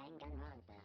Danganronpa.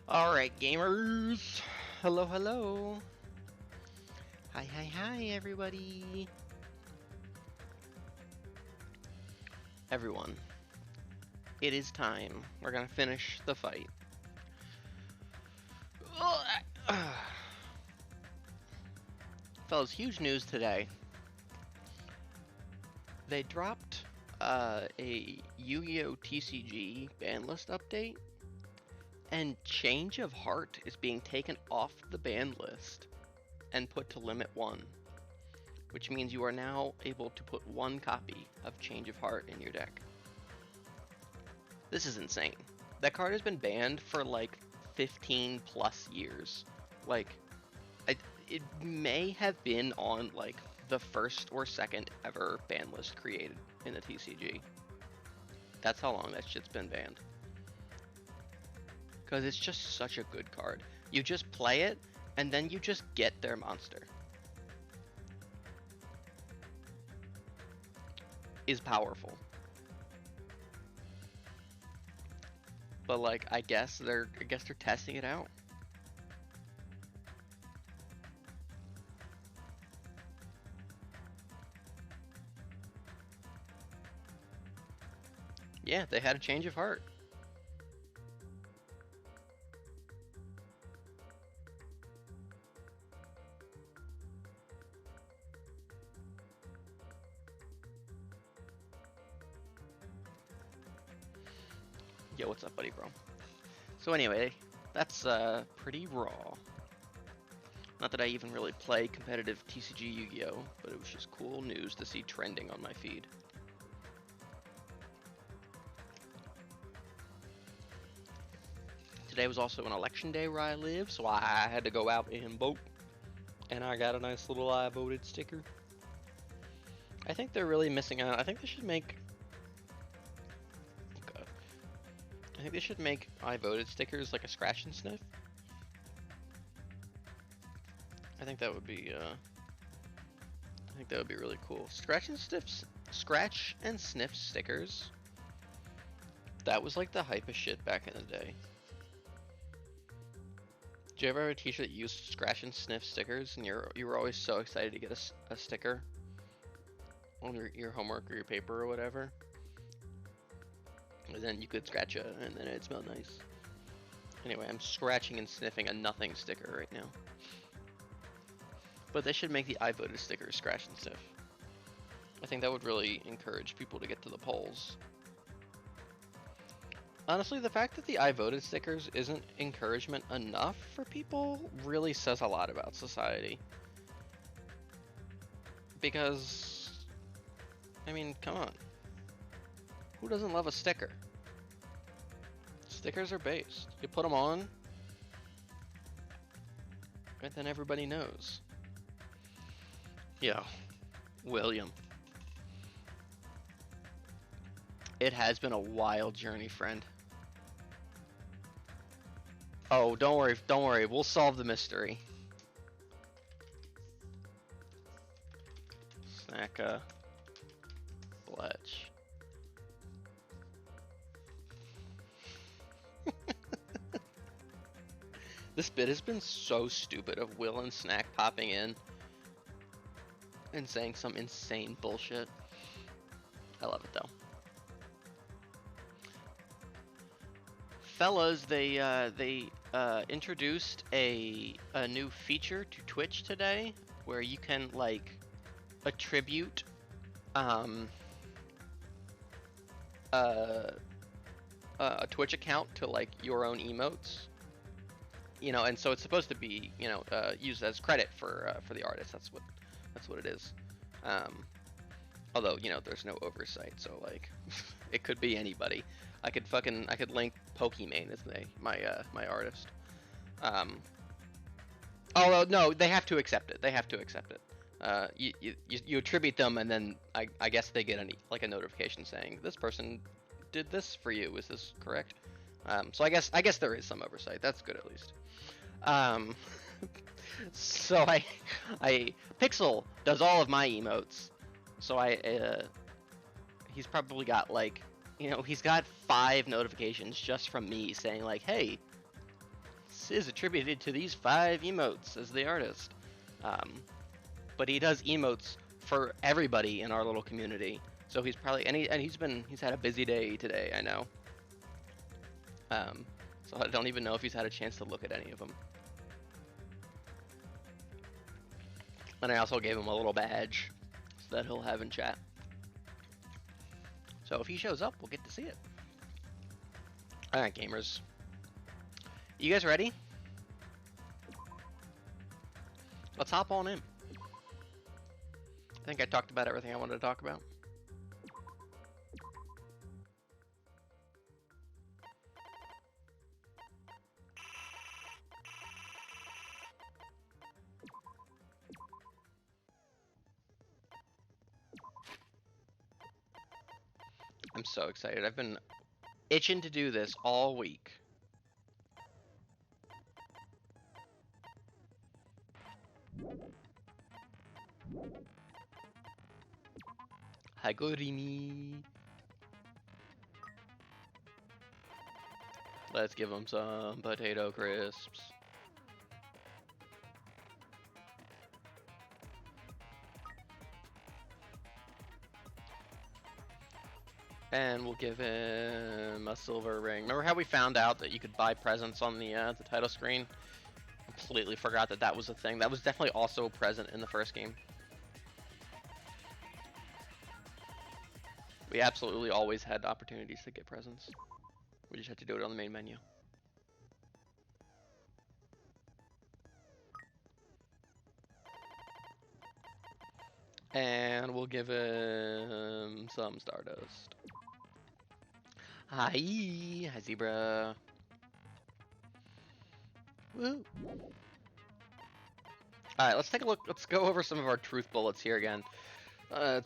Alright, gamers! Hello, hello! Hi, hi, hi, everybody! Everyone, it is time. We're gonna finish the fight. Fellas, huge news today. They dropped a Yu-Gi-Oh! TCG ban list update, and Change of Heart is being taken off the ban list and put to limit 1. Which means you are now able to put 1 copy of Change of Heart in your deck. This is insane. That card has been banned for like 15 plus years. Like, it may have been on like the first or second ever ban list created in the TCG. That's how long that shit's been banned. Because it's just such a good card. You just play it, and then you just get their monster. Is powerful. But like, I guess they're testing it out. Yeah, they had a Change of Heart. Yo, what's up, buddy, bro? So anyway, that's pretty raw. Not that I even really play competitive TCG Yu-Gi-Oh, but it was just cool news to see trending on my feed. Today was also an election day where I live, so I had to go out and vote. And I got a nice little I voted sticker. I think they're really missing out. I think they should make... Okay. I think they should make I voted stickers like a scratch and sniff. I think that would be really cool. Scratch and sniff stickers. That was like the hype of shit back in the day. Did you ever have a teacher that used scratch and sniff stickers, and you were always so excited to get a sticker on your homework or your paper or whatever? And then you could scratch it, and then it smelled nice. Anyway, I'm scratching and sniffing a nothing sticker right now. But they should make the I voted stickers scratch and sniff. I think that would really encourage people to get to the polls. Honestly, the fact that the I voted stickers isn't encouragement enough for people really says a lot about society. Because, I mean, come on. Who doesn't love a sticker? Stickers are based. You put them on, and then everybody knows. Yeah, William. It has been a wild journey, friend. Oh, don't worry, we'll solve the mystery. Snacka Bletch. This bit has been so stupid of Will and Snack popping in and saying some insane bullshit. I love it though. Fellas, they introduced a new feature to Twitch today where you can like attribute a Twitch account to like your own emotes. You know, and so it's supposed to be, you know, used as credit for the artist. That's what it is. Although, you know, there's no oversight, so like it could be anybody. I could link Pokimane as my artist. Although no, they have to accept it. They have to accept it. You attribute them, and then I guess they get a notification saying this person did this for you. Is this correct? So I guess there is some oversight. That's good at least. So I Pixel does all of my emotes. So he's probably got like, you know, he's got 5 notifications just from me saying like, hey, this is attributed to these 5 emotes as the artist. But he does emotes for everybody in our little community. So he's probably he's had a busy day today, I know. So I don't even know if he's had a chance to look at any of them. And I also gave him a little badge so that he'll have in chat. So if he shows up, we'll get to see it. Alright, gamers. You guys ready? Let's hop on in. I think I talked about everything I wanted to talk about. I'm so excited. I've been itching to do this all week. Hagurimi. Let's give them some potato crisps. And we'll give him a silver ring. Remember how we found out that you could buy presents on the title screen? Completely forgot that that was a thing. That was definitely also present in the first game. We absolutely always had opportunities to get presents. We just had to do it on the main menu. And we'll give him some Stardust. Hi zebra. Woo. Alright, let's take a look. Let's go over some of our truth bullets here again.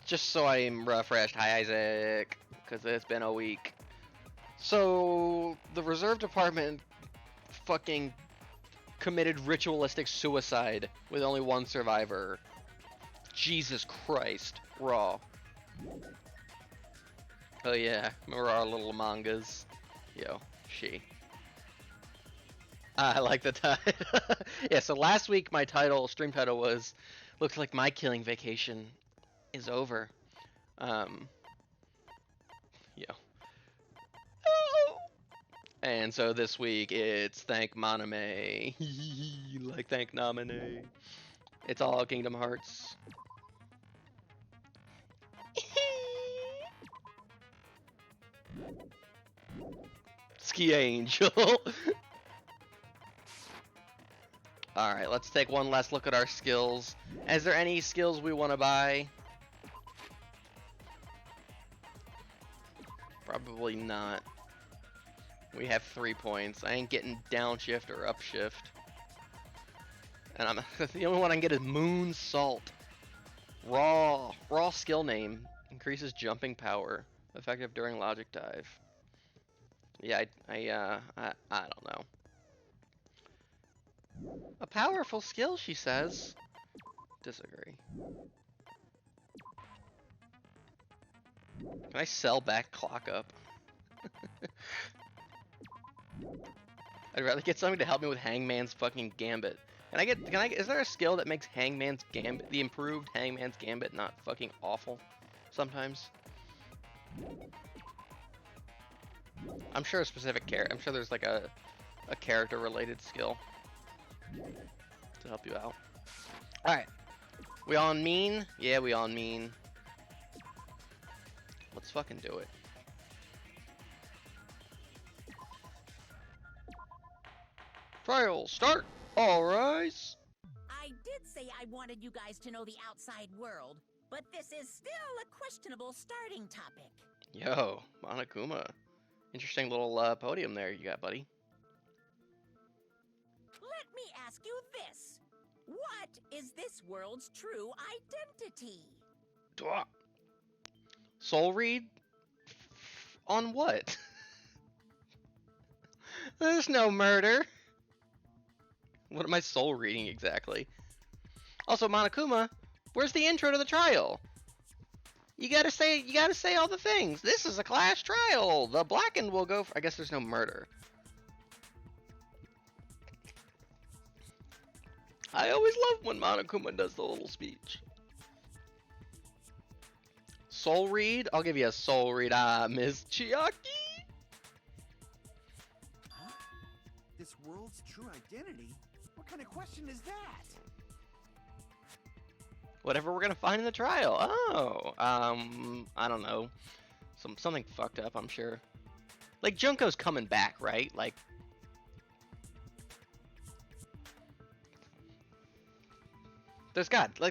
Just so I'm refreshed. Hi, Isaac. Because it's been a week. So, the Reserve Department fucking committed ritualistic suicide with only one survivor. Jesus Christ. Raw. Oh yeah, remember our little mangas? Yo, she. I like the title. Yeah, so last week my stream title was, looks like my killing vacation is over. Yo. Oh. And so this week it's Thank Maname. Like Thank Namine. It's all Kingdom Hearts. Ski Angel. Alright, let's take one last look at our skills. Is there any skills we want to buy? Probably not. We have 3 points. I ain't getting downshift or upshift. And the only one I can get is Moon Salt. Raw skill name. Increases jumping power. Effective during logic dive. Yeah, I don't know. A powerful skill, she says. Disagree. Can I sell back Clock Up? I'd rather get something to help me with Hangman's fucking Gambit. Is there a skill that makes Hangman's Gambit, the improved Hangman's Gambit, not fucking awful sometimes? I'm sure a specific I'm sure there's like a character related skill to help you out. Alright. We on mean? Yeah, we on mean. Let's fucking do it. Trial start! All rise! I did say I wanted you guys to know the outside world, but this is still a questionable starting topic. Yo, Monokuma. Interesting little podium there you got, buddy. Let me ask you this. What is this world's true identity? Soul read? On what? There's no murder. What am I soul reading exactly? Also, Monokuma, where's the intro to the trial? You gotta say all the things. This is a class trial. The blackened will go for, I guess there's no murder. I always love when Monokuma does the little speech. Soul read? I'll give you a soul read. Ms. Chiaki? Huh? This world's true identity? What kind of question is that? Whatever we're gonna find in the trial. Oh, I don't know. Something fucked up, I'm sure. Like, Junko's coming back, right? Like,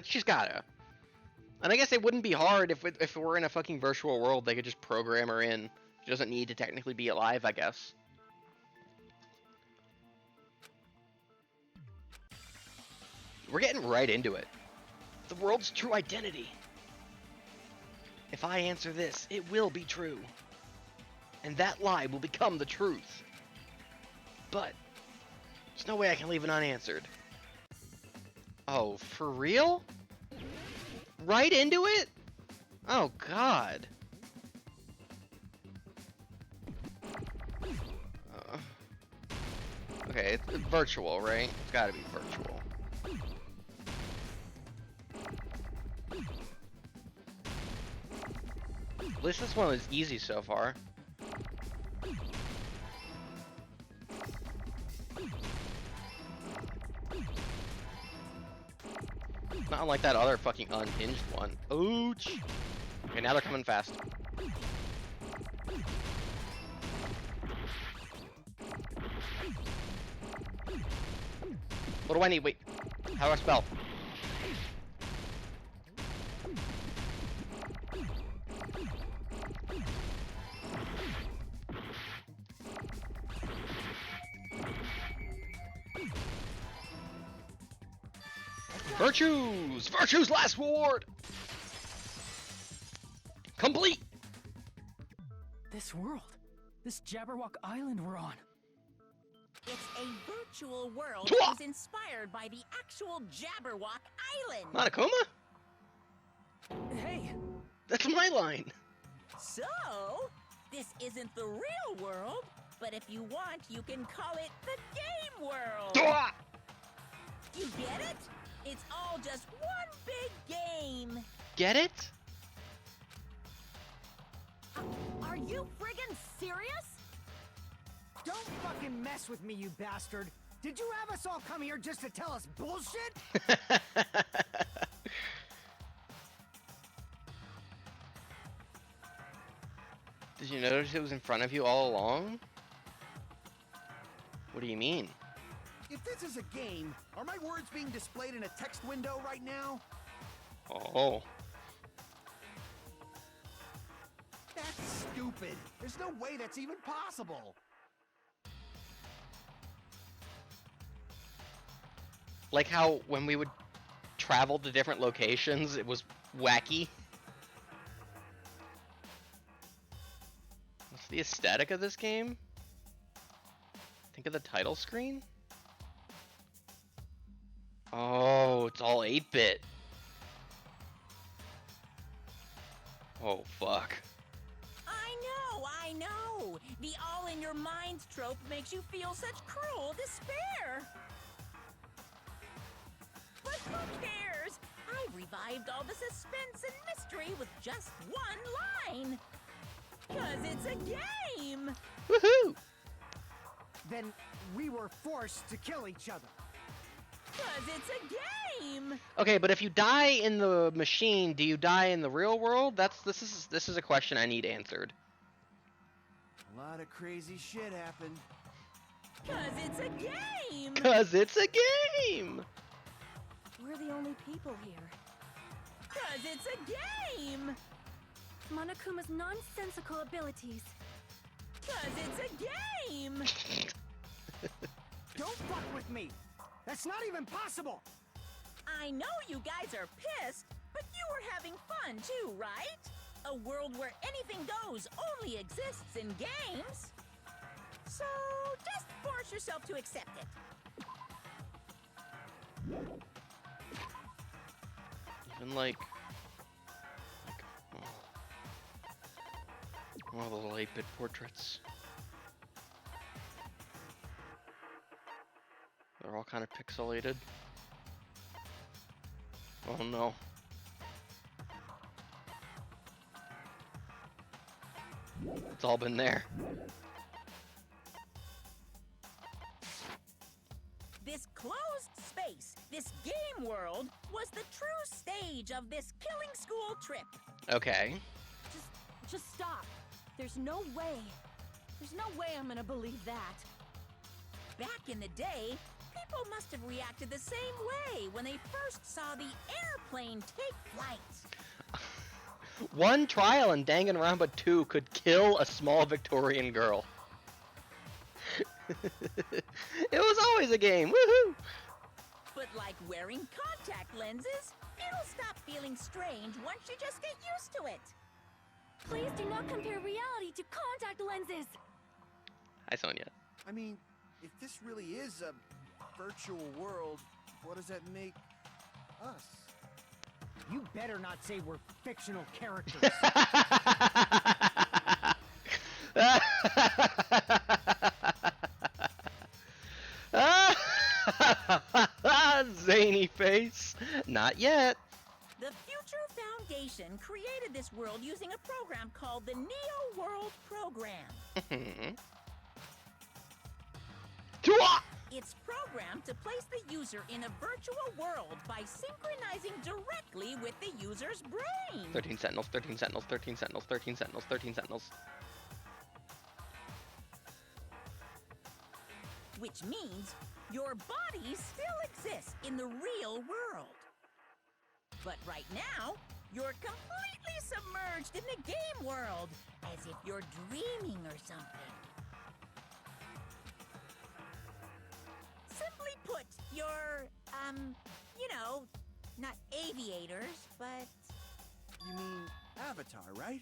she's gotta. And I guess it wouldn't be hard if we're in a fucking virtual world. They could just program her in. She doesn't need to technically be alive, I guess. We're getting right into it. The world's true identity. If I answer this, it will be true. And that lie will become the truth. But there's no way I can leave it unanswered. Oh, for real? Right into it? Oh, God. Okay, it's virtual, right? It's gotta be virtual. At least this one was easy so far. Not unlike that other fucking unhinged one. Ouch! Okay, now they're coming fast. What do I need? Wait. How do I spell? Virtues! Virtues last reward! Complete! This world. This Jabberwock Island we're on. It's a virtual world Twah! that is inspired by the actual Jabberwock Island. Monokuma? Hey! That's my line! So, this isn't the real world, but if you want, you can call it the game world. Twah! You get it? It's all just one big game. Get it? Are you friggin' serious? Don't fucking mess with me, you bastard! Did you have us all come here just to tell us bullshit? Did you notice it was in front of you all along? What do you mean? If this is a game, are my words being displayed in a text window right now? Oh. That's stupid. There's no way that's even possible. Like how when we would travel to different locations, it was wacky. What's the aesthetic of this game? Think of the title screen? Oh, it's all 8-bit. Oh, fuck. I know. The all in your minds trope makes you feel such cruel despair. But who cares? I revived all the suspense and mystery with just one line. 'Cause it's a game. Woohoo! Then we were forced to kill each other. 'Cause it's a game. Okay, but if you die in the machine, do you die in the real world? This is a question I need answered. A lot of crazy shit happened. 'Cause it's a game. 'Cause it's a game! We're the only people here. 'Cause it's a game. Monokuma's nonsensical abilities. 'Cause it's a game. Don't fuck with me! That's not even possible! I know you guys are pissed, but you were having fun too, right? A world where anything goes only exists in games. So just force yourself to accept it. Even like oh, the little 8-bit portraits. They're all kind of pixelated. Oh no. It's all been there. This closed space, this game world, was the true stage of this killing school trip. Okay. Just stop. There's no way. There's no way I'm gonna believe that. Back in the day, people must have reacted the same way when they first saw the airplane take flight. One trial in Danganronpa 2 could kill a small Victorian girl. It was always a game. Woohoo! But like wearing contact lenses, it'll stop feeling strange once you just get used to it. Please do not compare reality to contact lenses. Hi, Sonia. I mean, if this really is a virtual world, what does that make us? You better not say we're fictional characters. Zany face. Not yet. The Future Foundation created this world using a program called the Neo World Program. It's programmed to place the user in a virtual world by synchronizing directly with the user's brain. 13 sentinels, 13 sentinels, 13 sentinels, 13 sentinels, 13 sentinels. Which means your body still exists in the real world. But right now, you're completely submerged in the game world, as if you're dreaming or something. Simply put, you're, you know, not aviators, but... You mean Avatar, right?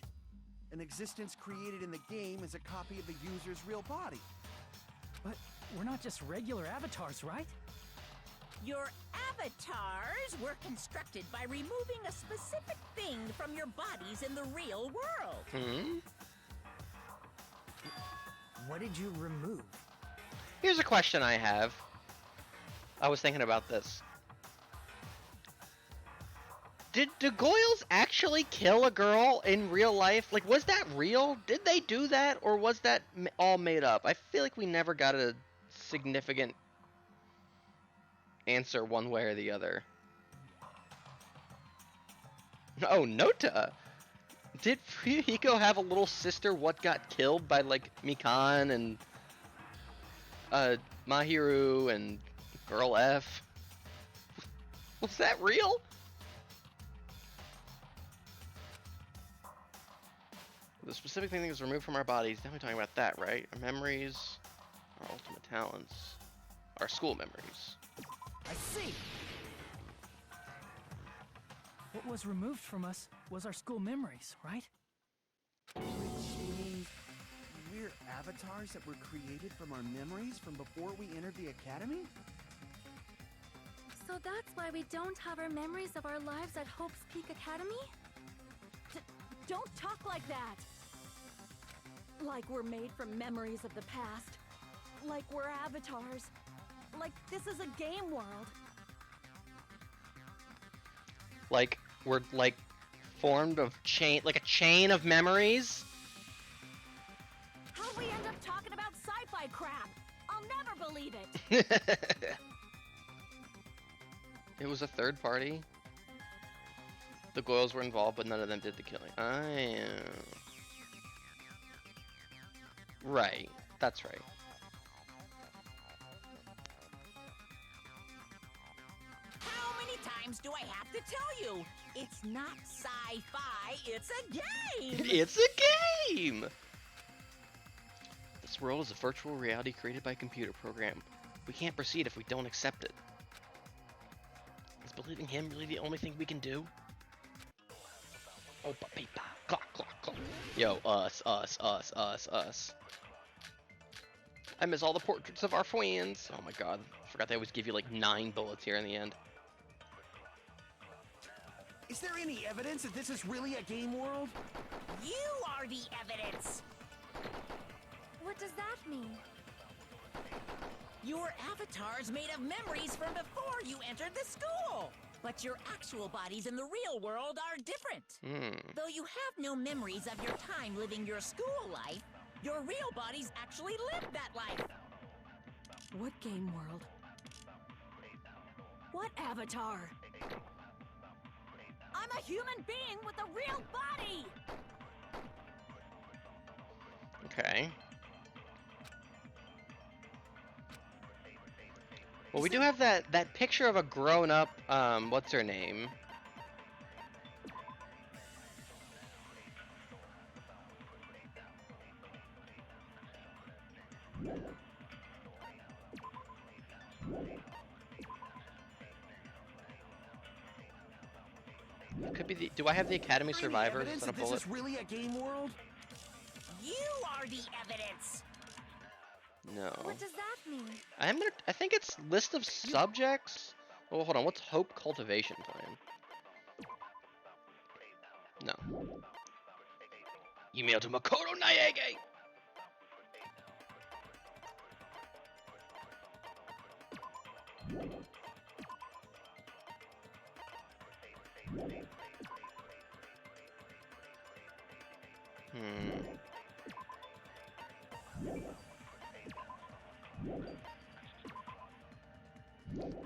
An existence created in the game is a copy of the user's real body. But we're not just regular avatars, right? Your avatars were constructed by removing a specific thing from your bodies in the real world. Hmm? What did you remove? Here's a question I have. I was thinking about this. Did the Goyles actually kill a girl in real life? Like, was that real? Did they do that, or was that all made up? I feel like we never got a significant answer one way or the other. Oh, Nota! Did Fuyuhiko have a little sister what got killed by, like, Mikan and Mahiru and Girl F? Was that real? The specific thing that was removed from our bodies, definitely talking about that, right? Our memories, our ultimate talents, our school memories. I see. What was removed from us was our school memories, right? Which means we're avatars that were created from our memories from before we entered the academy? So that's why we don't have our memories of our lives at Hope's Peak Academy? Don't talk like that! Like we're made from memories of the past. Like we're avatars. Like this is a game world. Like, we're, like, formed of like a chain of memories? How'd we end up talking about sci-fi crap? I'll never believe it! It was a third party. The Goyles were involved, but none of them did the killing. Right. That's right. How many times do I have to tell you? It's not sci-fi, it's a game! It's a game! This world is a virtual reality created by a computer program. We can't proceed if we don't accept it. Is believing him really the only thing we can do? Oh, papipa. Clock, clock, clock. Yo, us. I miss all the portraits of our friends. Oh my god. I forgot they always give you like 9 bullets here in the end. Is there any evidence that this is really a game world? You are the evidence! What does that mean? Your avatar's made of memories from before you entered the school! But your actual bodies in the real world are different. Though you have no memories of your time living your school life, your real bodies actually lived that life. What game world? What avatar? I'm a human being with a real body! Okay. Well, we do have that picture of a grown-up, what's her name? It could be the. Do I have the Academy Survivors? Is Evidence that a that this bullet? is really a game world? You are the evidence. No. What does that mean? I think it's list of subjects. Oh, hold on. What's Hope Cultivation Plan? No. Email to Makoto Naege.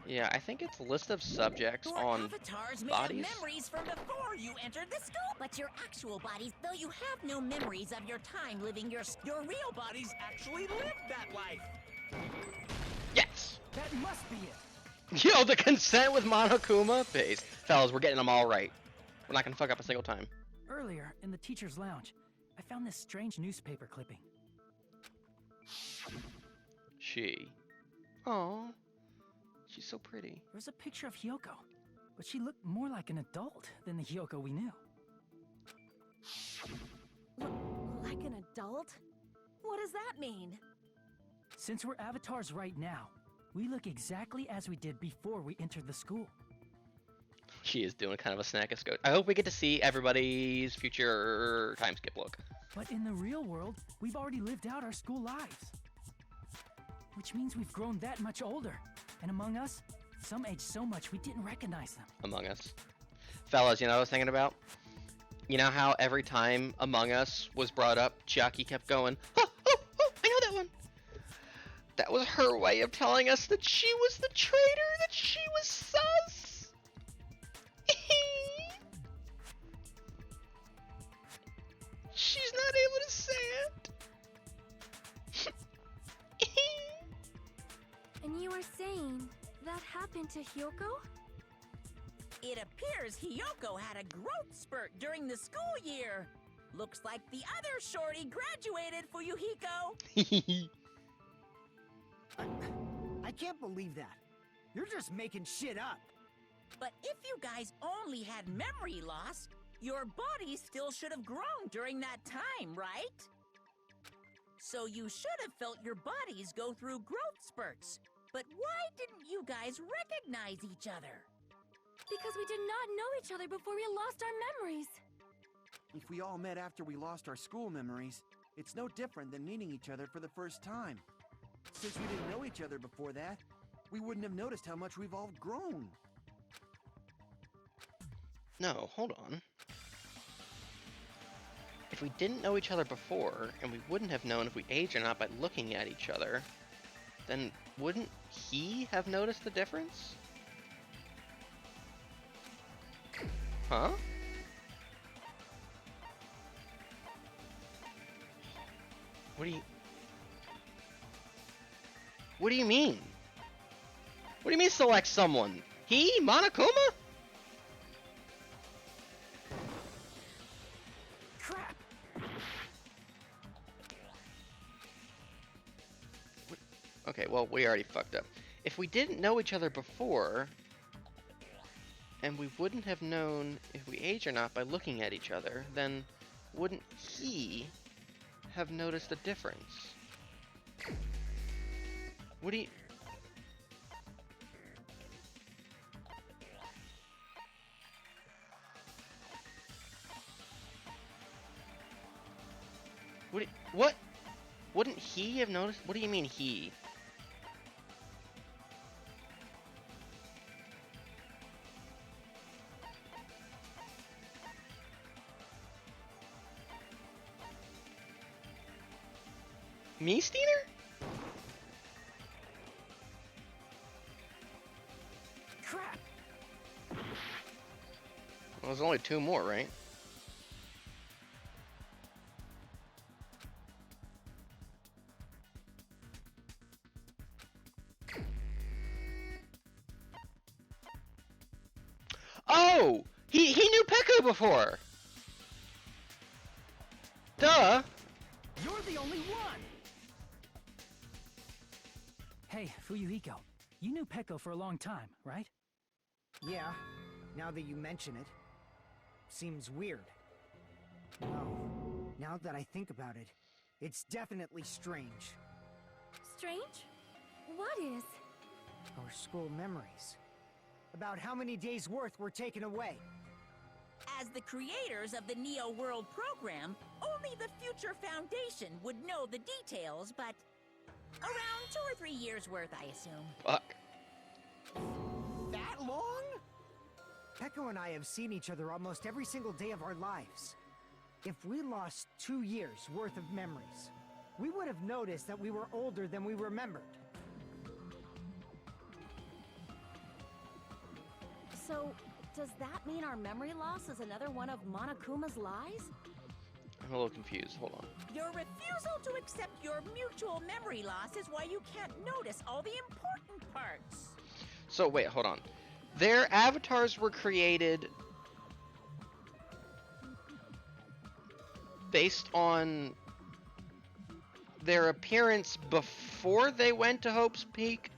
Yeah, I think it's list of subjects Your on avatars may bodies. have memories from before you entered the school, but your actual bodies, though you have no memories of your time living your real bodies actually lived that life. Yes. That must be it. Yo, the consent with Monokuma base. Fellas, we're getting them all right. We're not gonna fuck up a single time. Earlier, in the teacher's lounge, I found this strange newspaper clipping. She. Oh. She's so pretty. There was a picture of Hyoko, but she looked more like an adult than the Hyoko we knew. Like an adult? What does that mean? Since we're avatars right now, we look exactly as we did before we entered the school. She is doing kind of a snack-a-scope. I hope we get to see everybody's future time skip look. But in the real world, we've already lived out our school lives. Which means we've grown that much older. And among us, some aged so much we didn't recognize them. Among Us. Fellas, you know what I was thinking about? You know how every time Among Us was brought up, Chiaki kept going, oh, oh, oh, I know that one. That was her way of telling us that she was the traitor, that she was sus. She's not able to say it. And you are saying that happened to Hyoko? It appears Hyoko had a growth spurt during the school year. Looks like the other shorty graduated, Fuyuhiko. I can't believe that. You're just making shit up. But if you guys only had memory loss, your body still should have grown during that time, right? So you should have felt your bodies go through growth spurts. But why didn't you guys recognize each other? Because we did not know each other before we lost our memories. If we all met after we lost our school memories, it's no different than meeting each other for the first time. Since we didn't know each other before that, we wouldn't have noticed how much we've all grown. No, hold on. If we didn't know each other before, and we wouldn't have known if we aged or not by looking at each other, then wouldn't he have noticed the difference? Huh? What do you mean? What do you mean select someone? He? Monokuma? Crap! Okay, well, we already fucked up. If we didn't know each other before, and we wouldn't have known if we age or not by looking at each other, then wouldn't he have noticed the difference? What do you... What? Wouldn't he have noticed? What do you mean he? Steiner? Crap! Well, there's only 2 more, right? Oh! He knew Peko before! Duh! You're the only one! Hey, Fuyuhiko, you knew Peko for a long time, right? Yeah, now that you mention it. Seems weird. No, now that I think about it, it's definitely strange. Strange? What is? Our school memories. About how many days' worth were taken away. As the creators of the Neo World program, only the future Foundation would know the details, but around 2 or 3 years worth, I assume. Fuck. That long? Peko and I have seen each other almost every single day of our lives. If we lost 2 years' worth of memories, we would have noticed that we were older than we remembered. So, does that mean our memory loss is another one of Monokuma's lies? I'm a little confused. Hold on. Your refusal to accept your mutual memory loss is why you can't notice all the important parts. So, wait, hold on. Their avatars were created based on their appearance before they went to Hope's Peak,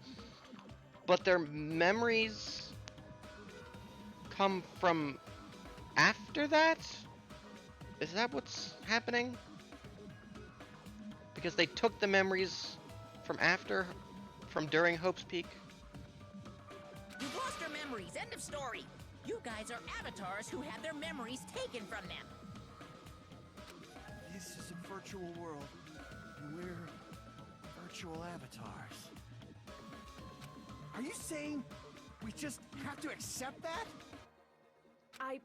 but their memories come from after that? Is that what's happening? Because they took the memories from during Hope's Peak? You've lost your memories, end of story. You guys are avatars who had their memories taken from them. This is a virtual world, and we're virtual avatars. Are you saying we just have to accept that? I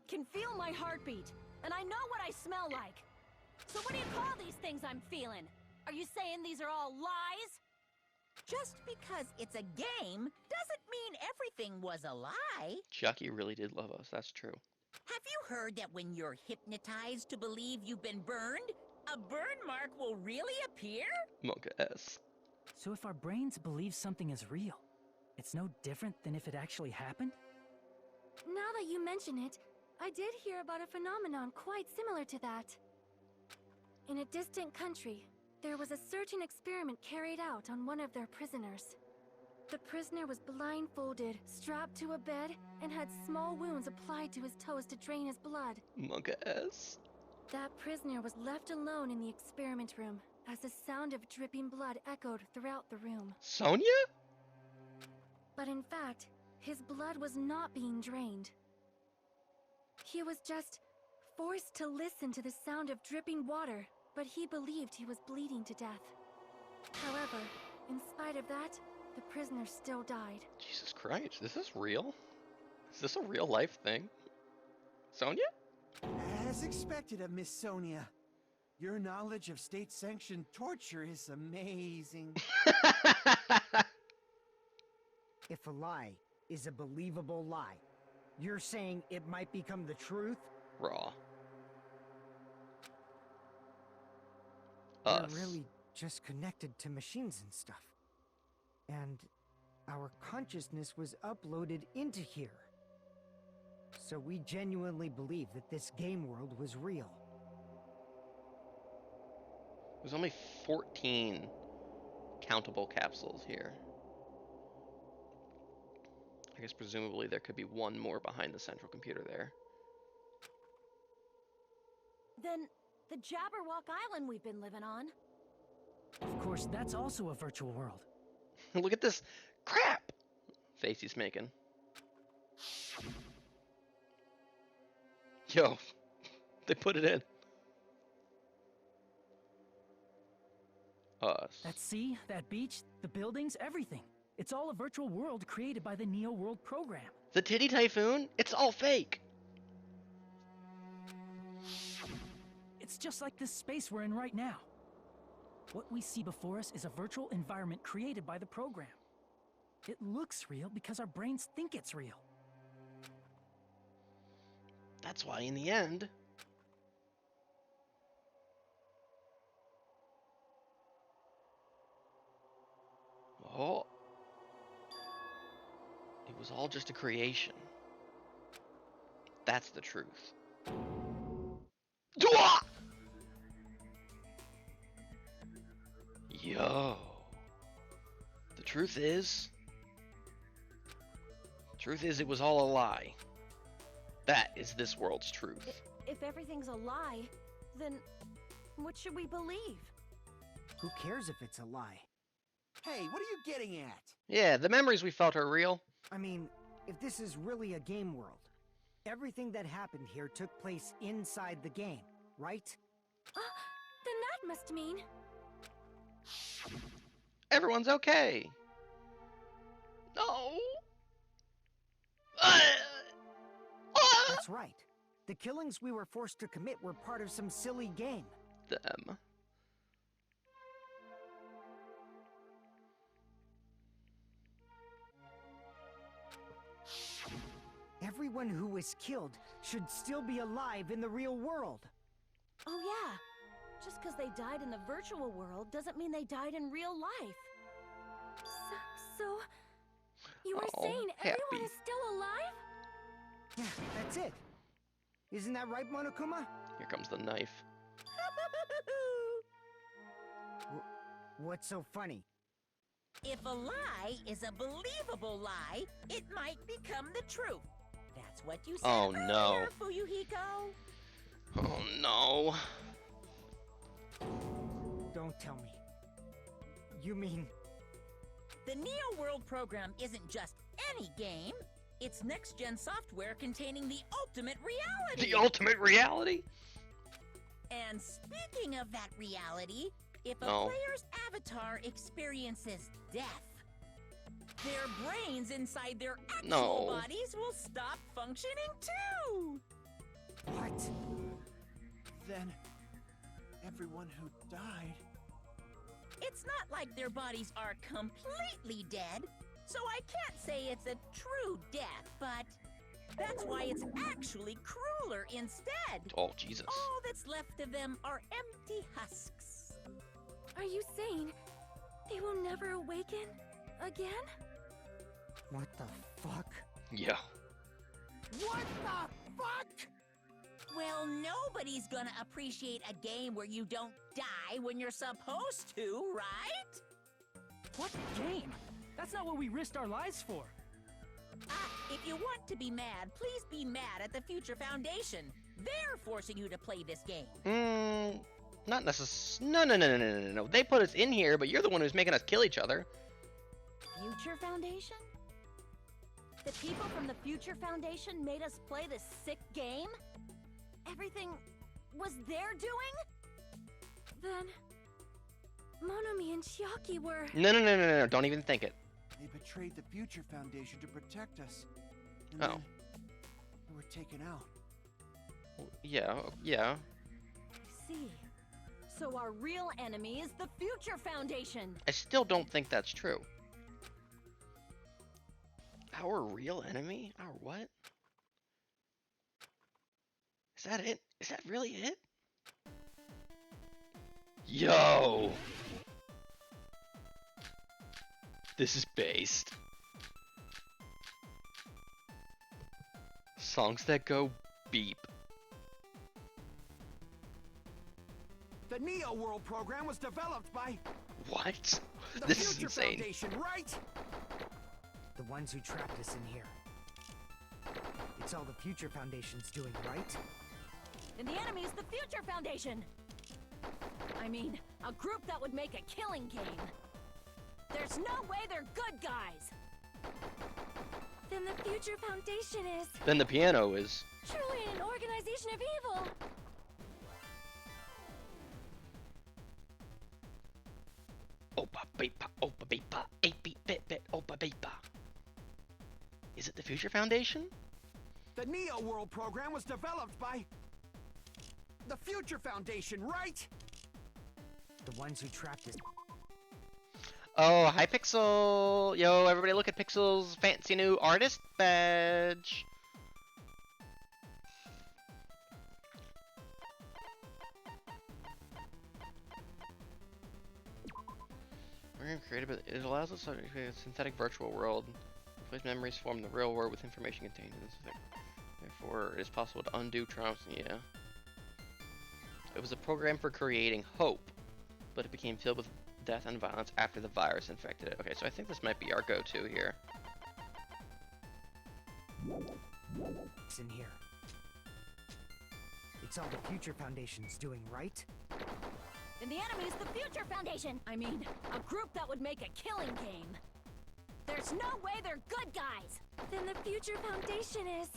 can feel my heartbeat, and I know what I smell like. So what do you call these things I'm feeling? Are you saying these are all lies? Just because it's a game doesn't mean everything was a lie. Chucky really did love us, that's true. Have you heard that when you're hypnotized to believe you've been burned, a burn mark will really appear? Monka S. So if our brains believe something is real, it's no different than if it actually happened? Now that you mention it, I did hear about a phenomenon quite similar to that. In a distant country, there was a certain experiment carried out on one of their prisoners. The prisoner was blindfolded, strapped to a bed, and had small wounds applied to his toes to drain his blood. Monka S. That prisoner was left alone in the experiment room, as the sound of dripping blood echoed throughout the room. Sonia? But in fact, his blood was not being drained. He was just forced to listen to the sound of dripping water, but he believed he was bleeding to death. However, in spite of that, the prisoner still died. Jesus Christ, is this real? Is this a real life thing? Sonia? As expected of Miss Sonia. Your knowledge of state-sanctioned torture is amazing. If a lie is a believable lie, you're saying it might become the truth? Raw. We're Us. really just connected to machines and stuff. And our consciousness was uploaded into here. So we genuinely believe that this game world was real. There's only 14 countable capsules here. I guess presumably there could be one more behind the central computer there. Then, the Jabberwock Island we've been living on. Of course, that's also a virtual world. Look at this crap face he's making. Yo, they put it in. Us. That sea, that beach, the buildings, everything. It's all a virtual world created by the Neo World program. The Titty Typhoon? It's all fake. It's just like this space we're in right now. What we see before us is a virtual environment created by the program. It looks real because our brains think it's real. That's why in the end... Oh. It was all just a creation. That's the truth. Dwah! Yo. The truth is it was all a lie. That is this world's truth. If everything's a lie, then what should we believe? Who cares if it's a lie? Hey, what are you getting at? Yeah, the memories we felt are real. I mean, if this is really a game world, everything that happened here took place inside the game, right? Then that must mean... Everyone's okay. No. That's right. The killings we were forced to commit were part of some silly game. Them. Everyone who was killed should still be alive in the real world. Oh yeah. Just because they died in the virtual world doesn't mean they died in real life. So you are saying everyone happy. is still alive? Yeah, that's it. Isn't that right, Monokuma? Here comes the knife. What's so funny? If a lie is a believable lie, it might become the truth. That's what you said Oh, no. earlier, Fuyuhiko. Oh no. Don't tell me. You mean... The Neo World program isn't just any game. It's next-gen software containing the ultimate reality. The ultimate reality? And speaking of that reality, if a No. player's avatar experiences death, their brains inside their actual No. bodies will stop functioning too. What? Then, everyone who died... It's not like their bodies are completely dead, so I can't say it's a true death, but that's why it's actually crueler instead. Oh, Jesus. All that's left of them are empty husks. Are you saying they will never awaken again? What the fuck? Yeah. What the fuck? Well, nobody's gonna appreciate a game where you don't die when you're supposed to, right? What game? That's not what we risked our lives for. If you want to be mad, please be mad at the Future Foundation. They're forcing you to play this game. Not necessarily. No. They put us in here, but you're the one who's making us kill each other. Future Foundation? The people from the Future Foundation made us play this sick game? Everything was their doing? Then Monomi and Chiaki were... No. Don't even think it. They betrayed the Future Foundation to protect us. And Oh. then we were taken out. Yeah. I see. So our real enemy is the Future Foundation. I still don't think that's true. Our real enemy? Our what? Is that it? Is that really it? Yo! This is based. Songs that go beep. The Neo World program was developed by What? the This is Future insane. Foundation, right? The ones who trapped us in here. It's all the Future Foundation's doing, right? And the enemy is the Future Foundation. I mean, a group that would make a killing game. There's no way they're good guys. Then the Future Foundation is Then the piano is. truly an organization of evil. Opa beepa, opa beepa, 8-beat bit bit, opa beepa. Is it the Future Foundation? The Neo World program was developed by the Future Foundation, right? The ones who trapped us. Oh, hi Pixel! Yo, everybody look at Pixel's fancy new artist badge! We're creative, but it allows us to create a synthetic virtual world. Replace memories form the real world with information contained in this thing. Therefore, it is possible to undo traumas. Yeah. It was a program for creating hope, but it became filled with death and violence after the virus infected it. Okay, so I think this might be our go-to here. It's in here. It's all the Future Foundation's doing, right? And the enemy's the Future Foundation. I mean, a group that would make a killing game. There's no way they're good guys. Then the Future Foundation is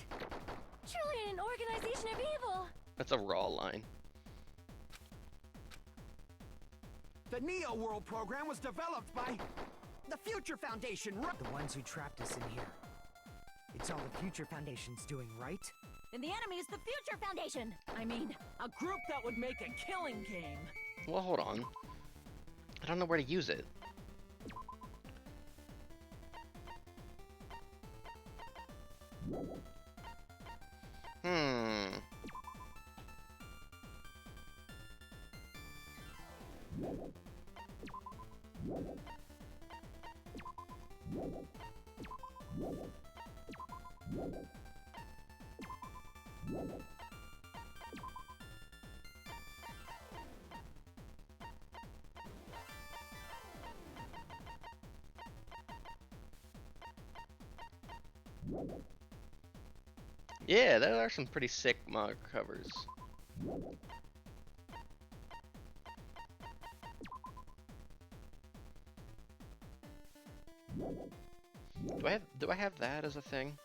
truly an organization of evil. That's a raw line. The Neo World program was developed by the Future Foundation, right? The ones who trapped us in here. It's all the Future Foundation's doing, right? And the enemy's the Future Foundation. I mean, a group that would make a killing game. Well, hold on. I don't know where to use it. Yeah, there are some pretty sick manga covers. Do I have that as a thing?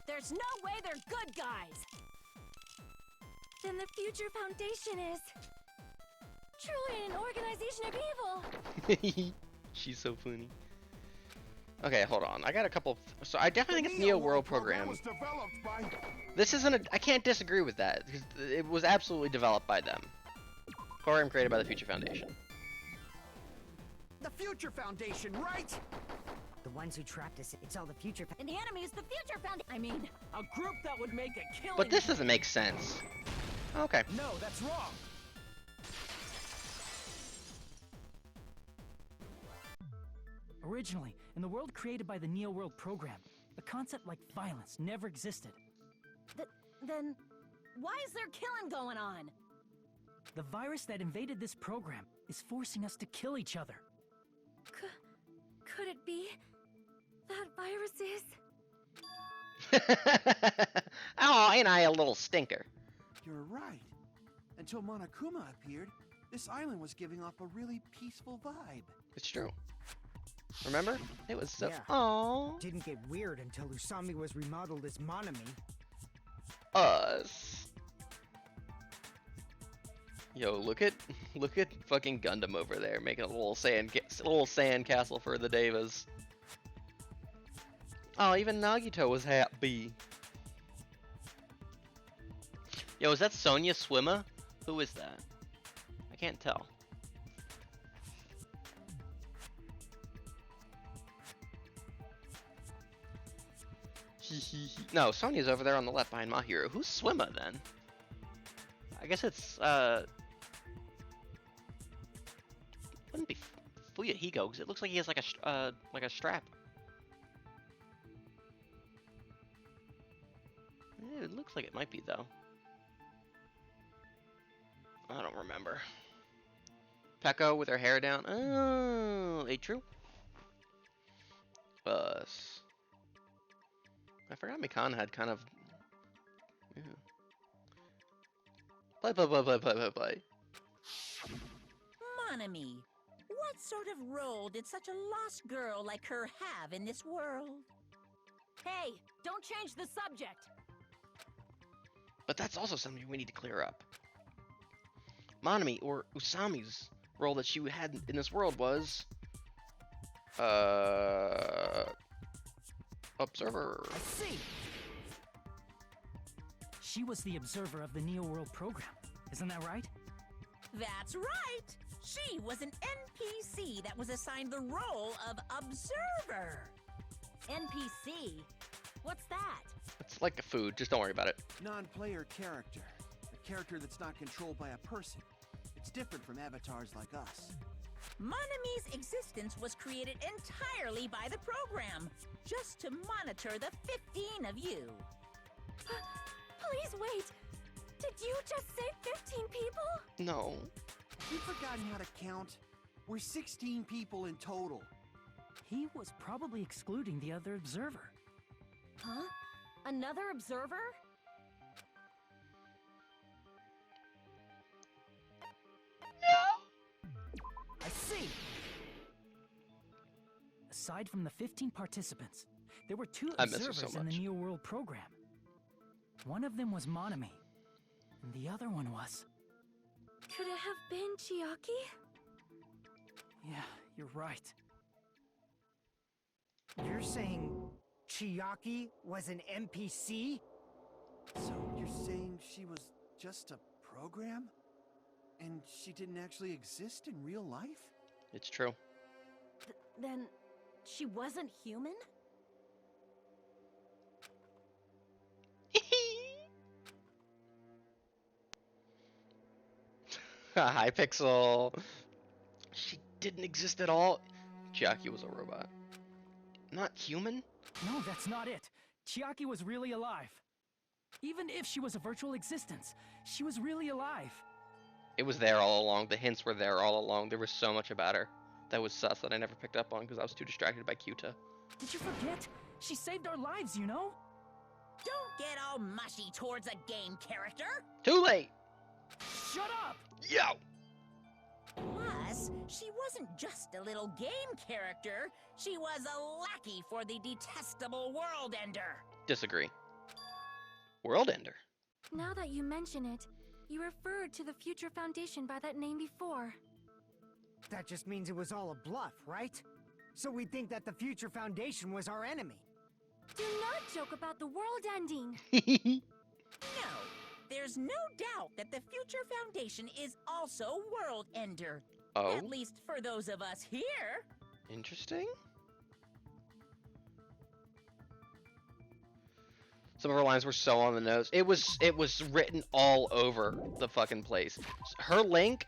There's no way they're good guys. Then the Future Foundation is truly an organization of evil. She's so funny. Okay, hold on. I got a couple. So I definitely think it's Neo World program. Was developed by This isn't a. I can't disagree with that because it was absolutely developed by them. Program created by the Future Foundation. the Future Foundation, right? The ones who trapped us. It's all the Future. And the enemy's the Future Foundation. I mean, a group that would make a killing. But this doesn't make sense. Okay. No, that's wrong. Originally, in the world created by the Neo World program, a concept like violence never existed. Then, why is there killing going on? The virus that invaded this program is forcing us to kill each other. Could it be that virus is? Oh, ain't I a little stinker? You're right. Until Monokuma appeared, this island was giving off a really peaceful vibe. It's true. Remember? It was so. Yeah. Aww. Didn't get weird until Usami was remodeled as Monami. Us. Yo, look at fucking Gundam over there making a little sand castle for the Devas. Oh, even Nagito was happy. Yo, is that Sonya Swimmer? Who is that? I can't tell. No, Sonya's over there on the left behind Mahiro. Who's Swimmer then? I guess it's wouldn't be Fuyahiko because it looks like he has like a strap. It looks like it might be though. I don't remember. Peko with her hair down. Oh, ain't true. Us. I forgot Mikan had kind of. Yeah. Play. Monami, what sort of role did such a lost girl like her have in this world? Hey, don't change the subject. But that's also something we need to clear up. Monami, or Usami's role that she had in this world was... Observer. I see. She was the observer of the Neo World program. Isn't that right? That's right! She was an NPC that was assigned the role of observer. NPC? What's that? It's like a food. Just don't worry about it. Non-player character. A character that's not controlled by a person. It's different from avatars like us. Monami's existence was created entirely by the program, just to monitor the 15 of you. Please wait. Did you just say 15 people? No. You've forgotten how to count. We're 16 people in total. He was probably excluding the other observer. Huh? Another observer? I see! Aside from the 15 participants, there were 2 I miss her observers so in the much. Neo World program. One of them was Monami, and the other one was... Could it have been Chiaki? Yeah, you're right. You're saying Chiaki was an NPC? So you're saying she was just a program? And she didn't actually exist in real life? It's true. Then she wasn't human? Hi, Pixel. She didn't exist at all. Chiaki was a robot. Not human? No, that's not it. Chiaki was really alive. Even if she was a virtual existence, she was really alive. It was there all along. The hints were there all along. There was so much about her that was sus that I never picked up on because I was too distracted by Kyuta. Did you forget? She saved our lives, you know? Don't get all mushy towards a game character. Too late! Shut up! Yo! Plus, she wasn't just a little game character. She was a lackey for the detestable World Ender. Disagree. World Ender. Now that you mention it, you referred to the Future Foundation by that name before. That just means it was all a bluff, right? So we'd think that the Future Foundation was our enemy. Do not joke about the world ending. No, there's no doubt that the Future Foundation is also World Ender. Oh? At least for those of us here. Interesting. Some of her lines were so on the nose. It was written all over the fucking place. Her link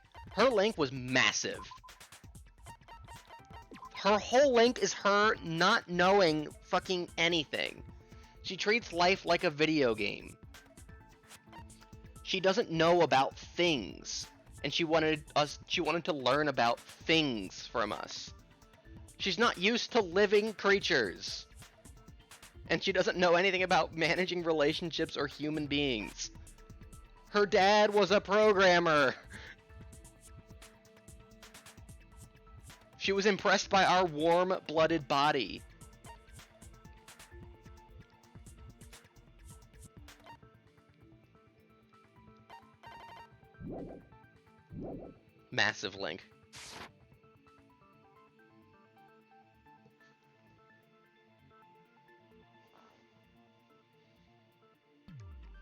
was massive. Her whole link is her not knowing fucking anything. She treats life like a video game. She doesn't know about things. And she wanted to learn about things from us. She's not used to living creatures. And she doesn't know anything about managing relationships or human beings. Her dad was a programmer. She was impressed by our warm-blooded body. Massive link.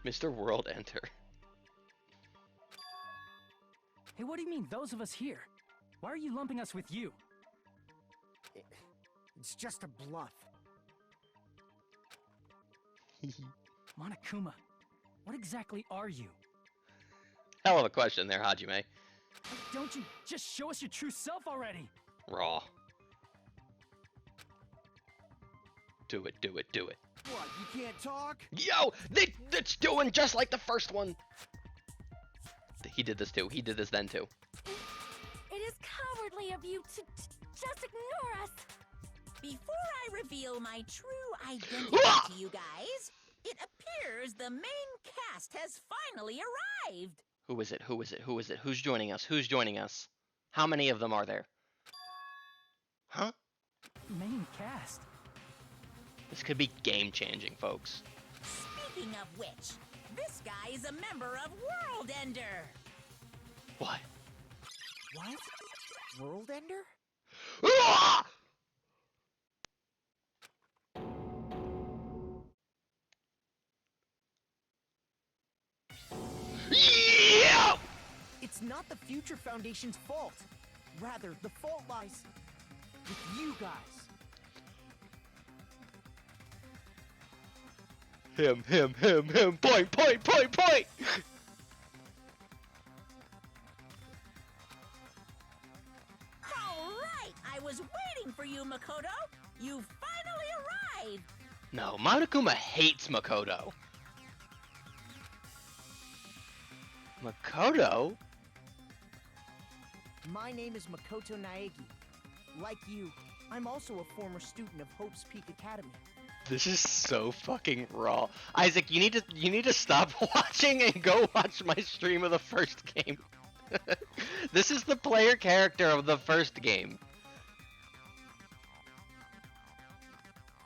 Mr. World Enter. Hey, what do you mean, those of us here? Why are you lumping us with you? It's just a bluff. Monokuma, what exactly are you? Hell of a question there, Hajime. Like, don't you just show us your true self already? Raw. Do it, do it, do it. What, you can't talk? Yo! That's doing just like the first one! He did this too. He did this then too. It is cowardly of you to just ignore us. Before I reveal my true identity Ah! to you guys, it appears the main cast has finally arrived. Who is it? Who is it? Who is it? Who's joining us? Who's joining us? How many of them are there? Huh? Main cast? This could be game-changing, folks. Speaking of which, this guy is a member of World Ender. What? What? World Ender? Ah! Yeah! It's not the Future Foundation's fault. Rather, the fault lies with you guys. Him. Point. All right, I was waiting for you, Makoto. You finally arrived. No, Monokuma hates Makoto. Makoto? My name is Makoto Naegi. Like you, I'm also a former student of Hope's Peak Academy. This is so fucking raw. Isaac, you need to stop watching and go watch my stream of the first game. This is the player character of the first game.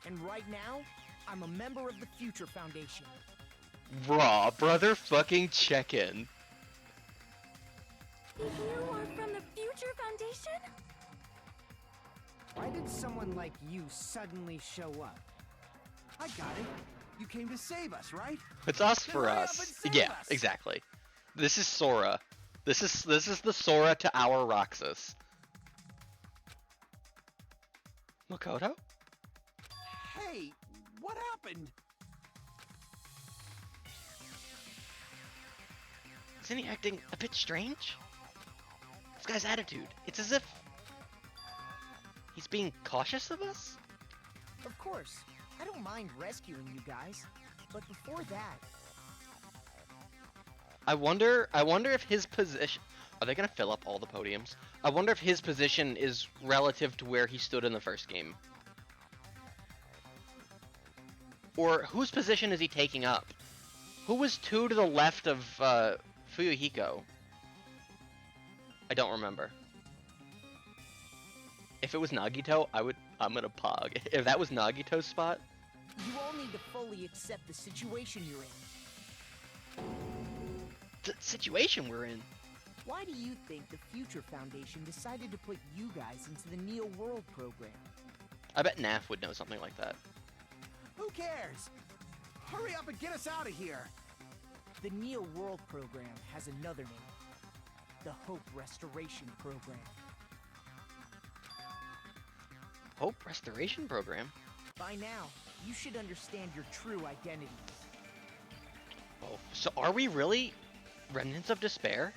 And right now, I'm a member of the Future Foundation. Raw, brother fucking check-in. You are from the Future Foundation? Why did someone like you suddenly show up? I got it. You came to save us, right? It's us Then for hurry up us. and save Yeah, us. exactly. This is Sora. This is the Sora to our Roxas. Makoto? Hey, what happened? Isn't he acting a bit strange? This guy's attitude. It's as if he's being cautious of us? Of course, I don't mind rescuing you guys, but before that, I wonder if his position... Are they going to fill up all the podiums? I wonder if his position is relative to where he stood in the first game. Or whose position is he taking up? Who was 2 to the left of Fuyuhiko? I don't remember. If it was Nagito, I'm gonna pog. If that was Nagito's spot... you all need to fully accept the situation you're in. The situation we're in. Why do you think the Future Foundation decided to put you guys into the Neo World program? I bet Naf would know something like that. Who cares? Hurry up and get us out of here. The Neo World program has another name. The Hope Restoration Program. Hope Restoration Program? By now, you should understand your true identities. Oh, so are we really Remnants of Despair?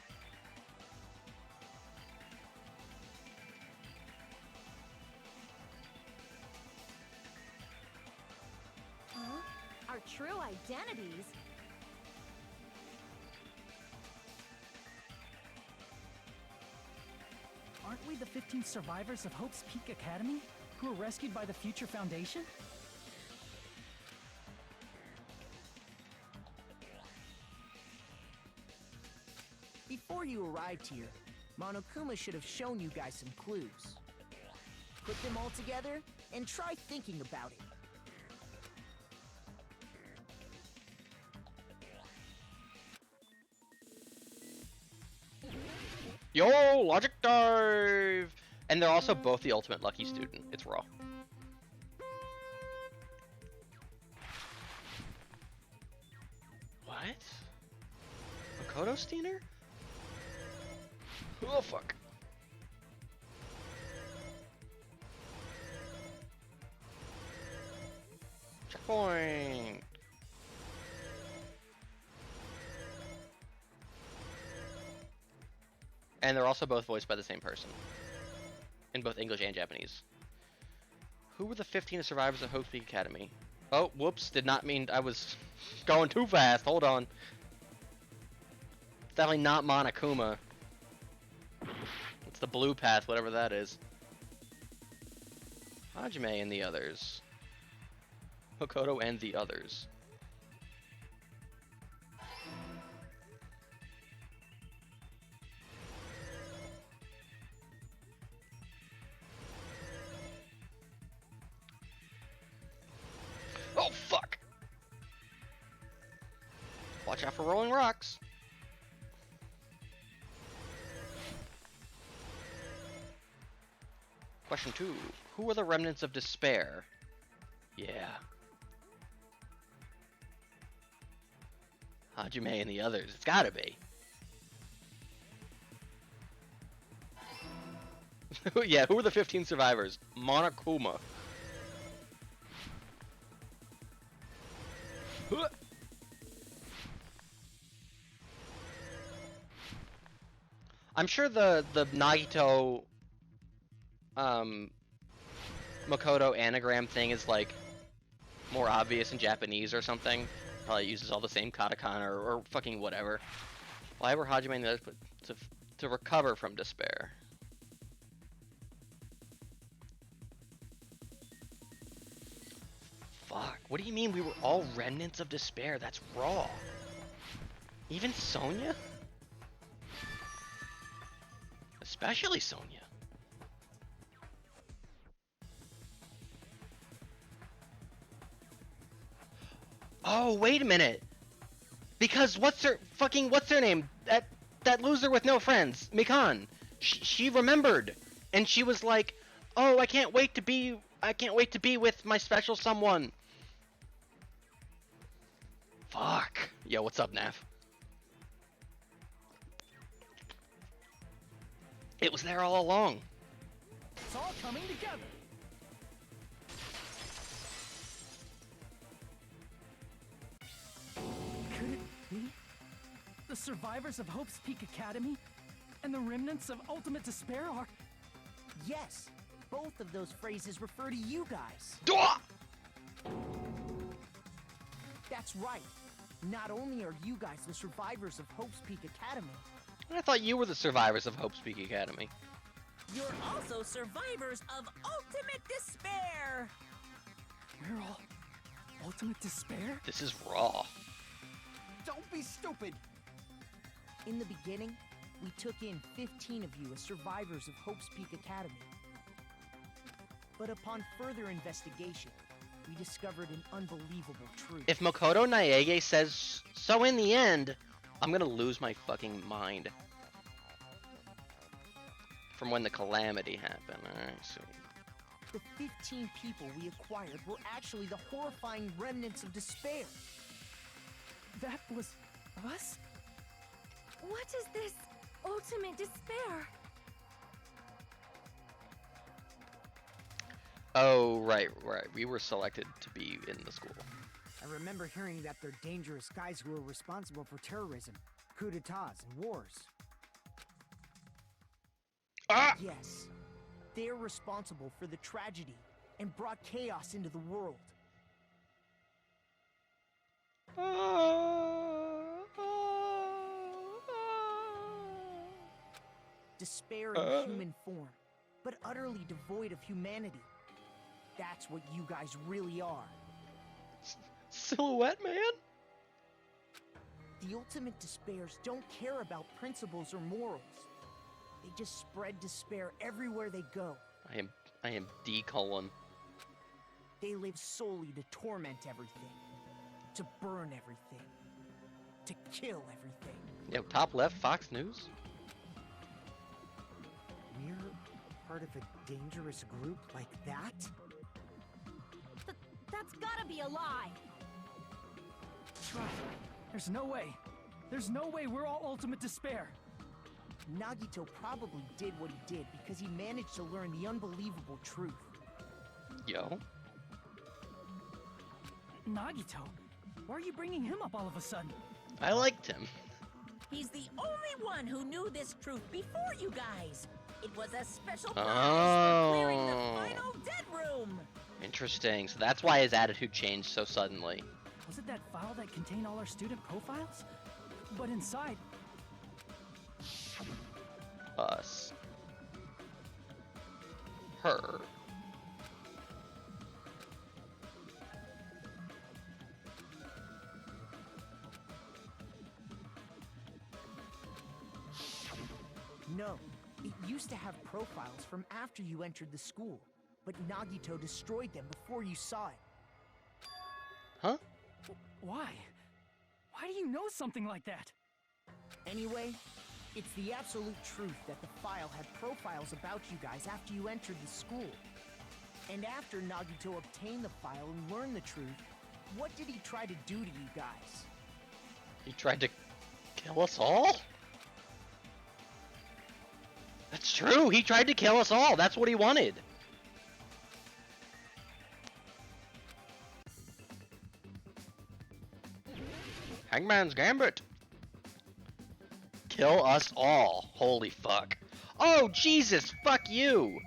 Huh? Our true identities? Aren't we the 15 survivors of Hope's Peak Academy who were rescued by the Future Foundation? Before you arrived here, Monokuma should have shown you guys some clues. Put them all together and try thinking about it. Yo, Logic Dive! And they're also both the ultimate lucky student. It's raw. What? Makoto Steiner? Oh, fuck. Checkpoint! And they're also both voiced by the same person. In both English and Japanese. Who were the 15 survivors of Hope's Peak Academy? Oh, whoops, did not mean I was going too fast. Hold on. It's definitely not Monokuma. It's the blue path, whatever that is. Hajime and the others. Hokoto and the others. Oh, fuck! Watch out for rolling rocks. Question 2. Who are the remnants of despair? Yeah. Hajime and the others. It's gotta be. Yeah, who are the 15 survivors? Monokuma. I'm sure the Nagito Makoto anagram thing is like more obvious in Japanese or something. Probably uses all the same katakana or fucking whatever. Why were Hajime and the others put to recover from despair? Fuck, what do you mean we were all remnants of despair? That's raw. Even Sonya? Especially Sonya. Oh, wait a minute. Because what's her name? That loser with no friends, Mikan. She remembered, and she was like, "Oh, I can't wait to be with my special someone." Fuck. Yo, what's up, Nav? It was there all along. It's all coming together. Could it be? The survivors of Hope's Peak Academy and the remnants of Ultimate Despair are... Yes, both of those phrases refer to you guys. Dwah! That's right. Not only are you guys the survivors of Hope's Peak Academy, I thought you were the survivors of Hope's Peak Academy. You're also survivors of Ultimate Despair! We're all Ultimate Despair? This is raw. Don't be stupid! in the beginning, we took in 15 of you as survivors of Hope's Peak Academy. But upon further investigation, we discovered an unbelievable truth. If Makoto Naege says so in the end, I'm gonna lose my fucking mind. From when the calamity happened. Alright, so... The 15 people we acquired were actually the horrifying remnants of despair. That was us? What is this ultimate despair? Oh, right. We were selected to be in the school. I remember hearing that they're dangerous guys who are responsible for terrorism, coups d'etats, and wars. Ah! Yes, they're responsible for the tragedy and brought chaos into the world. Despair in human form, but utterly devoid of humanity. That's what you guys really are. Silhouette Man? The ultimate despairs don't care about principles or morals. They just spread despair everywhere they go. I am D colon. They live solely to torment everything, to burn everything, to kill everything. Yo, top left, Fox News. We're part of a dangerous group like that? That's gotta be a lie. Try. There's no way. There's no way we're all ultimate despair. Nagito probably did what he did because he managed to learn the unbelievable truth. Yo. Nagito? Why are you bringing him up all of a sudden? I liked him. He's the only one who knew this truth before you guys. It was a special prize for clearing the final dead room. Interesting. So that's why his attitude changed so suddenly. Was it that file that contained all our student profiles? But inside... Us. Her. No, it used to have profiles from after you entered the school, but Nagito destroyed them before you saw it. Huh? Why? Why do you know something like that? Anyway, it's the absolute truth that the file had profiles about you guys after you entered the school. And after Nagito obtained the file and learned the truth, what did he try to do to you guys? He tried to kill us all? That's true. He tried to kill us all. That's what he wanted. Hangman's Gambit. Kill us all. Holy fuck. Oh, Jesus. Fuck you.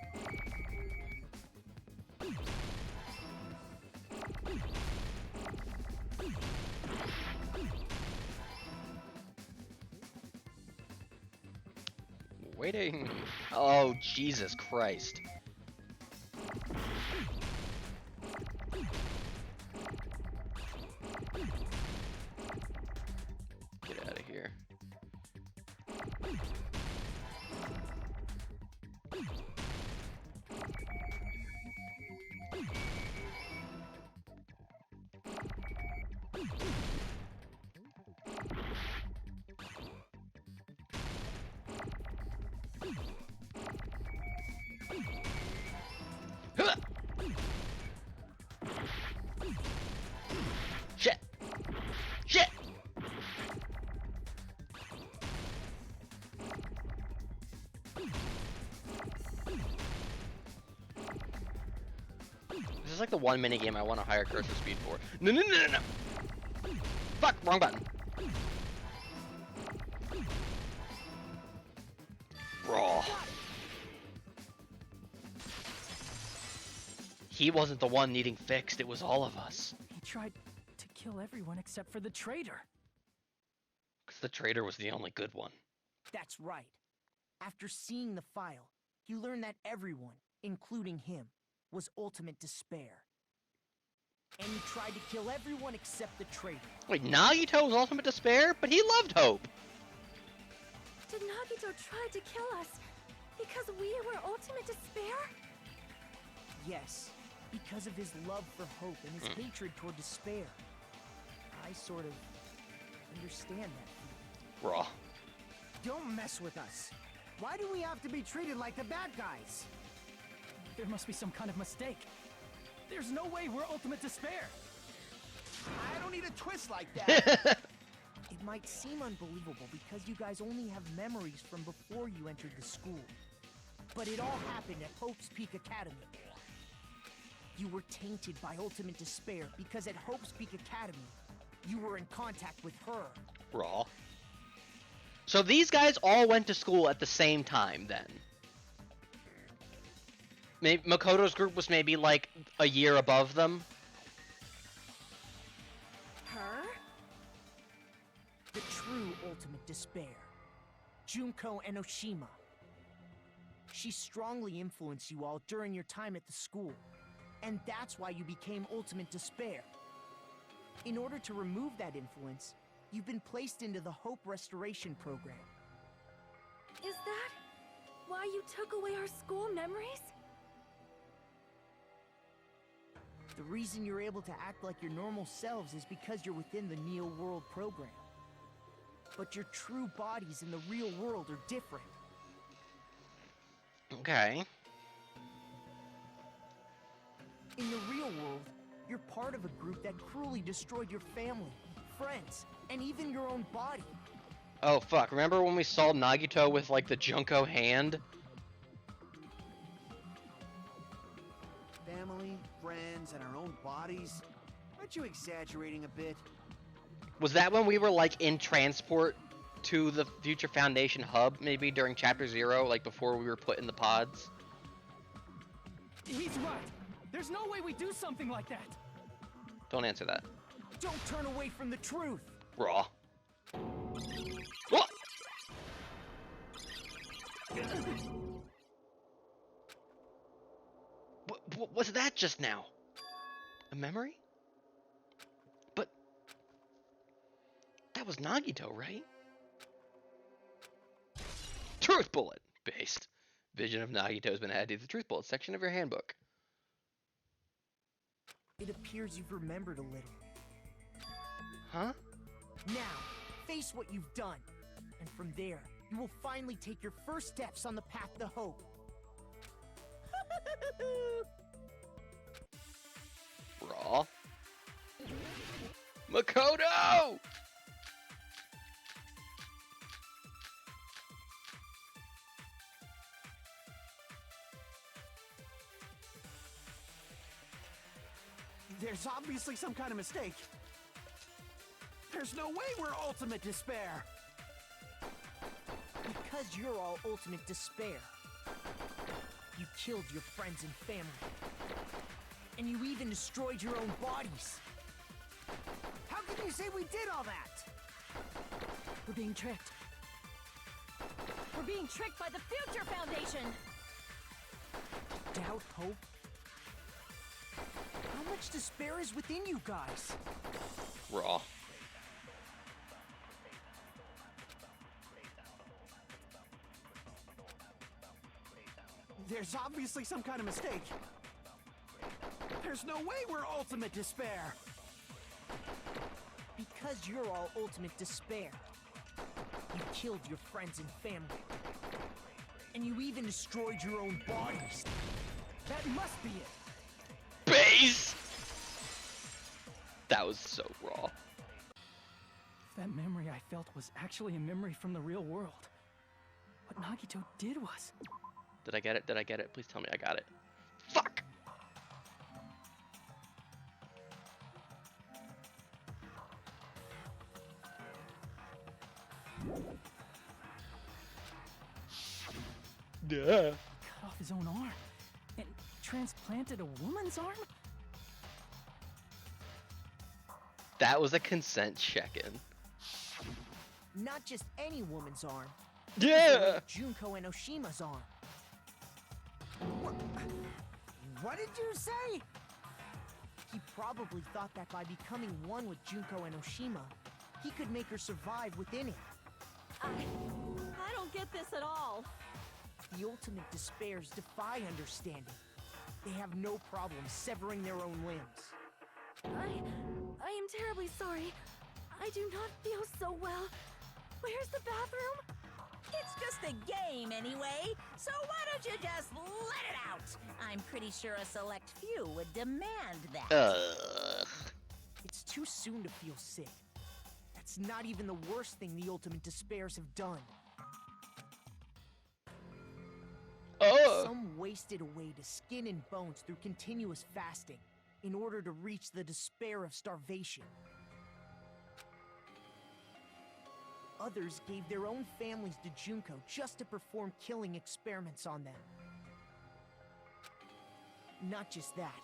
Waiting. Oh, Jesus Christ. Get out of here. Huh! Shit! Shit! This is like the one minigame I want a higher cursor speed for. No, no, no, no, no! Fuck! Wrong button. Raw. He wasn't the one needing fixed, it was all of us. He tried to kill everyone except for the traitor. Because the traitor was the only good one. That's right. After seeing the file, you learn that everyone, including him, was ultimate despair. And he tried to kill everyone except the traitor. Wait, Nagito was ultimate despair? But he loved hope! Did Nagito try to kill us because we were ultimate despair? Yes, because of his love for hope and his hatred toward despair. I sort of understand that. Raw. Don't mess with us. Why do we have to be treated like the bad guys? There must be some kind of mistake. There's no way we're ultimate despair. I don't need a twist like that. It might seem unbelievable because you guys only have memories from before you entered the school. But it all happened at Hope's Peak Academy. You were tainted by ultimate despair because at Hope's Peak Academy, you were in contact with her. Raw. So these guys all went to school at the same time then. Maybe Makoto's group was maybe like a year above them. Her? The true ultimate despair. Junko Enoshima. She strongly influenced you all during your time at the school. And that's why you became ultimate despair. In order to remove that influence, you've been placed into the Hope Restoration Program. Is that why you took away our school memories? The reason you're able to act like your normal selves is because you're within the Neo World program. But your true bodies in the real world are different. Okay. In the real world, you're part of a group that cruelly destroyed your family, friends, and even your own body. Oh fuck, remember when we saw Nagito with like the Junko hand? Family, friends, and our own bodies. Aren't you exaggerating a bit? Was that when we were like in transport to the Future Foundation hub, maybe during Chapter 0, like before we were put in the pods? He's right. There's no way we do something like that. Don't answer that. Don't turn away from the truth. Raw. What? What was that just now? A memory? But that was Nagito, right? Truth bullet based. Vision of Nagito has been added to the truth bullet section of your handbook. It appears you've remembered a little. Huh? Now, face what you've done. And from there, you will finally take your first steps on the path to hope. Raw. Makoto! There's obviously some kind of mistake. There's no way we're ultimate despair. Because you're all ultimate despair. You killed your friends and family. And you even destroyed your own bodies. How can you say we did all that? We're being tricked. We're being tricked by the Future Foundation! Doubt, hope? How much despair is within you guys? Raw. There's obviously some kind of mistake. There's no way we're ultimate despair. Because you're all ultimate despair. You killed your friends and family. And you even destroyed your own bodies. That must be it. Base! That was so raw. If that memory I felt was actually a memory from the real world, what Nagito did was... Did I get it? Did I get it? Please tell me I got it. Fuck! Yeah. cut off his own arm and transplanted a woman's arm? That was a consent check-in. Not just any woman's arm. Yeah! Junko and Oshima's arm. What did you say? He probably thought that by becoming one with Junko and Oshima, he could make her survive within him. I don't get this at all. The ultimate despairs defy understanding. They have no problem severing their own limbs. I am terribly sorry. I do not feel so well. Where's the bathroom? It's just a game anyway, so why don't you just let it out? I'm pretty sure a select few would demand that. Ugh. It's too soon to feel sick. That's not even the worst thing the ultimate despairs have done. Oh! Some wasted away to skin and bones through continuous fasting in order to reach the despair of starvation. Others gave their own families to Junko just to perform killing experiments on them. Not just that.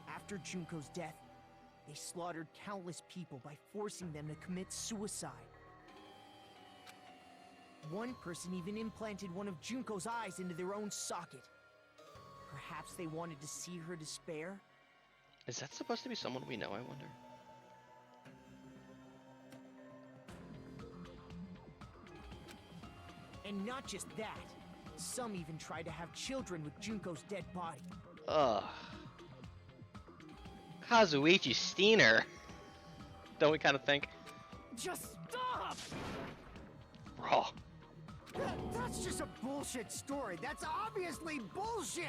After Junko's death, they slaughtered countless people by forcing them to commit suicide. One person even implanted one of Junko's eyes into their own socket. Perhaps they wanted to see her despair? Is that supposed to be someone we know, I wonder? And not just that. Some even tried to have children with Junko's dead body. Ugh. Kazuichi Steiner. Don't we kind of think? Just stop! Raw. That's just a bullshit story. That's obviously bullshit!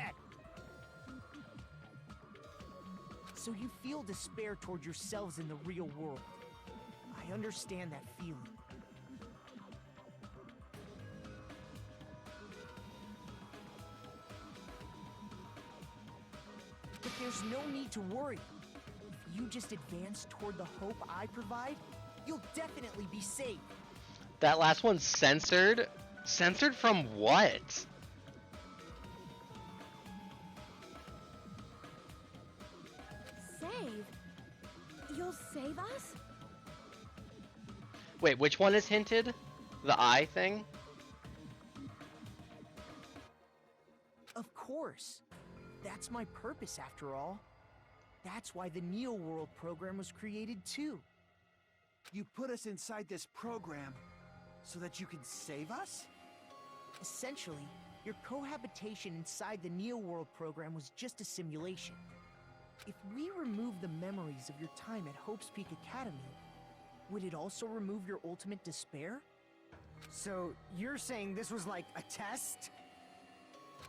So you feel despair toward yourselves in the real world. I understand that feeling. But there's no need to worry. If you just advance toward the hope I provide, you'll definitely be safe. That last one's censored? Censored from what? Save? You'll save us? Wait, which one is hinted? The eye thing? Of course. That's my purpose, after all. That's why the Neo World program was created, too. You put us inside this program so that you can save us? Essentially, your cohabitation inside the Neo World program was just a simulation. If we remove the memories of your time at Hope's Peak Academy, would it also remove your ultimate despair? So, you're saying this was like a test?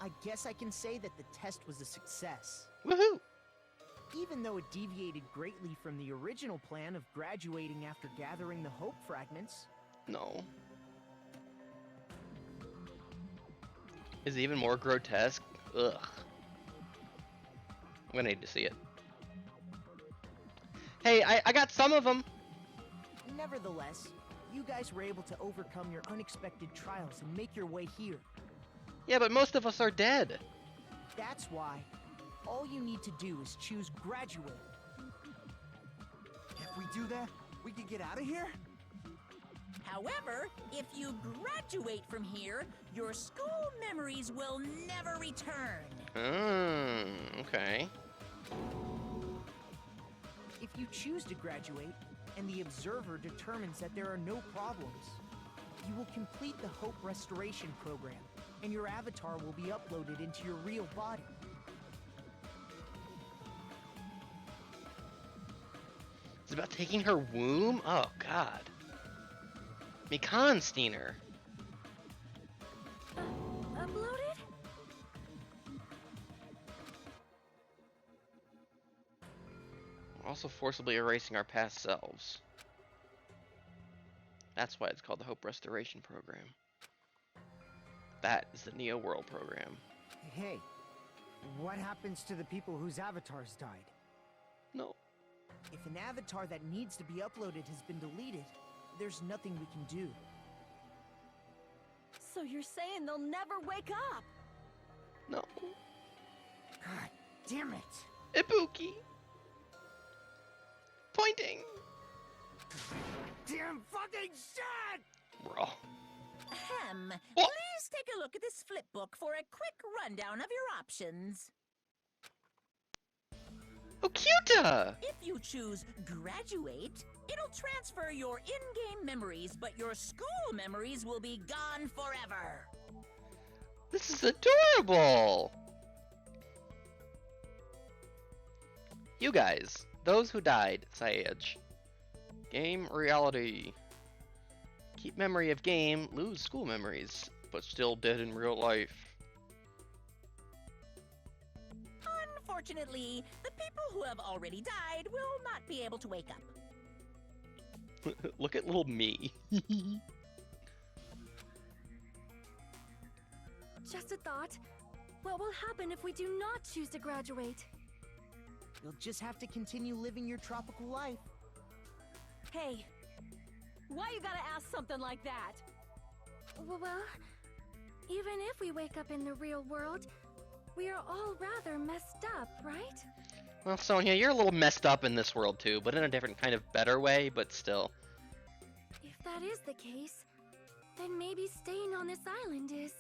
I guess I can say that the test was a success. Woohoo! Even though it deviated greatly from the original plan of graduating after gathering the Hope fragments. No. Is it even more grotesque? Ugh. I'm gonna need to see it. Hey, I got some of them. Nevertheless, you guys were able to overcome your unexpected trials and make your way here. Yeah, but most of us are dead. That's why all you need to do is choose graduate. If we do that, we can get out of here? However, if you graduate from here, your school memories will never return. Okay. If you choose to graduate, and the observer determines that there are no problems, you will complete the Hope Restoration Program, and your avatar will be uploaded into your real body. It's about taking her womb? Oh, God. Mekonsteiner. Uploaded? We're also forcibly erasing our past selves. That's why it's called the Hope Restoration Program. That is the Neo World program. Hey, what happens to the people whose avatars died? No. If an avatar that needs to be uploaded has been deleted, there's nothing we can do. So you're saying they'll never wake up? No. God damn it! Ibuki. Pointing. Damn fucking shit! Bro. Ahem. Oh. Please take a look at this flip book for a quick rundown of your options. Oh, cute! If you choose graduate, it'll transfer your in-game memories, but your school memories will be gone forever. This is adorable! You guys, those who died, Sage. Game reality. Keep memory of game, lose school memories, but still dead in real life. Unfortunately, the people who have already died will not be able to wake up. Look at little me. Just a thought. What will happen if we do not choose to graduate? You'll just have to continue living your tropical life. Hey, why you gotta ask something like that? Well, even if we wake up in the real world, we are all rather messed up, right? Well, Sonia, you're a little messed up in this world too, but in a different kind of better way, but still. If that is the case, then maybe staying on this island is...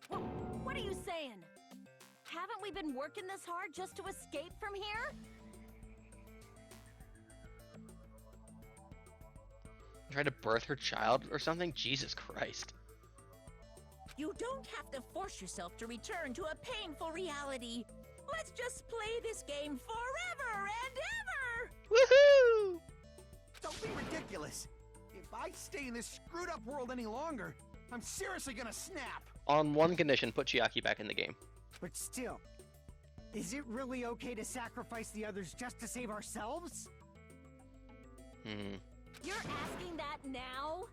What are you saying? Haven't we been working this hard just to escape from here? Try to birth her child or something? Jesus Christ. You don't have to force yourself to return to a painful reality. Let's just play this game forever and ever! Woohoo! Don't be ridiculous. If I stay in this screwed up world any longer, I'm seriously gonna snap. On one condition, put Chiaki back in the game. But still, is it really okay to sacrifice the others just to save ourselves? You're asking that now?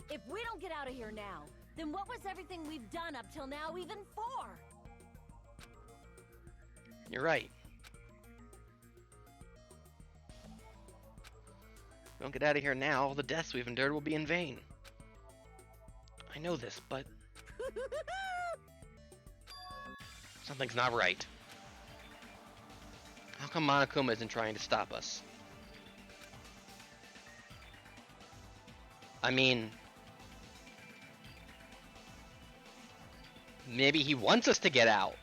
If we don't get out of here now, then what was everything we've done up till now even for? You're right. If we don't get out of here now, all the deaths we've endured will be in vain. I know this, but... something's not right. How come Monokuma isn't trying to stop us? I mean... maybe he wants us to get out.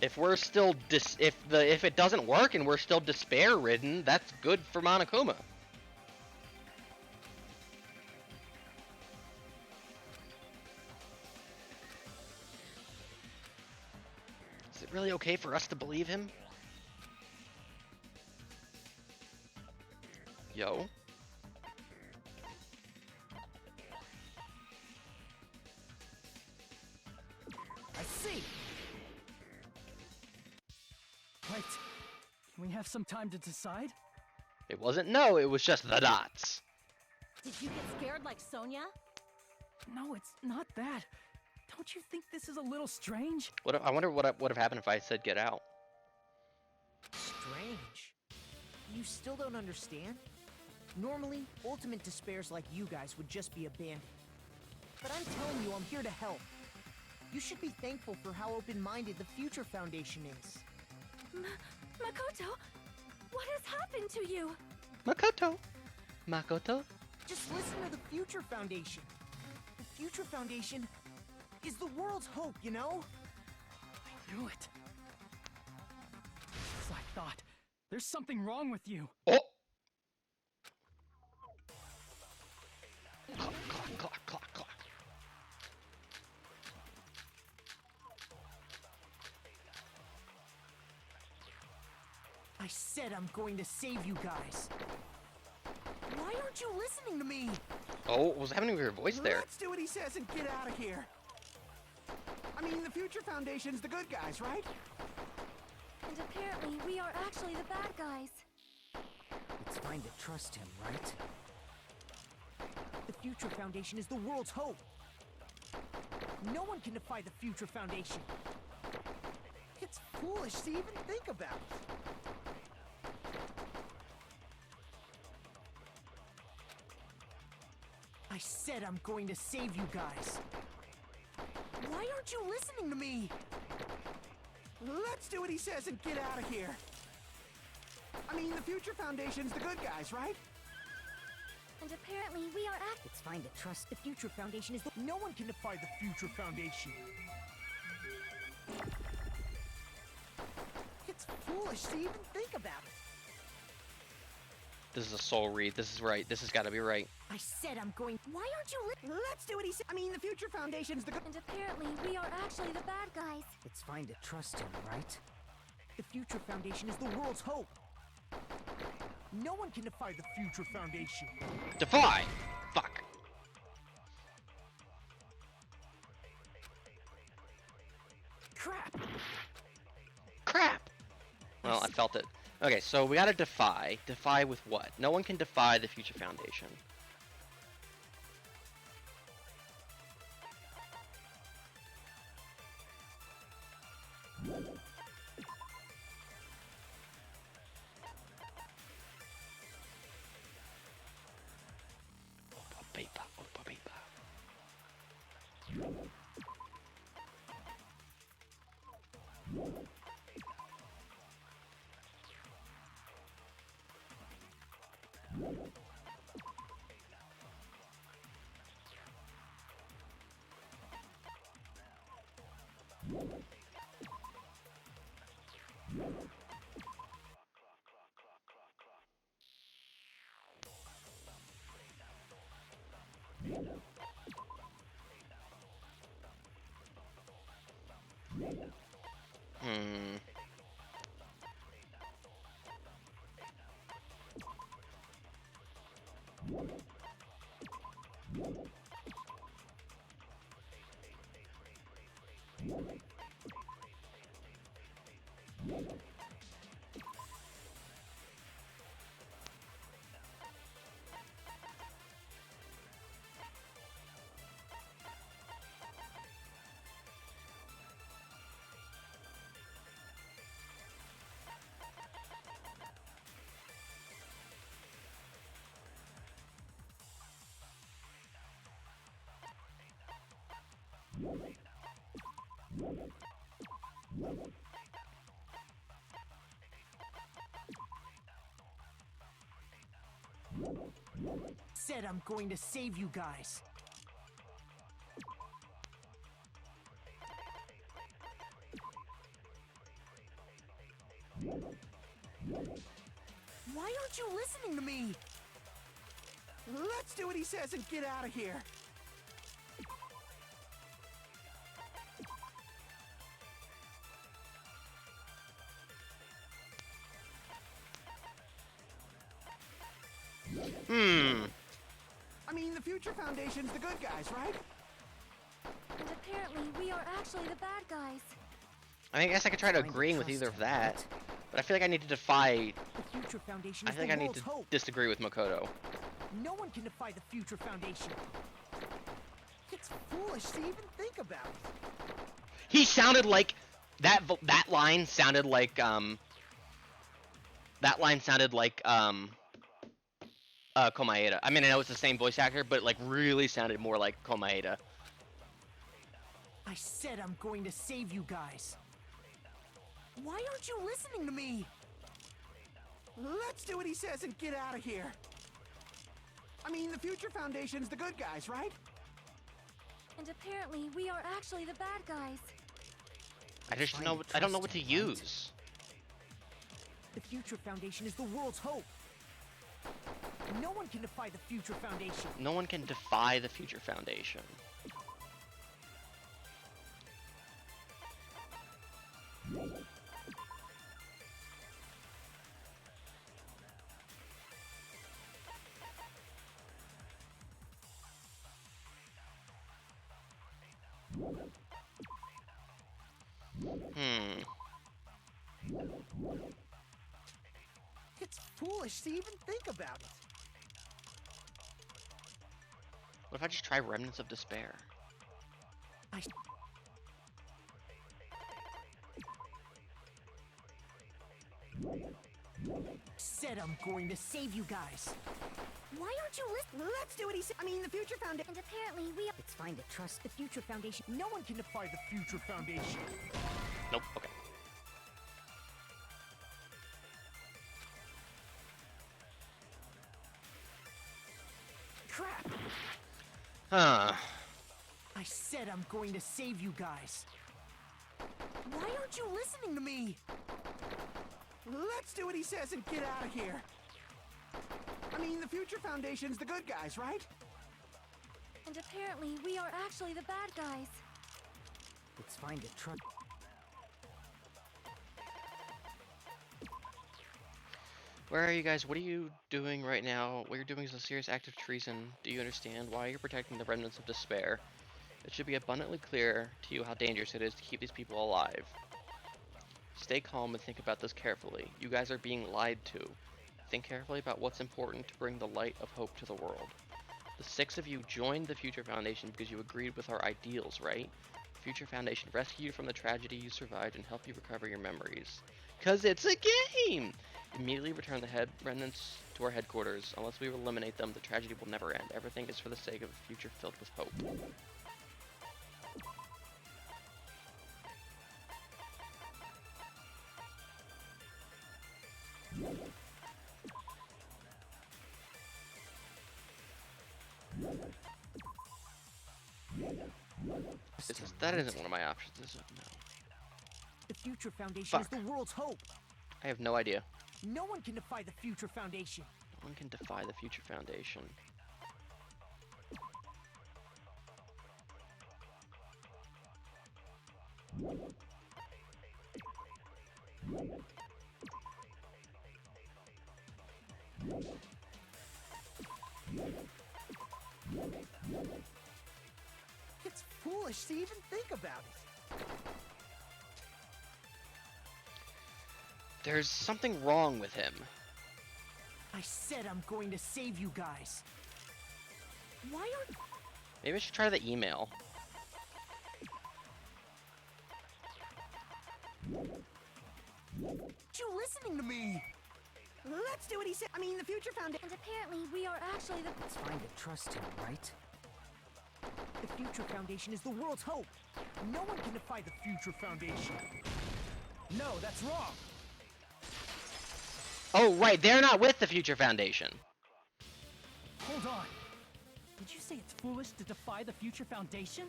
If we're still if it doesn't work and we're still despair-ridden, that's good for Monokuma. Is it really okay for us to believe him? Yo. I see. Right. Can we have some time to decide? It wasn't no, it was just the dots. Did you get scared like Sonia? No, it's not that. Don't you think this is a little strange? I wonder what would have happened if I said get out. Strange. You still don't understand? Normally, ultimate despairs like you guys would just be abandoned. But I'm telling you, I'm here to help. You should be thankful for how open-minded the Future Foundation is. Makoto, what has happened to you? Makoto. Makoto. Just listen to the Future Foundation. The Future Foundation is the world's hope, you know? I knew it. As I thought. There's something wrong with you. Oh. Clock, clock, clock, clock, clock. I said I'm going to save you guys. Why aren't you listening to me? Oh, what was happening with your voice there? Let's do what he says and get out of here. I mean, the Future Foundation's the good guys, right? And apparently, we are actually the bad guys. It's fine to trust him, right? The Future Foundation is the world's hope. No one can defy the Future Foundation. It's foolish to even think about it. I said I'm going to save you guys. Why aren't you listening to me? Let's do what he says and get out of here. I mean, the Future Foundation's the good guys, right? And apparently, we are It's fine to trust the Future Foundation is the... No one can defy the Future Foundation. It's foolish to even think about it. This is a soul read. This is right. This has got to be right. I said I'm going... Why aren't you Let's do what he said. I mean, the Future Foundation's the good... And apparently, we are actually the bad guys. It's fine to trust him, right? The Future Foundation is the world's hope. No one can defy the Future Foundation. Defy! Fuck. Crap! Crap! Well, I felt it. Okay, so we gotta defy. Defy with what? No one can defy the Future Foundation. Hmm. Said I'm going to save you guys. Why aren't you listening to me? Let's do what he says and get out of here. I mean, the Future Foundation's the good guys, right? And apparently, we are actually the bad guys. I guess I could try to agreeing with either of that, but I feel like I need to defy. The Future Foundation I is think the I need world's to hope. disagree with Makoto. No one can defy the Future Foundation. It's foolish to even think about it. He sounded like that line sounded like That line sounded like Komaeda. I mean, I know it's the same voice actor, but like really sounded more like Komaeda. I said I'm going to save you guys. Why aren't you listening to me? Let's do what he says and get out of here. I mean, the Future Foundation's the good guys, right? And apparently, we are actually the bad guys. I just know. I don't know what to use. The Future Foundation is the world's hope. No one can defy the Future Foundation. No one can defy the Future Foundation. It's foolish to even think about it. What if I just try Remnants of Despair? I said I'm going to save you guys. Why aren't you listening? Let's do what he said. I mean, the Future Foundation. And apparently, we are. It's fine to trust the Future Foundation. No one can defy the Future Foundation. Nope. Okay. Crap! Huh. I said I'm going to save you guys. Why aren't you listening to me? Let's do what he says and get out of here. I mean, the Future Foundation's the good guys, right? And apparently, we are actually the bad guys. It's fine to trust. Where are you guys? What are you doing right now? What you're doing is a serious act of treason. Do you understand why you're protecting the remnants of despair? It should be abundantly clear to you how dangerous it is to keep these people alive. Stay calm and think about this carefully. You guys are being lied to. Think carefully about what's important to bring the light of hope to the world. The 6 of you joined the Future Foundation because you agreed with our ideals, right? The Future Foundation rescued you from the tragedy you survived and helped you recover your memories. 'Cause it's a game! Immediately return the remnants to our headquarters. Unless we eliminate them, the tragedy will never end. Everything is for the sake of a future filled with hope. That isn't one of my options, is it? No. The Future Foundation is Fuck. the world's hope. I have no idea. No one can defy the Future Foundation. No one can defy the Future Foundation. It's foolish to even think about it. There's something wrong with him. I said I'm going to save you guys. Why aren't Maybe I should try the email. you listening to me? Let's do what he said. I mean, the Future Foundation. And apparently, we are actually the. It's fine to trust him, right? The Future Foundation is the world's hope. No one can defy the Future Foundation. No, that's wrong. Oh, right, they're not with the Future Foundation. Hold on. Did you say it's foolish to defy the Future Foundation?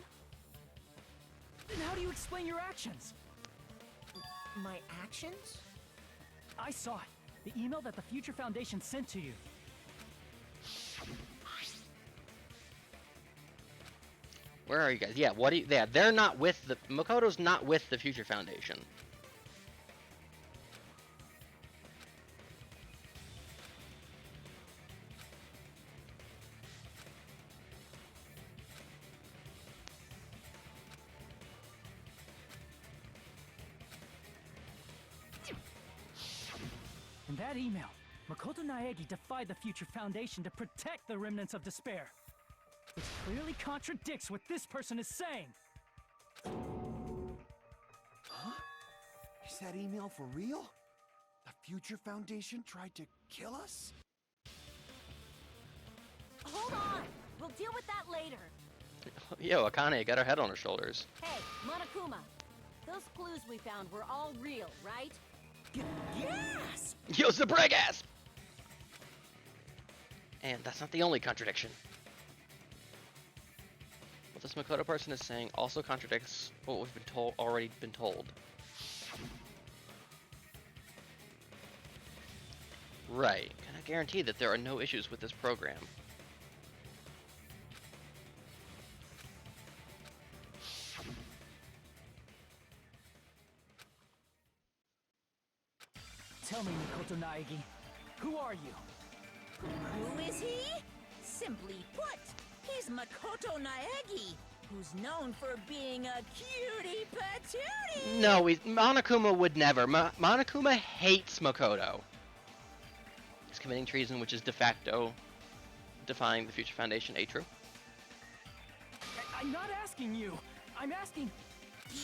Then how do you explain your actions? My actions? I saw it. The email that the Future Foundation sent to you. Where are you guys? Yeah, what do you... Yeah, they're not with the... Makoto's not with the Future Foundation. In that email, Makoto Naegi defied the Future Foundation to protect the remnants of despair. Which clearly contradicts what this person is saying. Huh? Is that email for real? The Future Foundation tried to kill us? Hold on! We'll deal with that later. Yo, Akane got her head on her shoulders. Hey, Monokuma. Those clues we found were all real, right? Yes! Yo, the brag ass! And that's not the only contradiction. What this Makoto person is saying also contradicts what we've already been told. Right. Can I guarantee that there are no issues with this program? Tell me, Mikoto Naegi, who are you? Who is he? Simply put, he's Makoto Naegi, who's known for being a cutie patootie. No, Monokuma would never. Monokuma hates Makoto. He's committing treason, which is de facto defying the Future Foundation. True? I'm not asking you. I'm asking...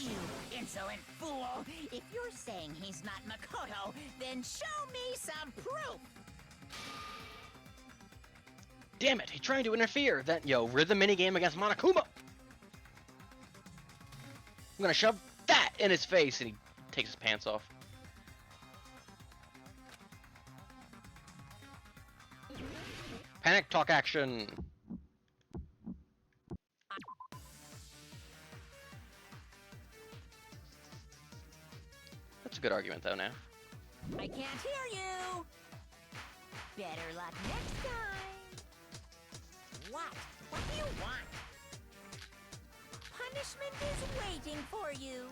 You insolent fool! If you're saying he's not Makoto, then show me some proof! Damn it, he's trying to interfere. Yo, rhythm minigame against Monokuma. I'm gonna shove that in his face, and he takes his pants off. Panic talk action. That's a good argument, though, now. I can't hear you! Better luck next time! What? What do you want? Punishment is waiting for you!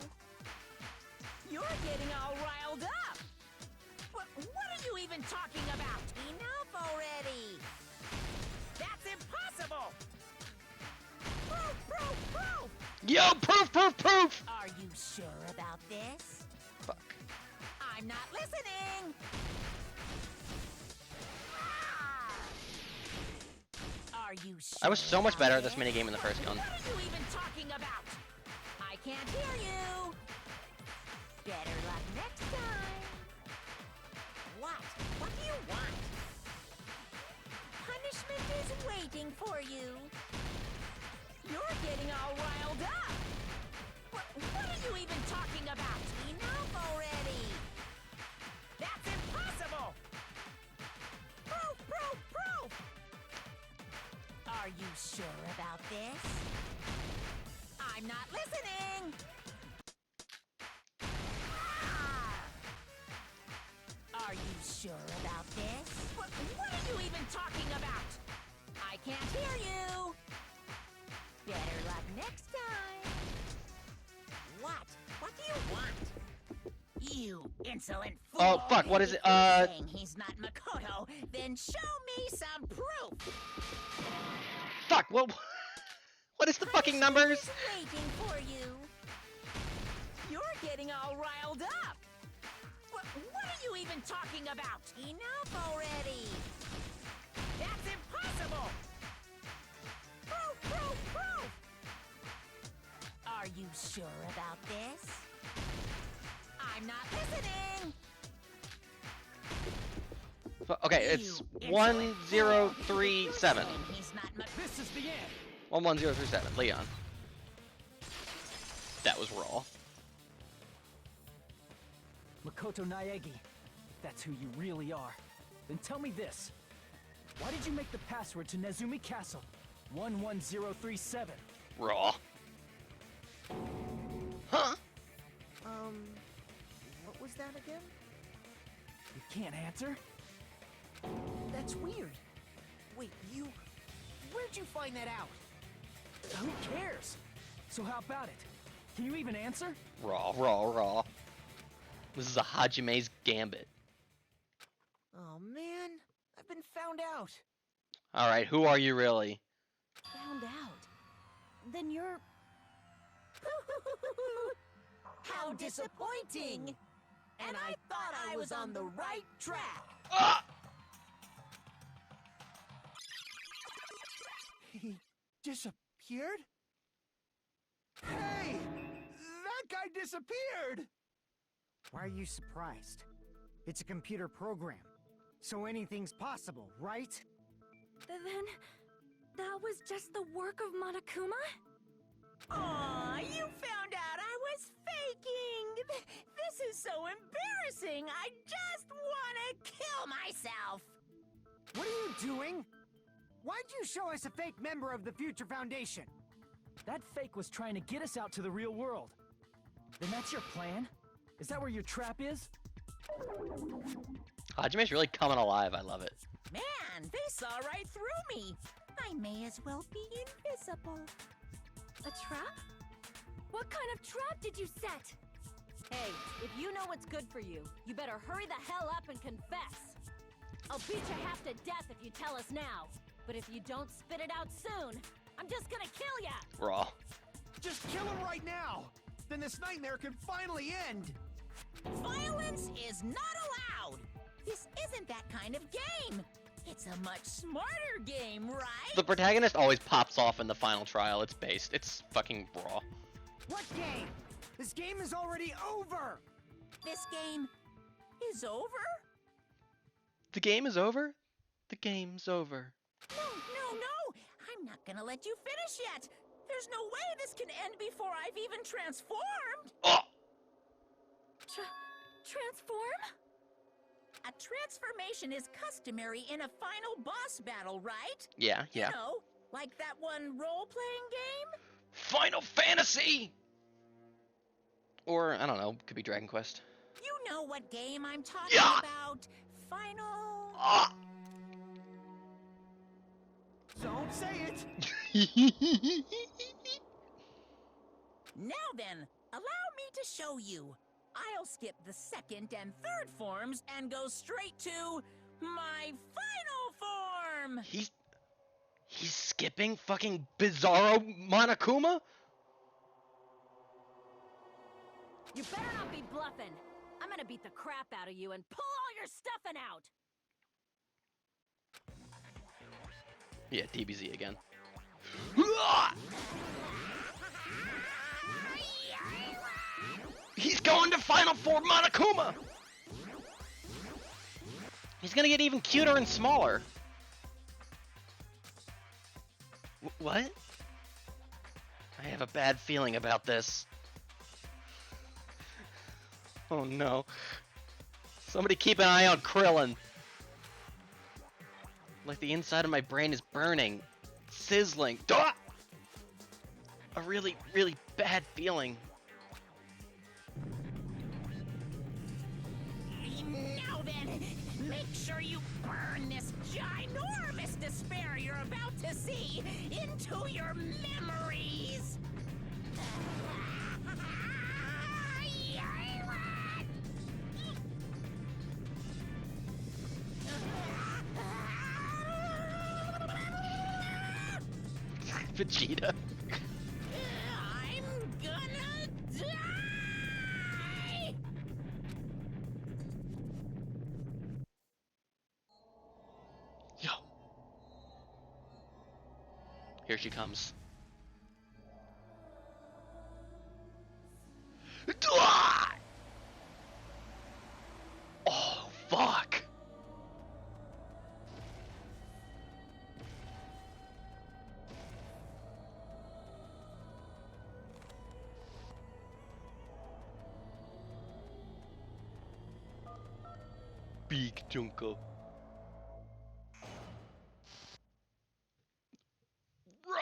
You're getting all riled up! What are you even talking about? Enough already! That's impossible! Proof, proof, proof! Yo, proof, proof, proof! Are you sure about this? Fuck. I'm not listening! Ah! Are you sure I was so much better at about this minigame in the first gun. What are you even talking about? I can't hear you! Better luck next time! What? What do you want? Punishment is waiting for you! You're getting all riled up! What are you even talking about? Enough already! That's impossible! Proof, proof, proof! Are you sure about this? I'm not listening! Ah! Are you sure about this? What are you even talking about? I can't hear you! Better luck next time! What? What do you want? You insolent fool! Oh, fuck, what is it? If you're saying he's not Makoto, then show me some proof! Fuck, what is the fucking numbers? Punishment is waiting for you! You're getting all riled up! What are you even talking about? Enough already! That's impossible! Proof, proof, proof! Are you sure about this? I'm not listening! Okay, it's 1037. He's not This is the end. 11037, Leon. That was raw. Makoto Naegi, if that's who you really are, then tell me this. Why did you make the password to Nezumi Castle 11037? Raw. Huh? What was that again? You can't answer? That's weird. Wait, where'd you find that out? Who cares? So how about it? Can you even answer? Raw, raw, raw. This is a Hajime's gambit. Oh man, I've been found out. Alright, who are you really? Found out. Then you're... How disappointing! And I thought I was on the right track! Ah! He disappeared? Hey! That guy disappeared! Why are you surprised? It's a computer program. So anything's possible, right? Then, that was just the work of Monokuma? Aw, you found out I was faking! This is so embarrassing! I just wanna kill myself! What are you doing? Why'd you show us a fake member of the Future Foundation? That fake was trying to get us out to the real world. Then that's your plan? Is that where your trap is? Hajime's really coming alive. I love it. Man, they saw right through me! I may as well be invisible. A trap? What kind of trap did you set? Hey, if you know what's good for you, you better hurry the hell up and confess. I'll beat you half to death if you tell us now. But if you don't spit it out soon, I'm just gonna kill ya! Raw. Just kill him right now! Then this nightmare can finally end! Violence is not allowed! This isn't that kind of game! It's a much smarter game, right? The protagonist always pops off in the final trial. It's based. It's fucking raw. What game? This game is already over! This game is over? The game is over? The game's over. No! I'm not gonna let you finish yet! There's no way this can end before I've even transformed! Oh! Transform? A transformation is customary in a final boss battle, right? Yeah. You know, like that one role-playing game? Final Fantasy! Or, I don't know, could be Dragon Quest. You know what game I'm talking Yeah! about? Final... Ah! Don't say it! Now then, allow me to show you. I'll skip the second and third forms and go straight to my final form! He's skipping fucking Bizarro Monokuma? You better not be bluffing. I'm gonna beat the crap out of you and pull all your stuffing out! Yeah, DBZ again. He's going to Final Form Monokuma! He's gonna get even cuter and smaller. What? I have a bad feeling about this. Oh no. Somebody keep an eye on Krillin. Like the inside of my brain is burning. Sizzling. Duh! A really, really bad feeling. Now then, make sure you burn this ginormous despair you're about to see into your memories! Vegeta. I'm gonna die! Yo. Here she comes. Oh, fuck. Big Junko. Raw.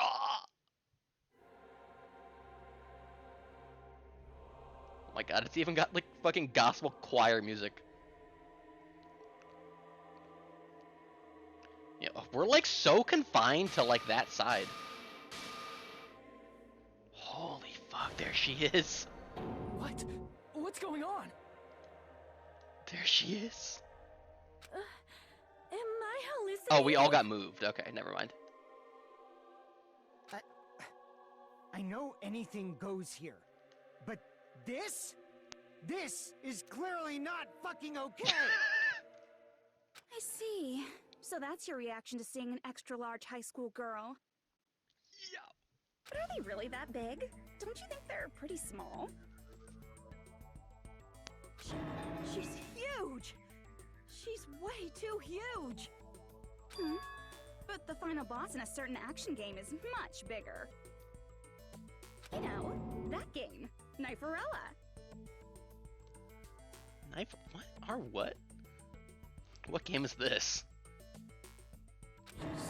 Oh my god, it's even got like fucking gospel choir music. Yeah, we're like so confined to like that side. Holy fuck, there she is. What? What's going on? There she is. Am I hallucinating? Oh, we all got moved. Okay, never mind. I know anything goes here, but this is clearly not fucking okay. I see. So that's your reaction to seeing an extra-large high school girl. Yeah. But are they really that big? Don't you think they're pretty small? She's huge! She's way too huge. But the final boss in a certain action game is much bigger. You know, that game, Kniferella. Knife? What? What? What game is this?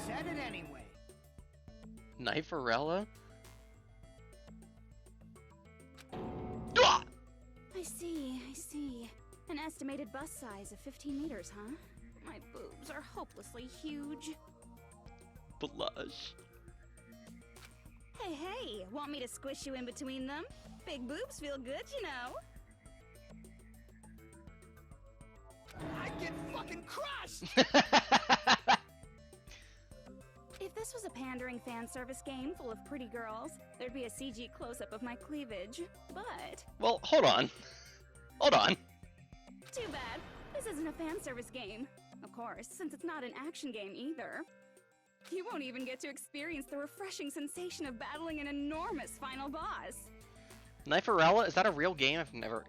Said it anyway. Kniferella? I see. An estimated bust size of 15 meters, huh? My boobs are hopelessly huge. Blush. Hey, want me to squish you in between them? Big boobs feel good, you know. I get fucking crushed! If this was a pandering fan service game full of pretty girls, there'd be a CG close-up of my cleavage, but... Well, hold on. Hold on. Too bad. This isn't a fan service game. Of course, since it's not an action game either. You won't even get to experience the refreshing sensation of battling an enormous final boss. Kniferella? Is that a real game? I've never...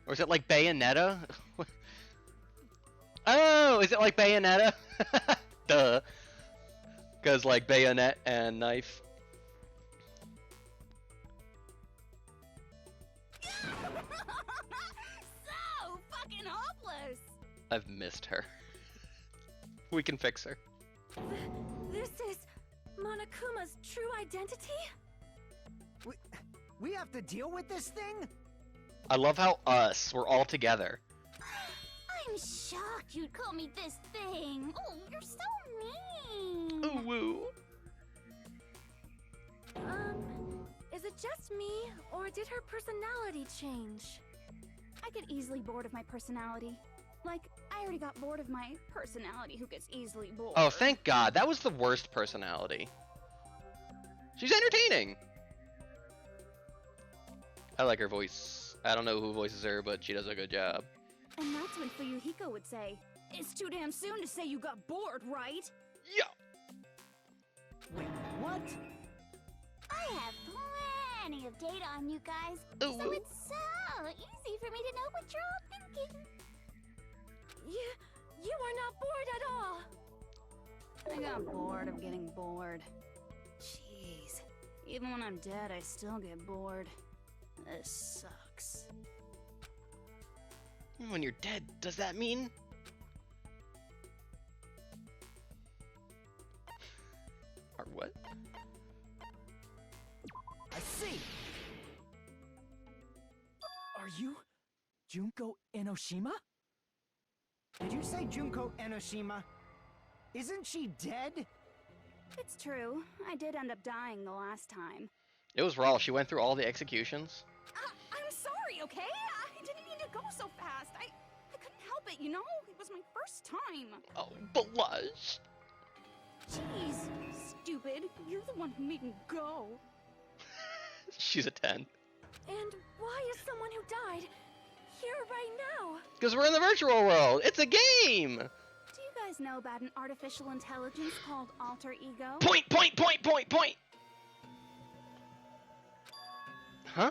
Or is it like Bayonetta? Oh, is it like Bayonetta? Duh. Because like bayonet and knife. So fucking hopeless! I've missed her. We can fix her. This is Monokuma's true identity? We have to deal with this thing? I love how we're all together. I'm shocked you'd call me this thing. Oh, you're so mean. Ooh woo. Is it just me, or did her personality change? I get easily bored of my personality. Like, I already got bored of my personality who gets easily bored. Oh, thank God. That was the worst personality. She's entertaining. I like her voice. I don't know who voices her, but she does a good job. And that's when Fuyuhiko would say, "It's too damn soon to say you got bored, right?" Yeah. Wait, what? I have plenty of data on you guys, Ooh, so ooh. it's so easy for me to know what you're all thinking. You are not bored at all. I got bored of getting bored. Jeez. Even when I'm dead, I still get bored. This sucks. When you're dead, does that mean? Or what? I see! Are you Junko Enoshima? Did you say Junko Enoshima? Isn't she dead? It's true. I did end up dying the last time. It was raw. She went through all the executions. I'm sorry, okay? I didn't mean to go so fast. I couldn't help it, you know? It was my first time. Oh, blush. Jeez, stupid. You're the one who made me go. She's a 10. And why is someone who died here right now? Because we're in the virtual world. It's a game. Do you guys know about an artificial intelligence called alter ego? Point. Huh?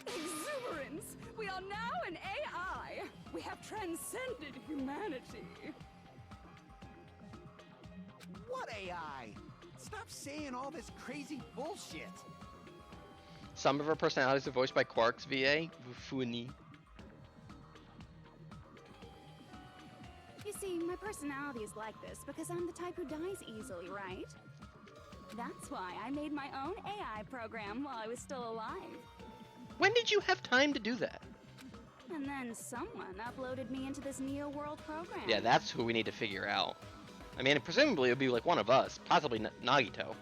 Exuberance! We are now an AI! We have transcended humanity! What AI? Stop saying all this crazy bullshit. Some of her personalities are voiced by Quark's VA, Funi. You see, my personality is like this because I'm the type who dies easily, right? That's why I made my own AI program while I was still alive. When did you have time to do that? And then someone uploaded me into this Neo World program. Yeah, that's who we need to figure out. I mean, presumably it would be like one of us, possibly Nagito.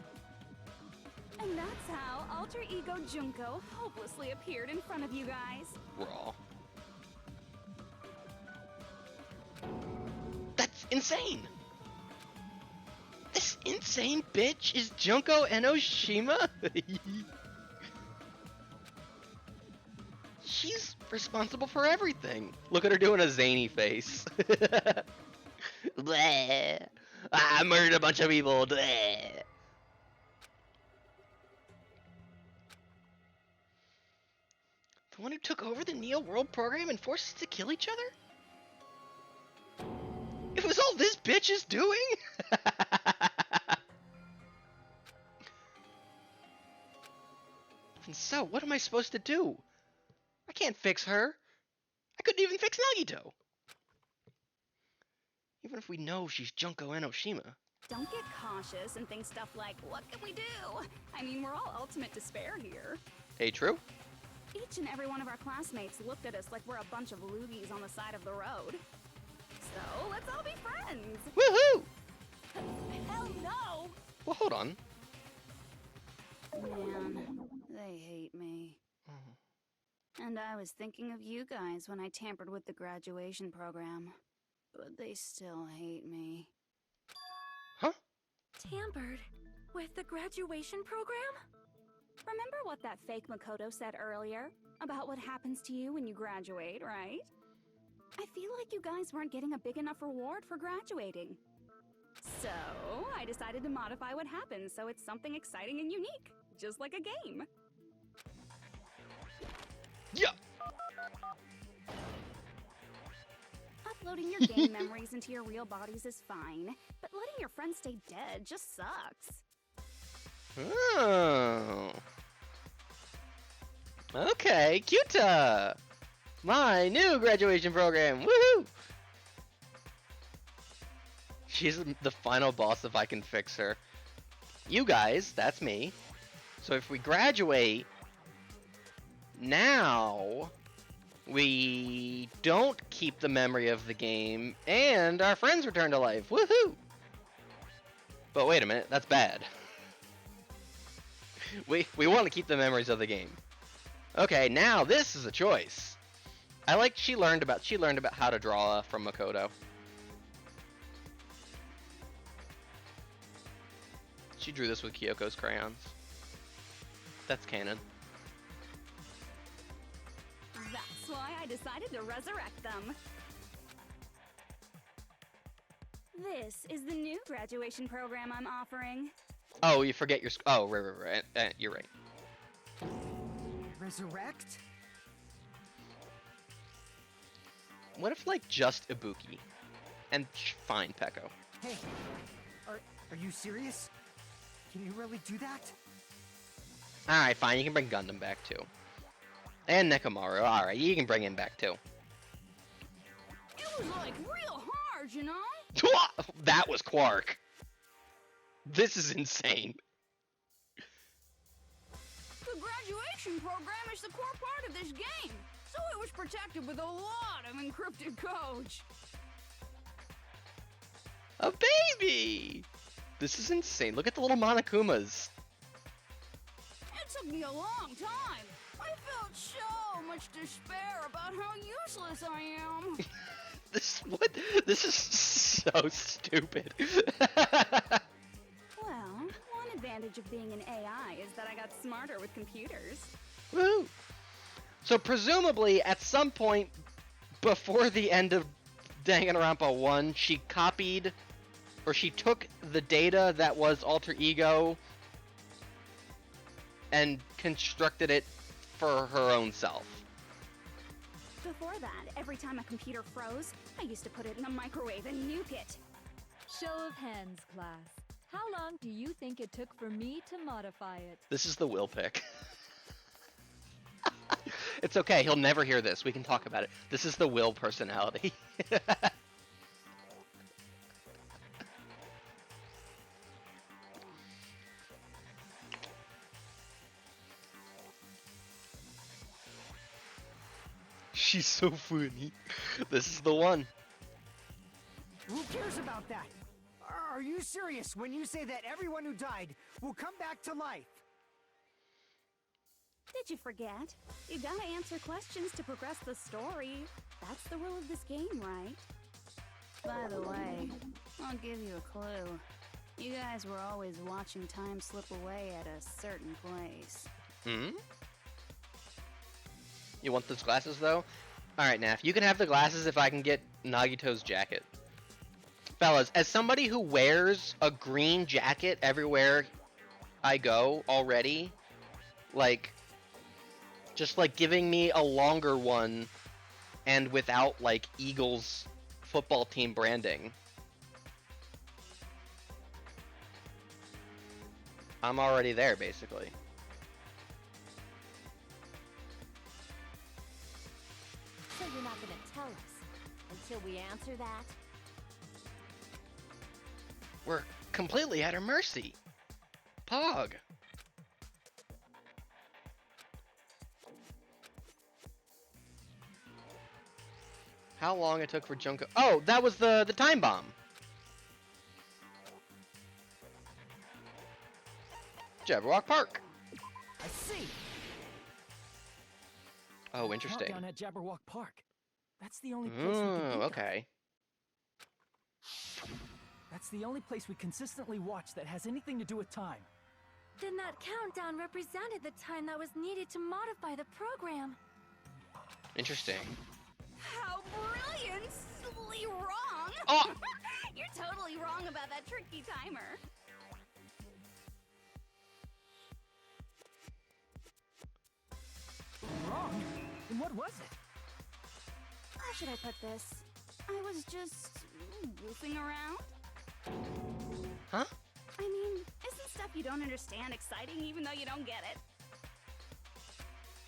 And that's how Alter Ego Junko hopelessly appeared in front of you guys. Raw. That's insane! This insane bitch is Junko Enoshima? She's responsible for everything. Look at her doing a zany face. Bleh. I murdered a bunch of people. Bleh. The one who took over the Neo World program and forced us to kill each other? It was all this bitch is doing? And so, what am I supposed to do? I can't fix her. I couldn't even fix Nagito. Even if we know she's Junko Enoshima. Don't get cautious and think stuff like, what can we do? I mean, we're all ultimate despair here. Hey, true? Each and every one of our classmates looked at us like we're a bunch of loogies on the side of the road. So, let's all be friends. Woohoo! Hell no! Well, hold on. Man, they hate me. And I was thinking of you guys when I tampered with the graduation program. But they still hate me. Huh? Tampered with the graduation program? Remember what that fake Makoto said earlier? About what happens to you when you graduate, right? I feel like you guys weren't getting a big enough reward for graduating. So, I decided to modify what happens so it's something exciting and unique. Just like a game. Yeah! Uploading your game memories into your real bodies is fine, but letting your friends stay dead just sucks. Oh. Okay, Kyuta! My new graduation program! Woohoo! She's the final boss if I can fix her. You guys, that's me. So if we graduate now, we don't keep the memory of the game, and our friends return to life. Woohoo! But wait a minute, that's bad. We want to keep the memories of the game. Okay, now this is a choice. I like she learned about how to draw from Makoto. She drew this with Kyoko's crayons. That's canon. That's why I decided to resurrect them. This is the new graduation program I'm offering. Oh, you forget your... Oh, right. You're right. Resurrect? What if, like, just Ibuki? And fine, Peko. Hey, are you serious? Can you really do that? Alright, fine, you can bring Gundam back, too. And Nekomaru, alright, you can bring him back, too. It was, like, real hard, you know? That was Quark. This is insane. The graduation program is the core part of this game, so it was protected with a lot of encrypted codes. A baby! This is insane. Look at the little Monokumas. It took me a long time. I felt so much despair about how useless I am. This is so stupid. Well, one advantage of being an AI is that I got smarter with computers. Woo! So presumably, at some point before the end of Danganronpa 1, she copied, or she took the data that was Alter Ego and constructed it for her own self. Before that, every time a computer froze, I used to put it in the microwave and nuke it. Show of hands, class. How long do you think it took for me to modify it? This is the will pick. It's okay, he'll never hear this. We can talk about it. This is the will personality. She's so funny. This is the one. Who cares about that? Are you serious when you say that everyone who died will come back to life? Did you forget? You gotta answer questions to progress the story. That's the rule of this game, right? By the way, I'll give you a clue. You guys were always watching time slip away at a certain place. Hmm? You want those glasses, though? Alright, Naf, you can have the glasses if I can get Nagito's jacket. Fellas, as somebody who wears a green jacket everywhere I go already, like, just, like, giving me a longer one and without, like, eagles football team branding. I'm already there, basically. So you're not gonna tell us until we answer that? We're completely at her mercy. Pog. How long it took for Junko? Oh, that was the time bomb. Jabberwock Park. I see. Oh, interesting. Countdown at Jabberwock Park. That's the only place we can think of. Okay. That's the only place we consistently watch that has anything to do with time. Then that countdown represented the time that was needed to modify the program. Interesting. How brilliantly wrong! Oh! You're totally wrong about that tricky timer. Wrong? And what was it? How should I put this? I was just goofing around. Huh? I mean, isn't stuff you don't understand exciting even though you don't get it?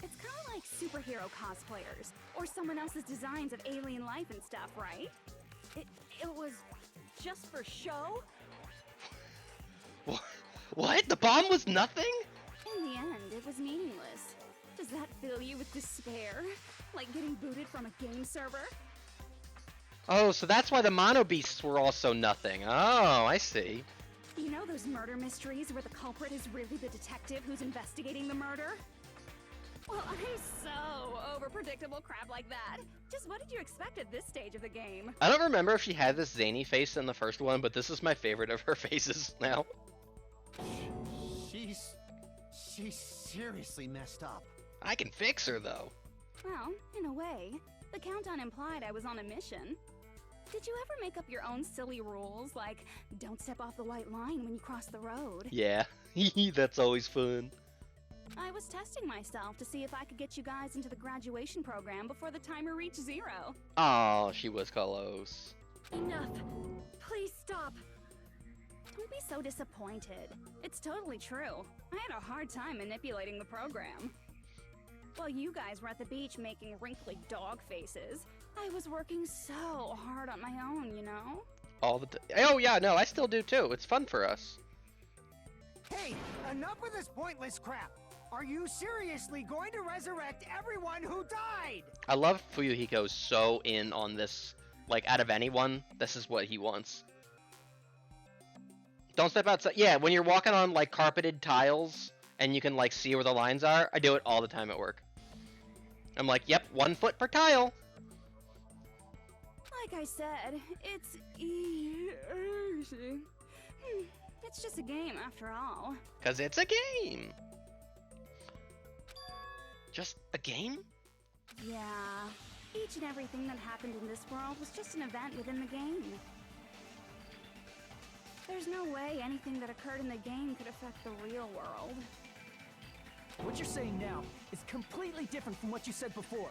It's kind of like superhero cosplayers, or someone else's designs of alien life and stuff, right? It was just for show? What? The bomb was nothing? In the end, it was meaningless. Does that fill you with despair? Like getting booted from a game server? Oh, so that's why the Mono Beasts were also nothing. Oh, I see. You know those murder mysteries where the culprit is really the detective who's investigating the murder? Well, I'm so over predictable crap like that. Just what did you expect at this stage of the game? I don't remember if she had this zany face in the first one, but this is my favorite of her faces now. She's seriously messed up. I can fix her, though. Well, in a way, the countdown implied I was on a mission. Did you ever make up your own silly rules, like don't step off the white line when you cross the road? Yeah, that's always fun. I was testing myself to see if I could get you guys into the graduation program before the timer reached 0. Oh, she was close. Enough. Please stop. Don't be so disappointed. It's totally true. I had a hard time manipulating the program. While you guys were at the beach making wrinkly dog faces, I was working so hard on my own, you know? All the oh yeah, no, I still do too. It's fun for us. Hey, enough with this pointless crap. Are you seriously going to resurrect everyone who died? I love Fuyuhiko's so in on this. Like, out of anyone, this is what he wants. Don't step outside. Yeah, when you're walking on, like, carpeted tiles, and you can, like, see where the lines are, I do it all the time at work. I'm like, yep, 1 foot per tile. Like I said, it's easy. It's just a game after all. 'Cause it's a game. Just a game? Yeah. Each and everything that happened in this world was just an event within the game. There's no way anything that occurred in the game could affect the real world. What you're saying now is completely different from what you said before.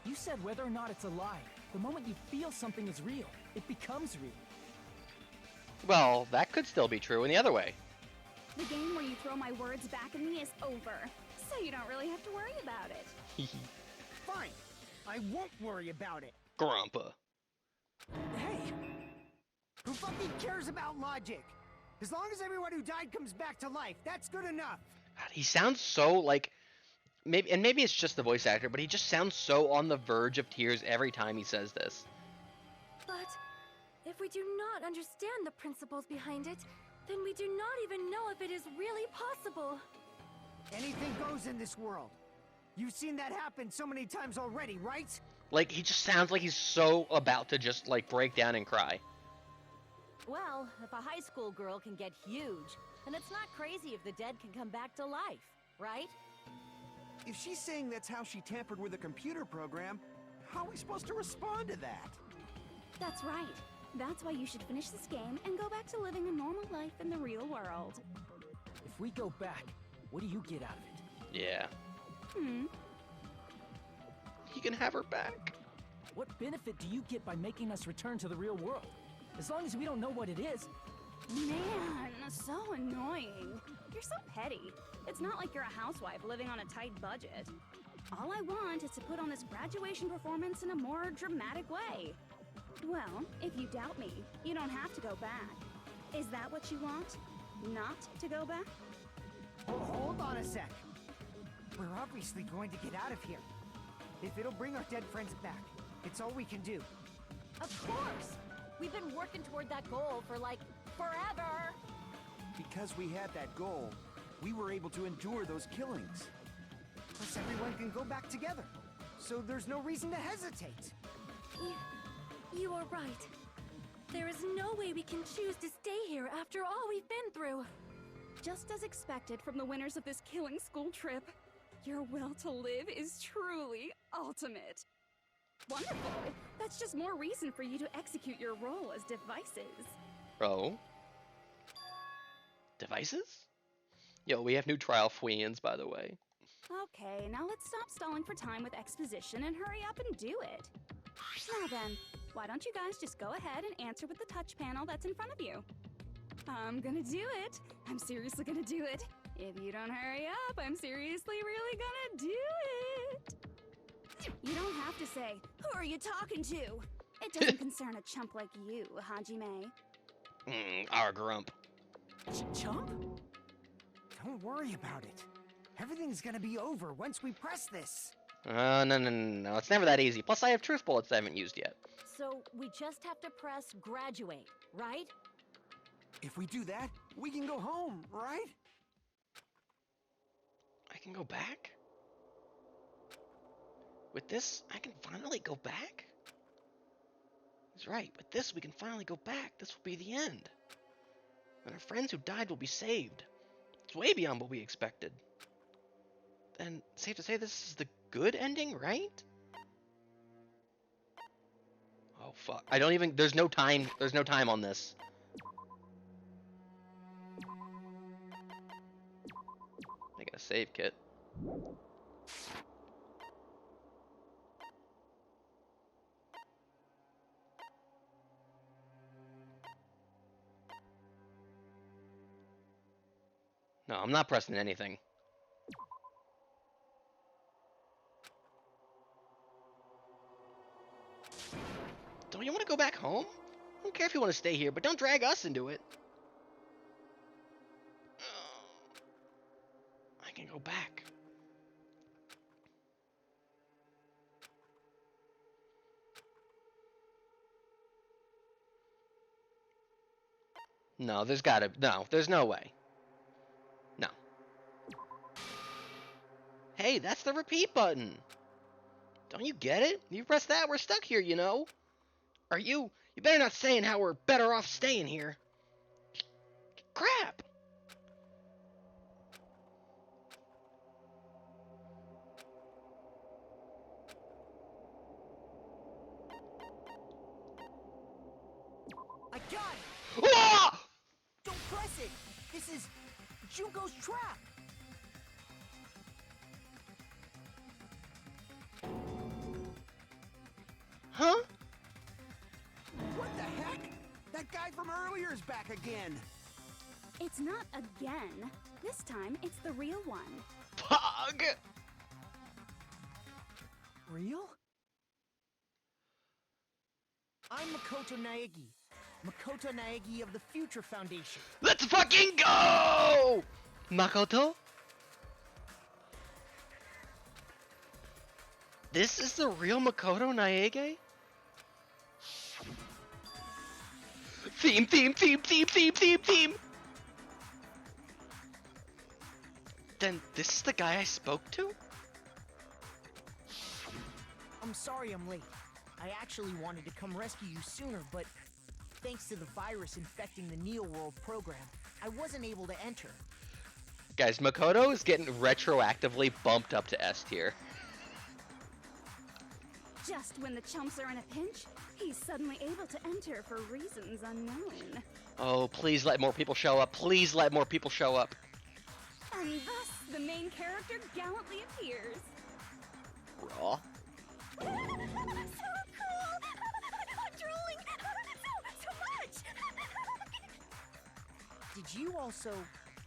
You said whether or not it's a lie, the moment you feel something is real, it becomes real. Well, that could still be true in the other way. The game where you throw my words back at me is over, so you don't really have to worry about it. Fine. I won't worry about it. Grandpa. Hey! Who fucking cares about logic? As long as everyone who died comes back to life, that's good enough. God, he sounds so like maybe it's just the voice actor, but he just sounds so on the verge of tears every time he says this. But if we do not understand the principles behind it, then we do not even know if it is really possible. Anything goes in this world. You've seen that happen so many times already, right? Like, he just sounds like he's so about to just like break down and cry. Well, if a high school girl can get huge, then it's not crazy if the dead can come back to life, right? If she's saying that's how she tampered with a computer program, how are we supposed to respond to that? That's right. That's why you should finish this game and go back to living a normal life in the real world. If we go back, what do you get out of it? Yeah. Hmm. He can have her back. What benefit do you get by making us return to the real world? As long as we don't know what it is. Man, so annoying. You're so petty. It's not like you're a housewife living on a tight budget. All I want is to put on this graduation performance in a more dramatic way. Well, if you doubt me, you don't have to go back. Is that what you want? Not to go back? Oh, hold on a sec. We're obviously going to get out of here. If it'll bring our dead friends back, it's all we can do. Of course! We've been working toward that goal for, like, forever! Because we had that goal, we were able to endure those killings. Plus, everyone can go back together. So there's no reason to hesitate. You are right. There is no way we can choose to stay here after all we've been through. Just as expected from the winners of this killing school trip, your will to live is truly ultimate. Wonderful! That's just more reason for you to execute your role as devices. Oh? Devices? Yo, we have new trial Fuians, by the way. Okay, now let's stop stalling for time with exposition and hurry up and do it. Now then, why don't you guys just go ahead and answer with the touch panel that's in front of you? I'm gonna do it. I'm seriously gonna do it. If you don't hurry up, I'm seriously really gonna do it. You don't have to say, who are you talking to? It doesn't concern a chump like you, Hajime. Our grump. Chump? Don't worry about it. Everything's gonna be over once we press this. No. It's never that easy. Plus, I have truth bullets I haven't used yet. So we just have to press graduate, right? If we do that, we can go home, right? I can go back? With this, I can finally go back? He's right. With this, we can finally go back. This will be the end. And our friends who died will be saved. It's way beyond what we expected. Then, safe to say this is the good ending, right? Oh, fuck. I don't even... There's no time. There's no time on this. I got a save kit. No, I'm not pressing anything. Don't you want to go back home? I don't care if you want to stay here, but don't drag us into it. I can go back. No, there's no way. No. Hey, that's the repeat button. Don't you get it? You press that, we're stuck here, you know. You better not saying how we're better off staying here. Crap. I got it! Ah! Don't press it! This is Junko's trap! Huh? What the heck? That guy from earlier is back again. It's not again. This time, it's the real one. Pog! Real? I'm Makoto Naegi. Makoto Naegi of the Future Foundation. Let's fucking go! Makoto? This is the real Makoto Naegi? Theme. Then this is the guy I spoke to? I'm sorry I'm late. I actually wanted to come rescue you sooner, but thanks to the virus infecting the Neo World program, I wasn't able to enter. Guys, Makoto is getting retroactively bumped up to S tier. Just when the chumps are in a pinch, he's suddenly able to enter for reasons unknown. Oh, please let more people show up. Please let more people show up. And thus, the main character gallantly appears. Raw. So cool! Did you also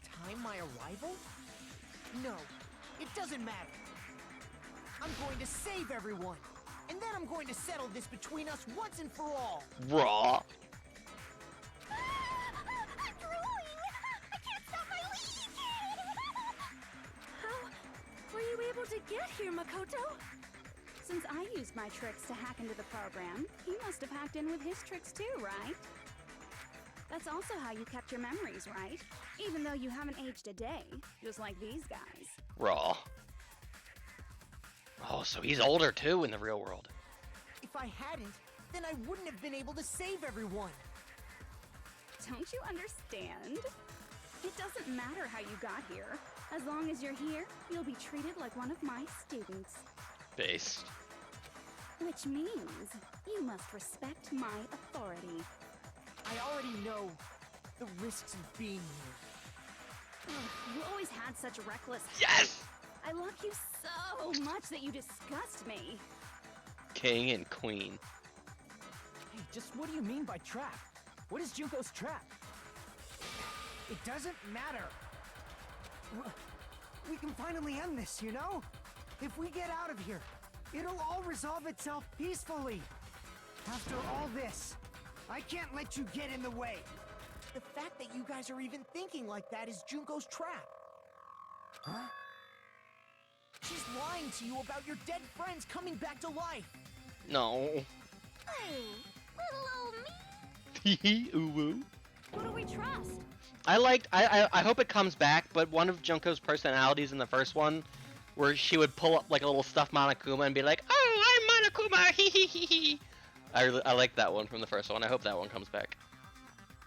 time my arrival? No, it doesn't matter. I'm going to save everyone, and then I'm going to settle this between us once and for all. Raw. I'm drooling! I can't stop my leak! How were you able to get here, Makoto? Since I used my tricks to hack into the program, he must have hacked in with his tricks too, right? That's also how you kept your memories, right? Even though you haven't aged a day, just like these guys. Raw. Oh, so he's older too in the real world. If I hadn't, then I wouldn't have been able to save everyone. Don't you understand? It doesn't matter how you got here. As long as you're here, you'll be treated like one of my students. Based. Which means you must respect my authority. I already know the risks of being here. Ugh, you always had such reckless... Yes! I love you so much that you disgust me. King and queen. Hey, just what do you mean by trap? What is Junko's trap? It doesn't matter. We can finally end this, you know? If we get out of here, it'll all resolve itself peacefully. After all this, I can't let you get in the way. The fact that you guys are even thinking like that is Junko's trap. Huh? She's lying to you about your dead friends coming back to life. No. Oh, little old me. Hee ooh woo. Who do we trust? I hope it comes back, but one of Junko's personalities in the first one, where she would pull up like a little stuffed Monokuma and be like, "Oh, I'm Monokuma, hee hee hee hee." I like that one from the first one. I hope that one comes back.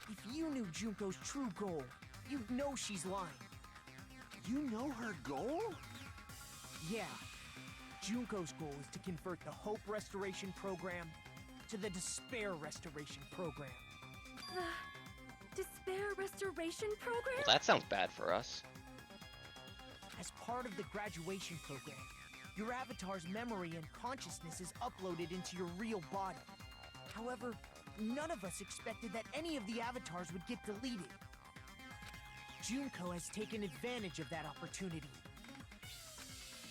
If you knew Junko's true goal, you'd know she's lying. You know her goal? Yeah. Junko's goal is to convert the Hope Restoration Program to the Despair Restoration Program. The Despair Restoration Program? Well, that sounds bad for us. As part of the graduation program, your avatar's memory and consciousness is uploaded into your real body. However, none of us expected that any of the avatars would get deleted. Junko has taken advantage of that opportunity.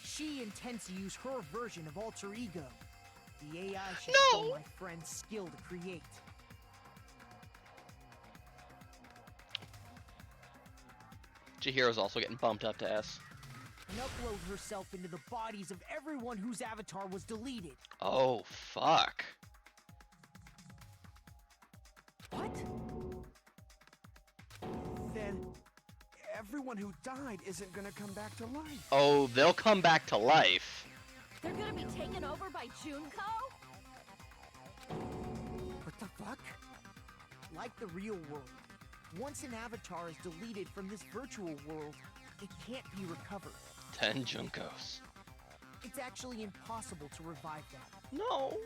She intends to use her version of Alter Ego, the AI she stole my friend's skill to create. Chihiro's also getting bumped up to S. And upload herself into the bodies of everyone whose avatar was deleted. Oh, fuck. What? Then everyone who died isn't gonna come back to life. Oh, they'll come back to life. They're gonna be taken over by Junko? What the fuck? Like the real world, once an avatar is deleted from this virtual world, it can't be recovered. 10 Junkos. It's actually impossible to revive that. No.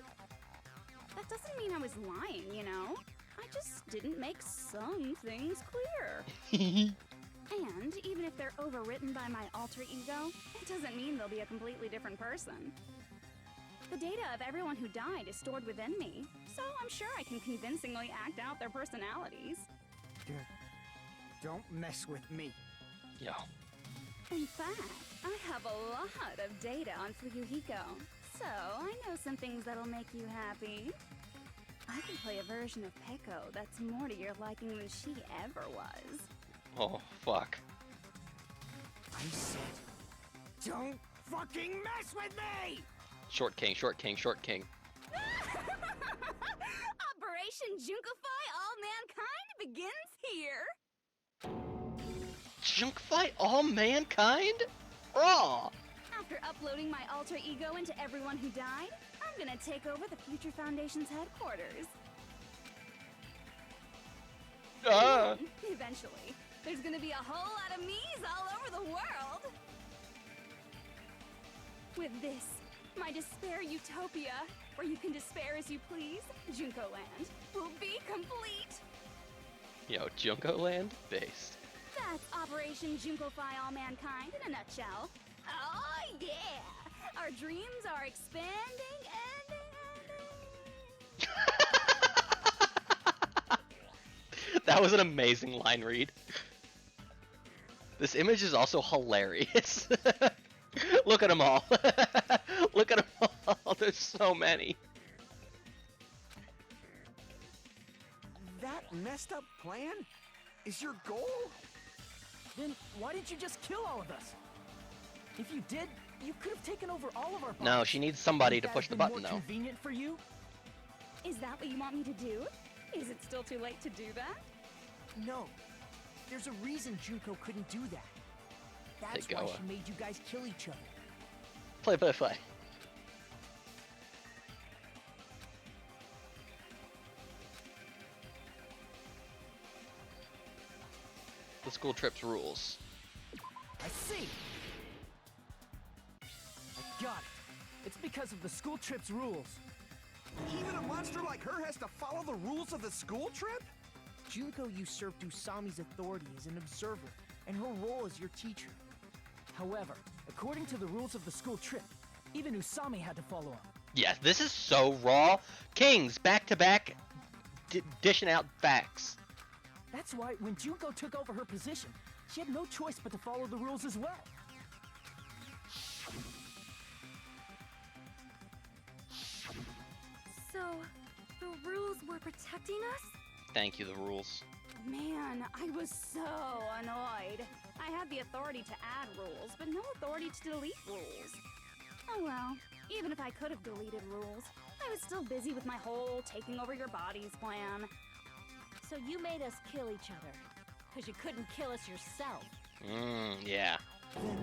That doesn't mean I was lying, you know? I just didn't make some things clear. And even if they're overwritten by my alter ego, it doesn't mean they'll be a completely different person. The data of everyone who died is stored within me, so I'm sure I can convincingly act out their personalities. Don't mess with me. Yo. In fact, I have a lot of data on Fuyuhiko, so I know some things that'll make you happy. I can play a version of Peko that's more to your liking than she ever was. Oh, fuck. I said, don't fucking mess with me! Short king, short king, short king. Operation Junkify All Mankind begins here! Junkify all mankind? Raw! After uploading my alter ego into everyone who died, I'm gonna take over the Future Foundation's headquarters. And then, eventually, there's gonna be a whole lot of me's all over the world! With this, my despair utopia, where you can despair as you please, Junko Land, will be complete! Yo, Junko Land? Based. That's Operation Junkify All Mankind in a nutshell. Oh yeah! Our dreams are expanding and... That was an amazing line read. This image is also hilarious. Look at them all. Look at them all. There's so many. That messed up plan is your goal? Then why didn't you just kill all of us? If you did, you could have taken over all of our bodies. No, she needs somebody Wouldn't to that push have the been button, more though. Convenient for you? Is that what you want me to do? Is it still too late to do that? No. There's a reason Junko couldn't do that. That's why Goa. she made you guys kill each other. Play, play, play. The school trip's rules. I see. I got it. It's because of the school trip's rules. Even a monster like her has to follow the rules of the school trip? Junko usurped Usami's authority as an observer, and her role as your teacher. However, according to the rules of the school trip, even Usami had to follow them. Yes, this is so raw. Kings, back to back, dishing out facts. That's why when Junko took over her position, she had no choice but to follow the rules as well. So, the rules were protecting us? Thank you, the rules. Man, I was so annoyed. I had the authority to add rules, but no authority to delete rules. Oh well, even if I could have deleted rules, I was still busy with my whole taking over your bodies plan. So you made us kill each other. Because you couldn't kill us yourself. Yeah. Then,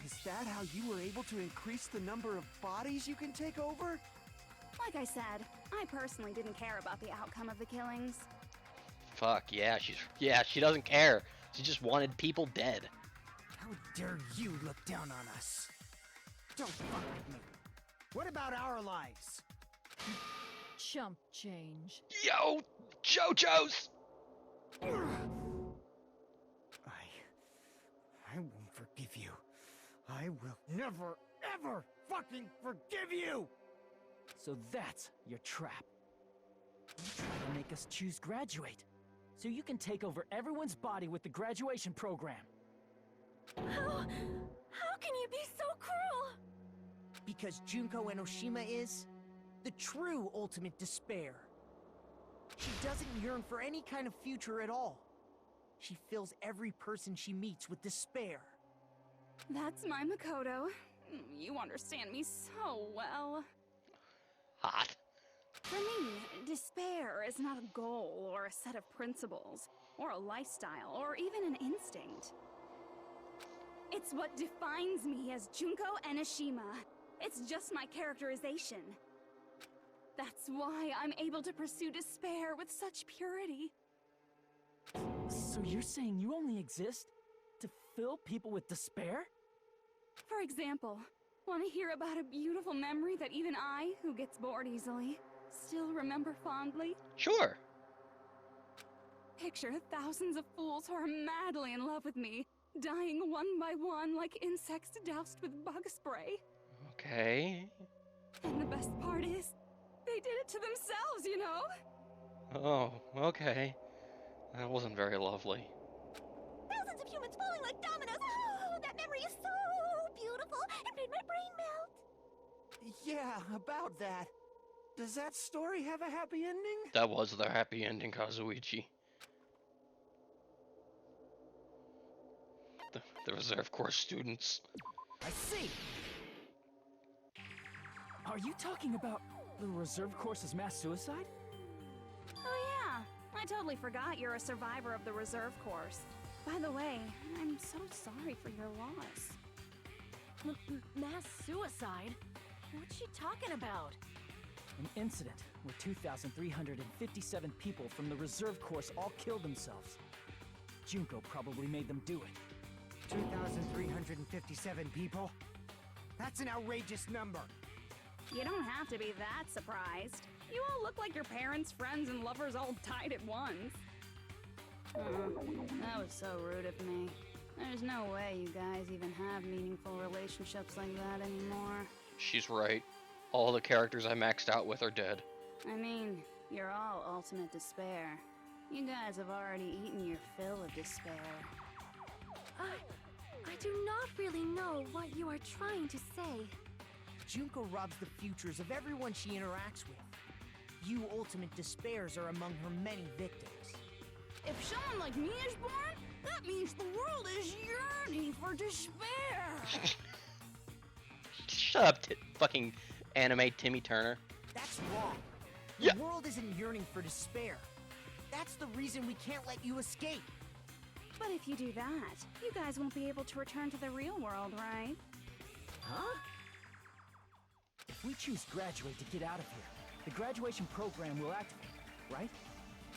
is that how you were able to increase the number of bodies you can take over? Like I said, I personally didn't care about the outcome of the killings. Fuck, yeah, she doesn't care. She just wanted people dead. How dare you look down on us? Don't fuck with me. What about our lives? Chump change. Yo, JoJo's! I won't forgive you. I will never, ever fucking forgive you! So that's your trap. You try to make us choose graduate, so you can take over everyone's body with the graduation program. How can you be so cruel? Because Junko Enoshima is the true ultimate despair. She doesn't yearn for any kind of future at all. She fills every person she meets with despair. That's my Makoto. You understand me so well. Hot. For me, despair is not a goal or a set of principles, or a lifestyle, or even an instinct. It's what defines me as Junko Enoshima. It's just my characterization. That's why I'm able to pursue despair with such purity. So you're saying you only exist to fill people with despair? For example, want to hear about a beautiful memory that even I, who gets bored easily, still remember fondly? Sure. Picture thousands of fools who are madly in love with me, dying one by one like insects doused with bug spray. Okay. And the best part is, they did it to themselves, you know? Oh, okay. That wasn't very lovely. Thousands of humans falling like dominoes. Oh, that memory is so beautiful. It made my brain melt. Yeah, about that. Does that story have a happy ending? That was the happy ending, Kazuichi. The reserve course students. I see! Are you talking about the reserve course's mass suicide? Oh yeah, I totally forgot you're a survivor of the reserve course. By the way, I'm so sorry for your loss. Mass suicide? What's she talking about? An incident where 2,357 people from the reserve course all killed themselves. Junko probably made them do it. 2,357 people? That's an outrageous number. You don't have to be that surprised. You all look like your parents, friends, and lovers all died at once. That was so rude of me. There's no way you guys even have meaningful relationships like that anymore. She's right. All the characters I maxed out with are dead. I mean, you're all ultimate despair. You guys have already eaten your fill of despair. I do not really know what you are trying to say. Junko robs the futures of everyone she interacts with. You ultimate despairs are among her many victims. If someone like me is born, that means the world is yearning for despair. Shut up, fucking anime Timmy Turner. That's wrong. The Yeah. world isn't yearning for despair. That's the reason we can't let you escape. But if you do that, you guys won't be able to return to the real world, right? Huh? If we choose graduate to get out of here, the graduation program will activate, right?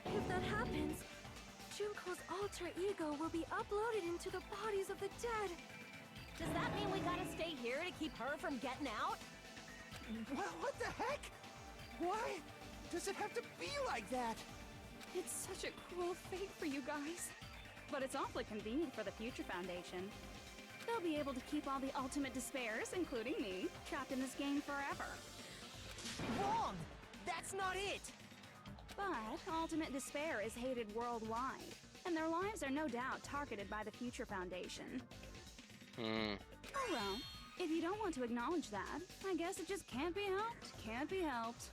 If that happens, Junko's alter ego will be uploaded into the bodies of the dead. Does that mean we gotta stay here to keep her from getting out? What the heck? Why does it have to be like that? It's such a cruel fate for you guys. But it's awfully convenient for the Future Foundation. They'll be able to keep all the ultimate despairs, including me, trapped in this game forever. Wrong! That's not it! But ultimate despair is hated worldwide, and their lives are no doubt targeted by the Future Foundation. Oh well, if you don't want to acknowledge that, I guess it just can't be helped. Can't be helped.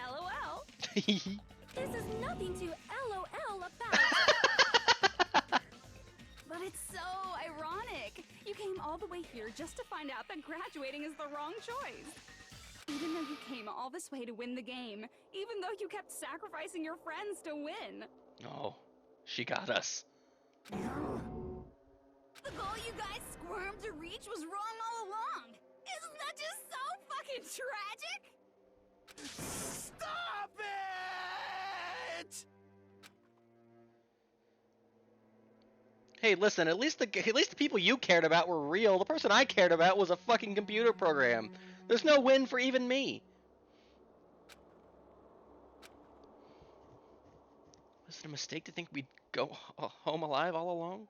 LOL. This is nothing to LOL about. But it's so ironic. You came all the way here just to find out that graduating is the wrong choice. Even though you came all this way to win the game, even though you kept sacrificing your friends to win. Oh, she got us. The goal you guys squirmed to reach was wrong all along. Isn't that just so fucking tragic? Stop it! Hey, listen, at least the people you cared about were real. The person I cared about was a fucking computer program. There's no win for even me. Was it a mistake to think we'd go home alive all along?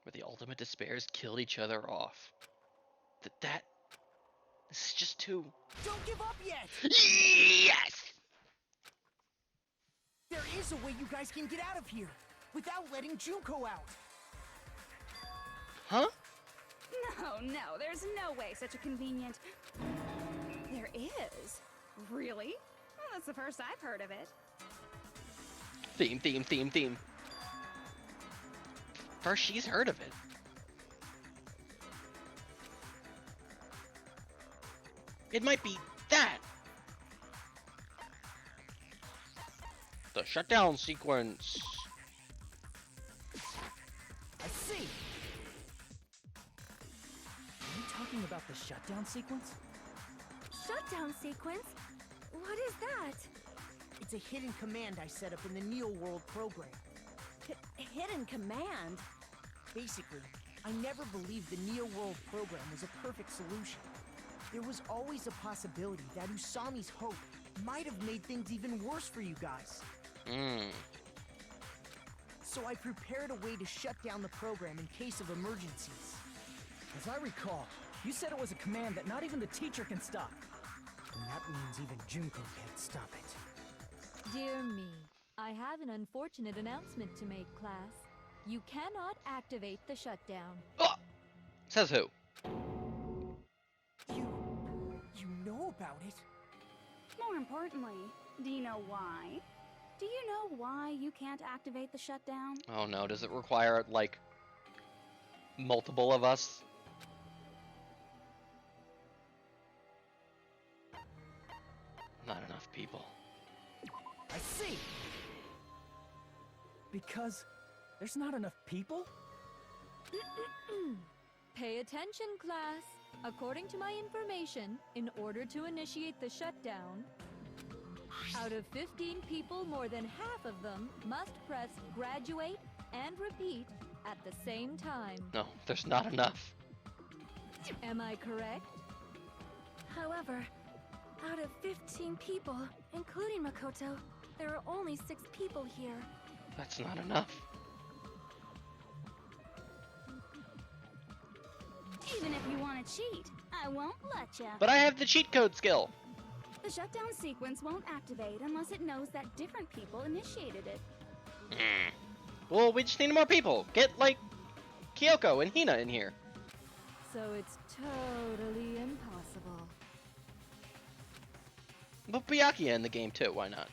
Where the ultimate despairs killed each other off. This is just too... Don't give up yet! Yes! There is a way you guys can get out of here without letting Junko out. Huh? No, there's no way such a convenient... There is. Really? Well, that's the first I've heard of it. Theme. First she's heard of it. It might be that. The shutdown sequence. I see. Are you talking about the shutdown sequence? Shutdown sequence? What is that? It's a hidden command I set up in the Neo World program. Hidden command? Basically, I never believed the Neo World program was a perfect solution. There was always a possibility that Usami's hope might have made things even worse for you guys. So I prepared a way to shut down the program in case of emergencies. As I recall, you said it was a command that not even the teacher can stop. And that means even Junko can't stop it. Dear me, I have an unfortunate announcement to make, class. You cannot activate the shutdown. Oh! Says who? You know about it? More importantly, do you know why? Do you know why you can't activate the shutdown? Oh no, does it require, like, multiple of us? Not enough people. I see. Because there's not enough people? Pay attention, class. According to my information, in order to initiate the shutdown, out of 15 people, more than half of them must press graduate and repeat at the same time. No, there's not enough. Am I correct? However, out of 15 people, including Makoto, there are only 6 people here. That's not enough. Even if you want to cheat, I won't let ya. But I have the cheat code skill. The shutdown sequence won't activate unless it knows that different people initiated it. Well, we just need more people. Get, like, Kyoko and Hina in here. So it's totally impossible. But Byakuya in the game, too. Why not?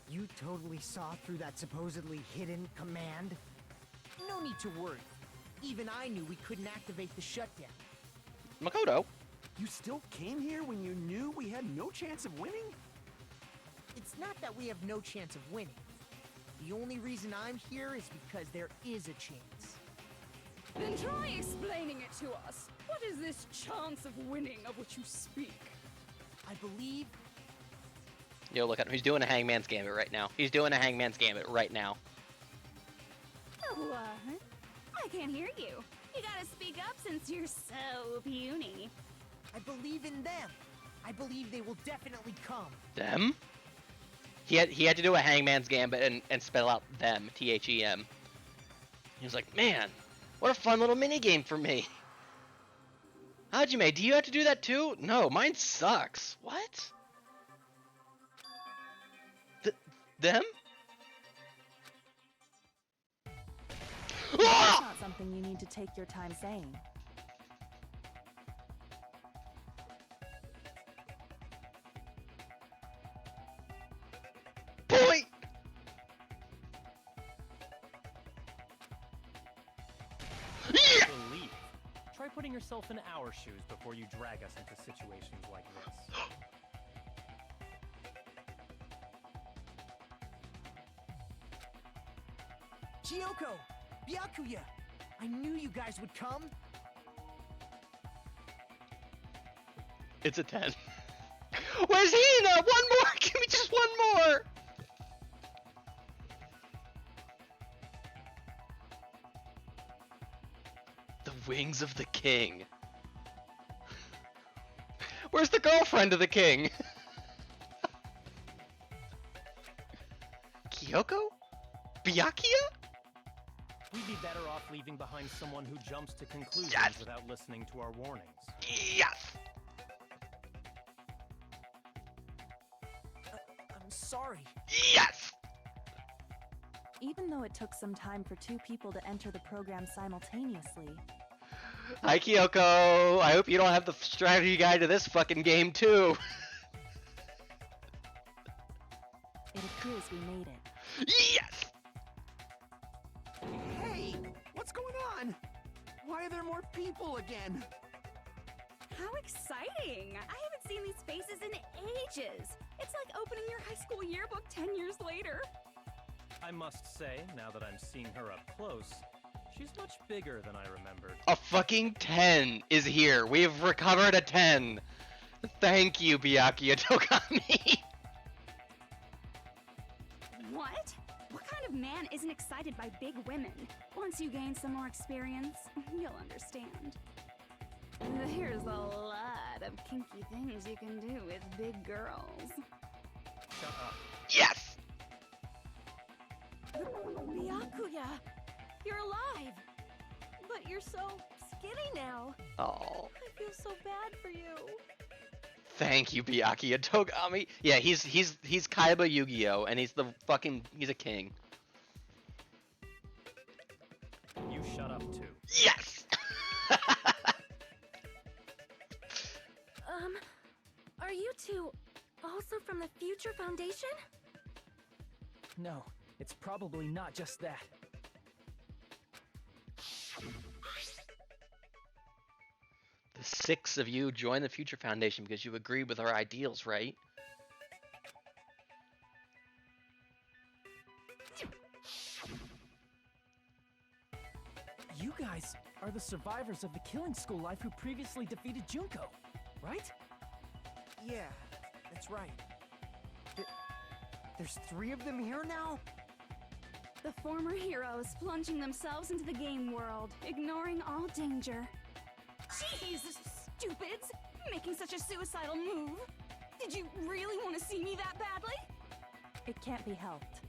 You totally saw through that supposedly hidden command? No need to worry. Even I knew we couldn't activate the shutdown. Makoto? You still came here when you knew we had no chance of winning? It's not that we have no chance of winning. The only reason I'm here is because there is a chance. Then try explaining it to us. What is this chance of winning of which you speak? I believe... Yo, look at him. He's doing a Hangman's Gambit right now. He's doing a Hangman's Gambit right now. What? I can't hear you. You gotta speak up since you're so puny. I believe in them. I believe they will definitely come. Them? He had to do a Hangman's Gambit and spell out them, T-H-E-M. He was like, man, what a fun little mini game for me. Hajime, do you have to do that too? No, mine sucks. What? Them? That's not something you need to take your time saying. Point! Yeah! Believe. Try putting yourself in our shoes before you drag us into situations like this. Kyoko! Byakuya! I knew you guys would come! It's a 10. Where's Hina? One more! Give me just one more! The wings of the king. Where's the girlfriend of the king? Kyoko? Byakuya? We'd be better off leaving behind someone who jumps to conclusions Yes. without listening to our warnings. Yes! I'm sorry. Yes! Even though it took some time for two people to enter the program simultaneously, Hi, Kyoko. I hope you don't have the strategy guide to this fucking game, too. it appears we made it. Yes! Hey, what's going on? Why are there more people again? How exciting! I haven't seen these faces in ages. It's like opening your high school yearbook 10 years later. I must say, now that I'm seeing her up close, she's much bigger than I remembered. A fucking 10 is here. We've recovered a 10. Thank you, Byakuya Togami. What? What kind of man isn't excited by big women? Once you gain some more experience, you'll understand. There's a lot of kinky things you can do with big girls. Shut up. Yes! Byakuya! You're alive! But you're so skinny now. Oh. I feel so bad for you. Thank you, Byakuya Togami. Yeah, he's Kaiba Yu-Gi-Oh, and he's a king. You shut up too. Yes! Are you two also from the Future Foundation? No, it's probably not just that. The 6 of you joined the Future Foundation because you agree with our ideals, right? You guys are the survivors of the killing school life who previously defeated Junko, right? Yeah, that's right. There's 3 of them here now? The former heroes plunging themselves into the game world, ignoring all danger. Jeez, stupids! Making such a suicidal move! Did you really want to see me that badly? It can't be helped.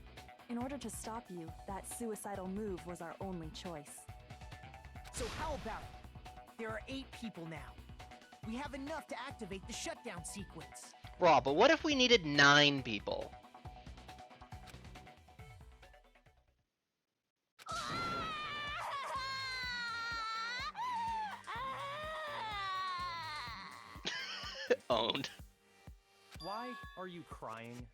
In order to stop you, that suicidal move was our only choice. So how about it? There are 8 people now. We have enough to activate the shutdown sequence. Raw, but what if we needed 9 people? Owned. Why are you crying?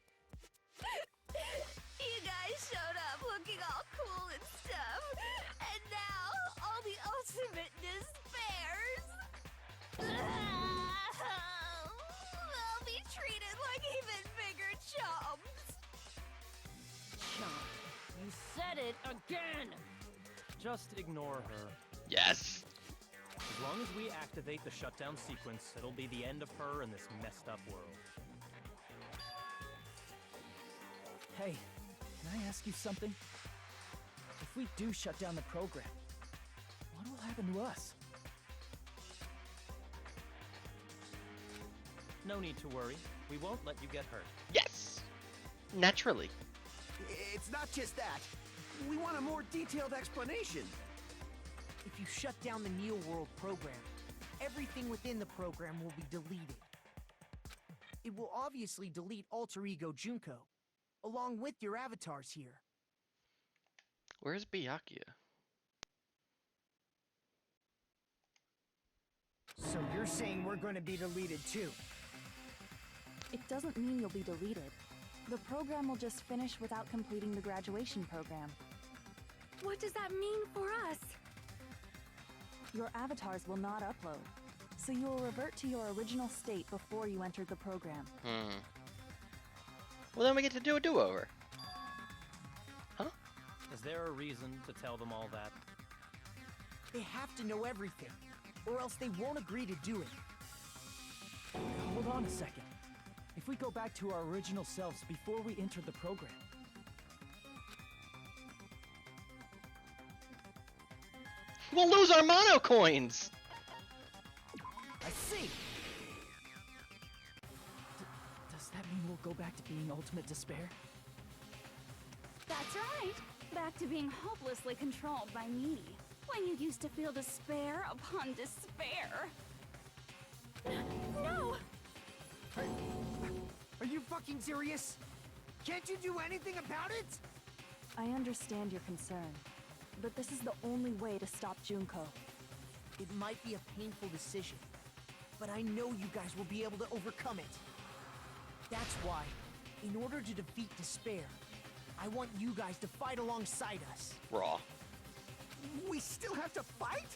You guys showed up looking all cool and stuff, and now all the ultimate despairs. They'll be treated like even bigger chumps. Chump, you said it again! Just ignore her. Yes. As long as we activate the shutdown sequence, it'll be the end of her in this messed up world. Hey, can I ask you something? If we do shut down the program, what will happen to us? No need to worry. We won't let you get hurt. Yes. Naturally. It's not just that. We want a more detailed explanation. If you shut down the Neo World program, everything within the program will be deleted. It will obviously delete Alter Ego Junko, along with your avatars here. Where's Byakuya? So you're saying we're going to be deleted too? It doesn't mean you'll be deleted. The program will just finish without completing the graduation program. What does that mean for us? Your avatars will not upload, so you will revert to your original state before you entered the program. Well, then we get to do a do-over. Huh? Is there a reason to tell them all that? They have to know everything, or else they won't agree to do it. Hold on a second. If we go back to our original selves before we entered the program, we'll lose our mono coins! I see! does that mean we'll go back to being ultimate despair? That's right. Back to being hopelessly controlled by me. When you used to feel despair upon despair. No! Are you fucking serious? Can't you do anything about it? I understand your concern, but this is the only way to stop Junko. It might be a painful decision, but I know you guys will be able to overcome it. That's why, in order to defeat despair, I want you guys to fight alongside us. Raw. We still have to fight?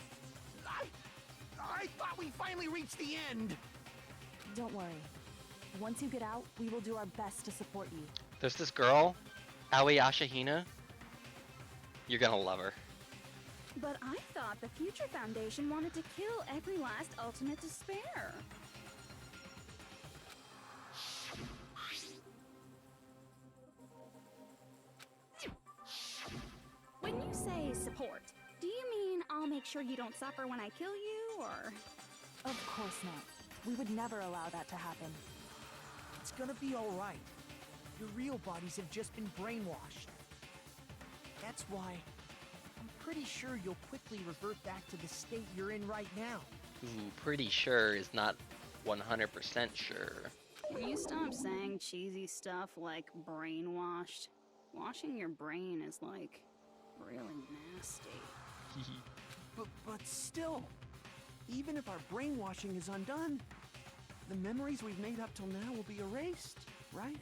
I thought we finally reached the end. Don't worry. Once you get out, we will do our best to support you. There's this girl, Aoyasha Hina. You're gonna love her. But I thought the Future Foundation wanted to kill every last ultimate despair. When you say support, do you mean I'll make sure you don't suffer when I kill you, or...? Of course not. We would never allow that to happen. It's gonna be alright. Your real bodies have just been brainwashed. That's why I'm pretty sure you'll quickly revert back to the state you're in right now. Ooh, pretty sure is not 100% sure. Will you stop saying cheesy stuff like brainwashed? Washing your brain is like really nasty. But still, even if our brainwashing is undone, the memories we've made up till now will be erased, right?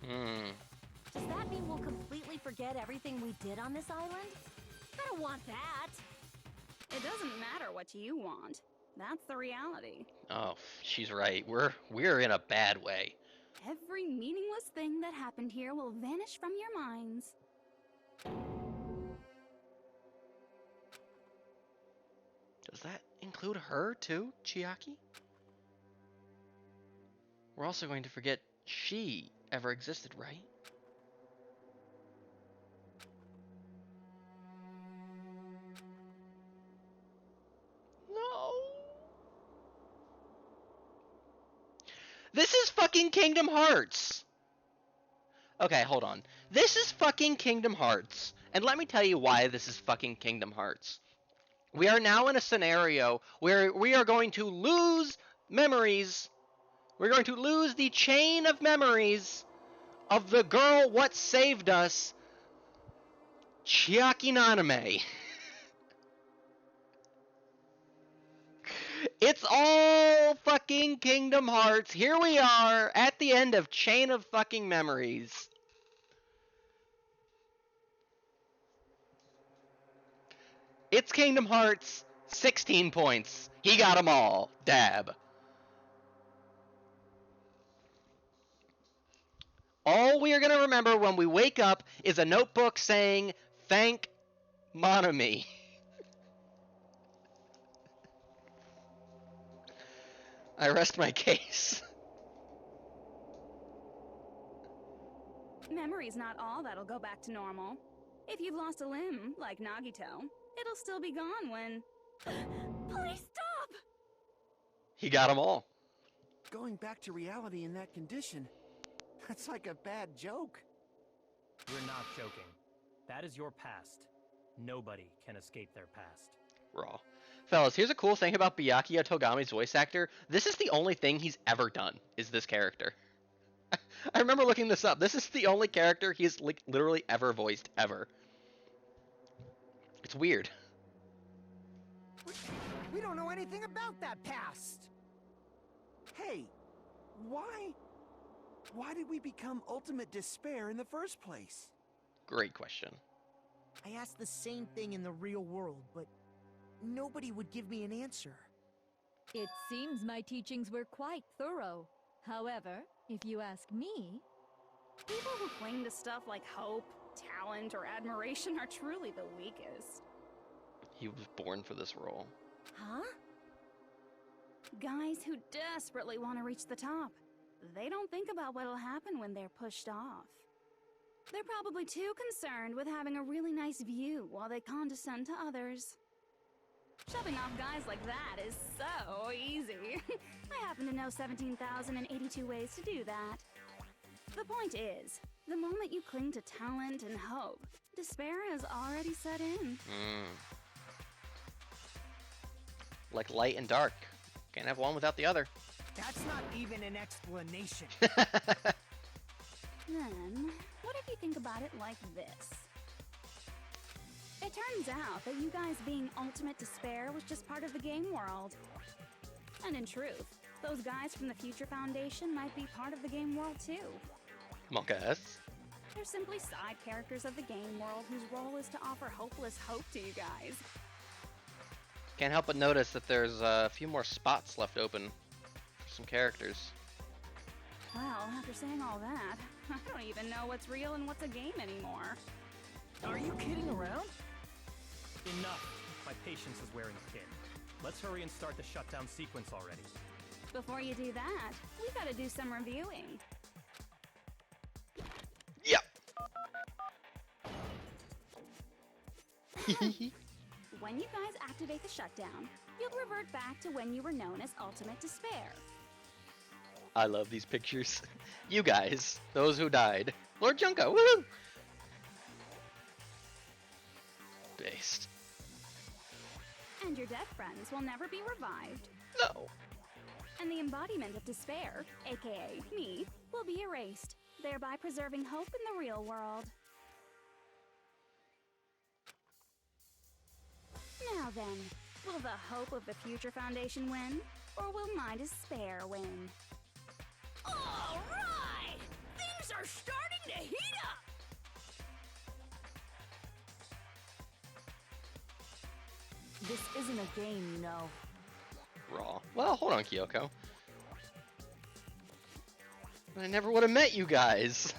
Does that mean we'll completely forget everything we did on this island? I don't want that. It doesn't matter what you want. That's the reality. Oh, she's right. We're in a bad way. Every meaningless thing that happened here will vanish from your minds. Does that include her too, Chiaki? We're also going to forget she ever existed, right? No. This is fucking Kingdom Hearts. Okay, hold on. This is fucking Kingdom Hearts. And let me tell you why this is fucking Kingdom Hearts. We are now in a scenario where we are going to lose memories. We're going to lose the chain of memories of the girl what saved us, Chiaki Naname. It's all fucking Kingdom Hearts. Here we are at the end of Chain of fucking Memories. It's Kingdom Hearts, 16 points. He got them all. Dab. All we are going to remember when we wake up is a notebook saying, "Thank Monami." I rest my case. Memory's not all that'll go back to normal. If you've lost a limb, like Nagito, it'll still be gone when... Please stop! He got them all. Going back to reality in that condition, that's like a bad joke. We're not joking. That is your past. Nobody can escape their past. Raw. Fellas, here's a cool thing about Byakuya Togami's voice actor. This is the only thing he's ever done, is this character. I remember looking this up. This is the only character he's like literally ever voiced, ever. It's weird. We don't know anything about that past. Hey, why did we become ultimate despair in the first place? Great question. I asked the same thing in the real world, but nobody would give me an answer. It seems my teachings were quite thorough. However, if you ask me... People who cling to stuff like hope, talent, or admiration are truly the weakest. He was born for this role. Huh? Guys who desperately want to reach the top. They don't think about what'll happen when they're pushed off. They're probably too concerned with having a really nice view while they condescend to others. Shoving off guys like that is so easy. I happen to know 17,082 ways to do that. The point is, the moment you cling to talent and hope, despair has already set in. Like light and dark. Can't have one without the other. That's not even an explanation. Then, what if you think about it like this? It turns out that you guys being ultimate despair was just part of the game world. And in truth, those guys from the Future Foundation might be part of the game world too. Monkas. They're simply side characters of the game world whose role is to offer hopeless hope to you guys. Can't help but notice that there's a few more spots left open for some characters. Well, after saying all that, I don't even know what's real and what's a game anymore. Are you kidding around? Enough. My patience is wearing thin. Let's hurry and start the shutdown sequence already. Before you do that, we gotta do some reviewing. Yep. When you guys activate the shutdown, you'll revert back to when you were known as Ultimate Despair. I love these pictures. You guys, those who died. Lord Junko, woo! Based. And your dead friends will never be revived. No. And the embodiment of despair, aka me, will be erased, thereby preserving hope in the real world. Now then, will the hope of the Future Foundation win, or will my despair win? All right! Things are starting to heat up! This isn't a game, you know. Raw. Well, hold on, Kyoko. I never would have met you guys.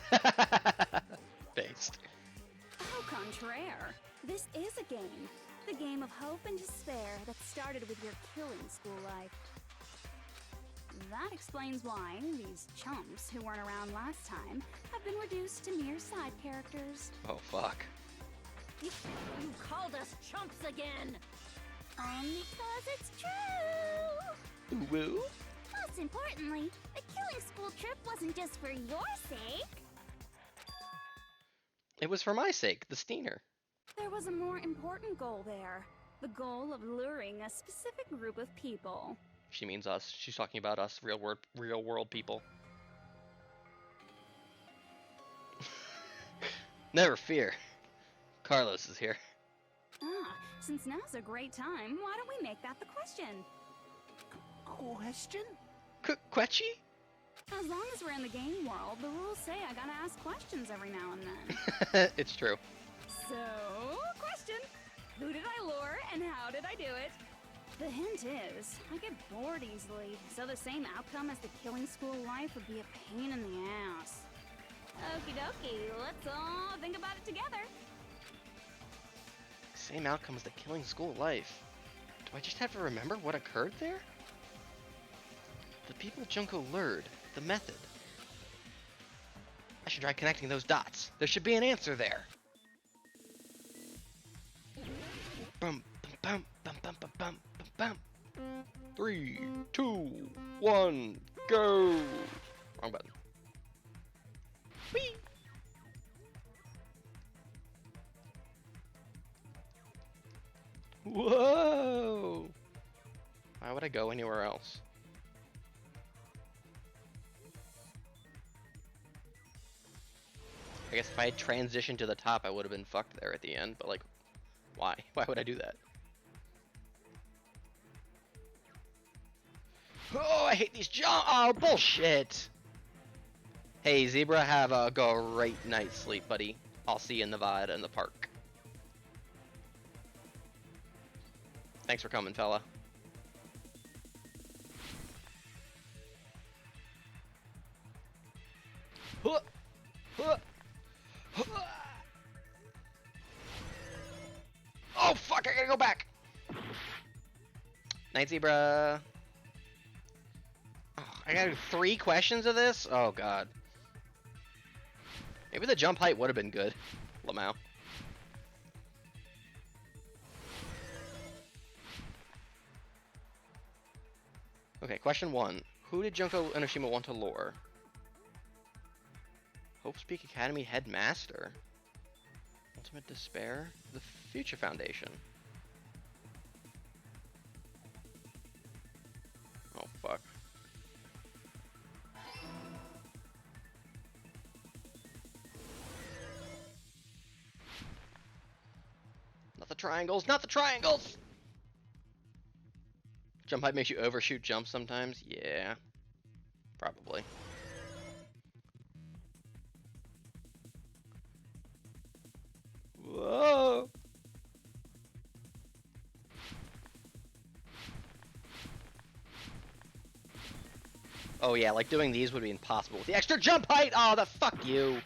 Based. Au contraire, this is a game. The game of hope and despair that started with your killing school life. That explains why these chumps who weren't around last time have been reduced to mere side characters. Oh, fuck. You called us chumps again! Because it's true! Woo? Most importantly, the killing school trip wasn't just for your sake. It was for my sake, the Steener. There was a more important goal there. The goal of luring a specific group of people. She means us. She's talking about us, real world people. Never fear. Carlos is here. Ah, since now's a great time, why don't we make that the question? Question? Quetchy? As long as we're in the game world, the rules say I gotta ask questions every now and then. It's true. So, question. Who did I lure and how did I do it? The hint is, I get bored easily, so the same outcome as the killing school life would be a pain in the ass. Okie dokie, let's all think about it together. Same outcome as the killing school life. Do I just have to remember what occurred there? The people Junko lured, the method. I should try connecting those dots. There should be an answer there. Bum bum bum bum bum bum bum bum. 3, 2, 1, go! Wrong button. Whee! Whoa! Why would I go anywhere else? I guess if I had transitioned to the top, I would have been fucked there at the end, but like, why? Why would I do that? Oh, I hate these jump. Oh, bullshit! Hey, Zebra, have a great night's sleep, buddy. I'll see you in Nevada in the park. Thanks for coming, fella. Huh. Huh. Huh. Oh, fuck, I gotta go back. Night, Zebra. Oh, I gotta do 3 questions of this? Oh, God. Maybe the jump height would have been good, Lamau. Okay, question 1. Who did Junko Enoshima want to lure? Hope's Peak Academy headmaster? Ultimate Despair? The Future Foundation? Oh, fuck. Not the triangles, not the triangles! Jump height makes you overshoot jumps sometimes? Yeah. Probably. Whoa! Oh yeah, like doing these would be impossible with the extra jump height! Oh, the fuck you!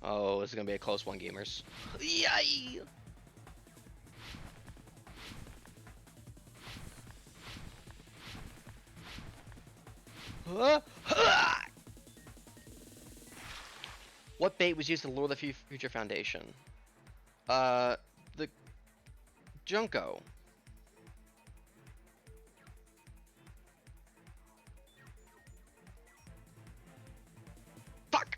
Oh, this is gonna be a close one, gamers. Yay! What bait was used to lure the Future Foundation? The Junko. Fuck!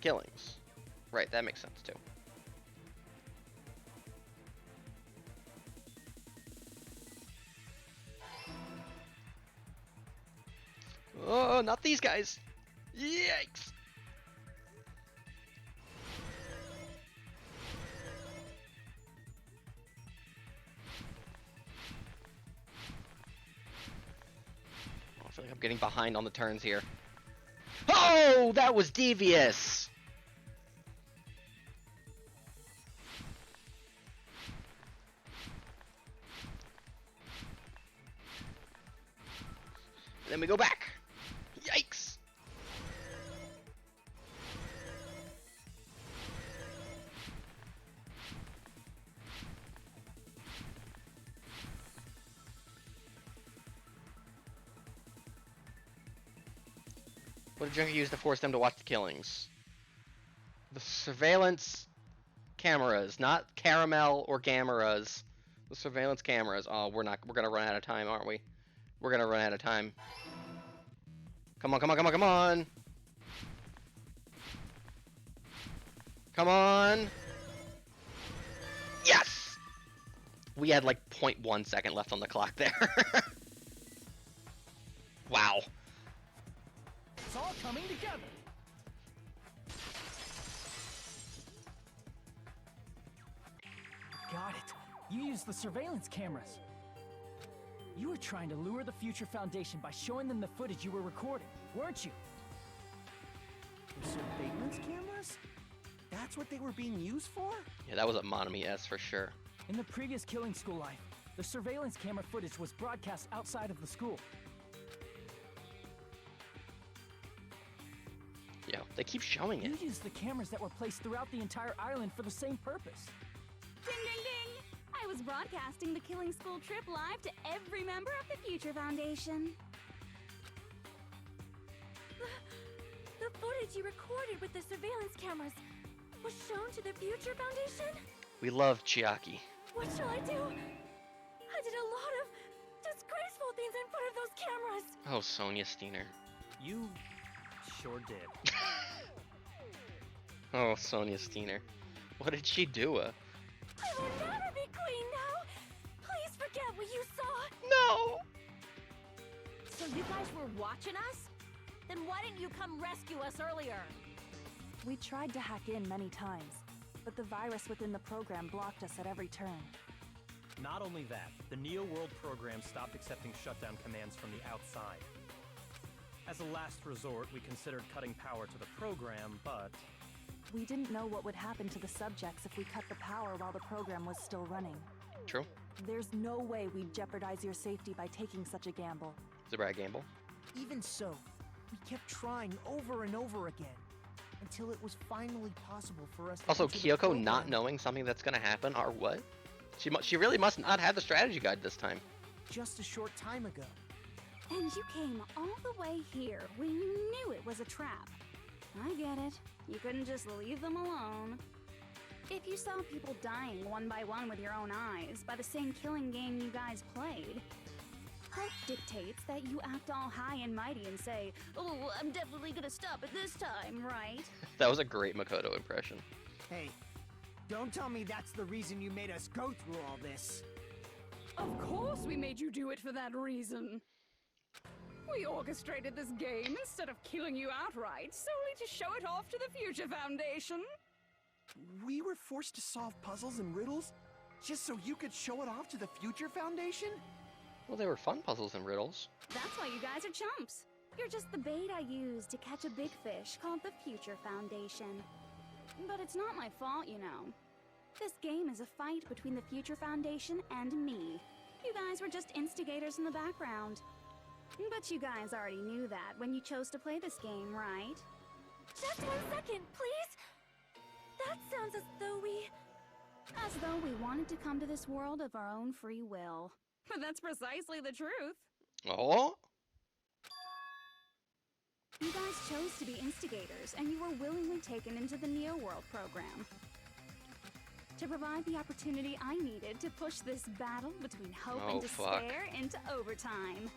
Killings. Right, that makes sense too. Oh, not these guys! Yikes! Oh, I feel like I'm getting behind on the turns here. Oh, that was devious! And then we go back. Yikes! What did Junker use to force them to watch the killings? The surveillance cameras, not caramel or gameras. The surveillance cameras. Oh, we're gonna run out of time, aren't we? We're gonna run out of time. Come on, come on, come on, come on! Come on! Yes! We had like 0.1 second left on the clock there. Wow. It's all coming together. Got it. You used the surveillance cameras. You were trying to lure the Future Foundation by showing them the footage you were recording, weren't you? The surveillance cameras? That's what they were being used for? Yeah, that was a Monami S for sure. In the previous Killing School life, the surveillance camera footage was broadcast outside of the school. Yeah, they keep showing it. You used the cameras that were placed throughout the entire island for the same purpose. Ding, ding, ding! I was broadcasting the Killing School trip live to every member of the Future Foundation. The footage you recorded with the surveillance cameras was shown to the Future Foundation? We love Chiaki. What shall I do? I did a lot of disgraceful things in front of those cameras. Oh, Sonia Steiner. You sure did. Oh, Sonia Steiner. What did she do? I will never be queen now. Please forget what you saw. No! So you guys were watching us? Then why didn't you come rescue us earlier? We tried to hack in many times, but the virus within the program blocked us at every turn. Not only that, the Neo World program stopped accepting shutdown commands from the outside. As a last resort, we considered cutting power to the program, but We didn't know what would happen to the subjects if we cut the power while the program was still running. True. There's no way we'd jeopardize your safety by taking such a gamble. It's a bad gamble. Even so, we kept trying over and over again until it was finally possible for us to Also, enter the Kyoko program. not knowing something that's gonna happen, or what? She really must not have the strategy guide this time. Just a short time ago. And you came all the way here when you knew it was a trap. I get it. You couldn't just leave them alone. If you saw people dying one by one with your own eyes by the same killing game you guys played, hope dictates that you act all high and mighty and say, "Oh, I'm definitely gonna stop it this time, right?" That was a great Makoto impression. Hey, don't tell me that's the reason you made us go through all this. Of course we made you do it for that reason. We orchestrated this game instead of killing you outright, solely to show it off to the Future Foundation. We were forced to solve puzzles and riddles just so you could show it off to the Future Foundation? Well, they were fun puzzles and riddles. That's why you guys are chumps. You're just the bait I used to catch a big fish called the Future Foundation. But it's not my fault, you know. This game is a fight between the Future Foundation and me. You guys were just instigators in the background. But you guys already knew that when you chose to play this game, right? Just 1 second, please. That sounds as though we... As though we wanted to come to this world of our own free will. But that's precisely the truth. Oh? You guys chose to be instigators, and you were willingly taken into the Neo World program. To provide the opportunity I needed to push this battle between hope and despair into overtime.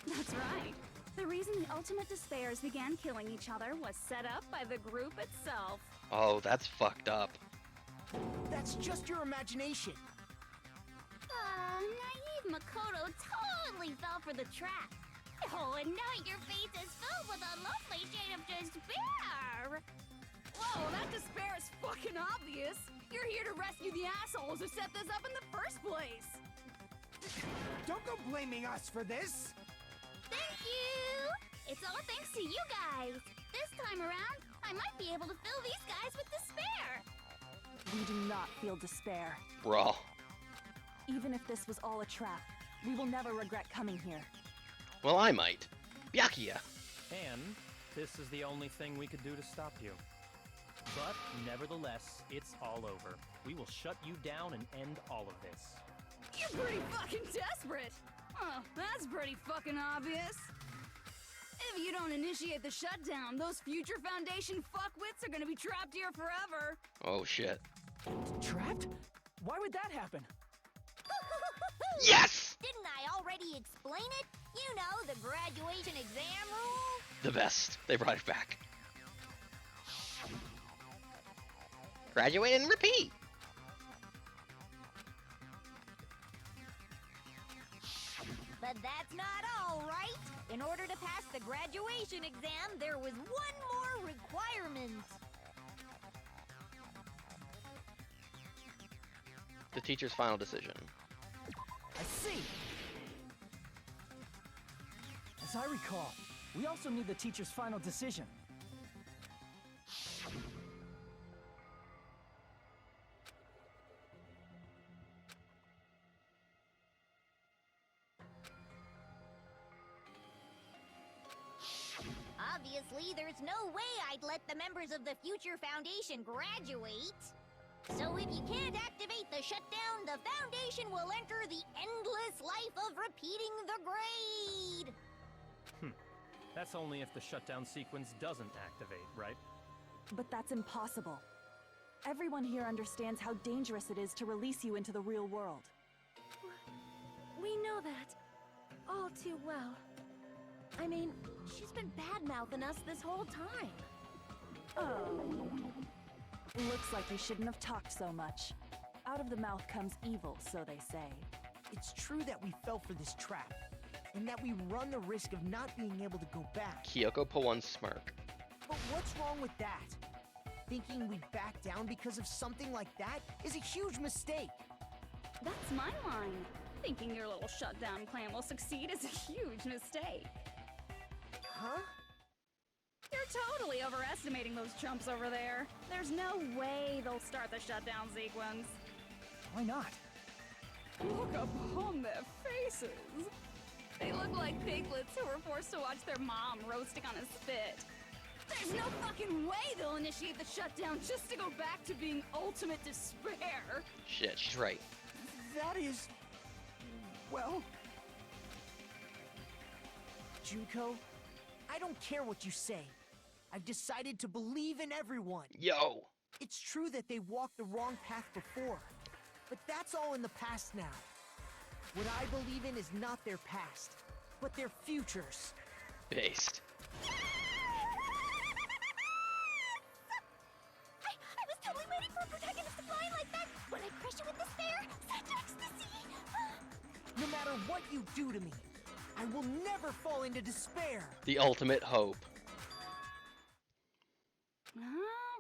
That's right. The reason the ultimate despairs began killing each other was set up by the group itself. Oh, that's fucked up. That's just your imagination. Naive Makoto totally fell for the trap. Oh, and now your face is filled with a lovely shade of despair. Whoa, that despair is fucking obvious. You're here to rescue the assholes who set this up in the first place. Don't go blaming us for this. Thank you! It's all thanks to you guys. This time around, I might be able to fill these guys with despair. We do not feel despair. Raw. Even if this was all a trap, we will never regret coming here. Well, I might. Byakuya. And this is the only thing we could do to stop you. But nevertheless, it's all over. We will shut you down and end all of this. You're pretty fucking desperate. Oh, that's pretty fucking obvious. If you don't initiate the shutdown, those Future Foundation fuckwits are gonna be trapped here forever. Oh, shit. Trapped? Why would that happen? Yes! Didn't I already me explain it? You know, the graduation exam rule? The best. They brought it back. Graduate and repeat. But that's not all, right? In order to pass the graduation exam, there was one more requirement. The teacher's final decision. I see. As I recall, we also need the teacher's final decision. Obviously, there's no way I'd let the members of the Future Foundation graduate. So if you can't activate the shutdown, the Foundation will enter the endless life of repeating the grade. That's only if the shutdown sequence doesn't activate, right? But that's impossible. Everyone here understands how dangerous it is to release you into the real world. We know that all too well. I mean, she's been bad-mouthing us this whole time. Oh. Looks like you shouldn't have talked so much. Out of the mouth comes evil, so they say. It's true that we fell for this trap, and that we run the risk of not being able to go back. Kyoko put one smirk. But what's wrong with that? Thinking we'd back down because of something like that is a huge mistake. That's my line. Thinking your little shutdown plan will succeed is a huge mistake. Huh? You're totally overestimating those chumps over there. There's no way they'll start the shutdown sequence. Why not? Look upon their faces. They look like piglets who were forced to watch their mom roasting on a spit. There's no fucking way they'll initiate the shutdown just to go back to being ultimate despair. Shit, she's right. That is... well... Junko, I don't care what you say. I've decided to believe in everyone. Yo! It's true that they walked the wrong path before, but that's all in the past now. What I believe in is not their past, but their futures. Based. I was totally waiting for a protagonist to fly like that. When I crush you with despair, such ecstasy. No matter what you do to me, I will never fall into despair. The ultimate hope.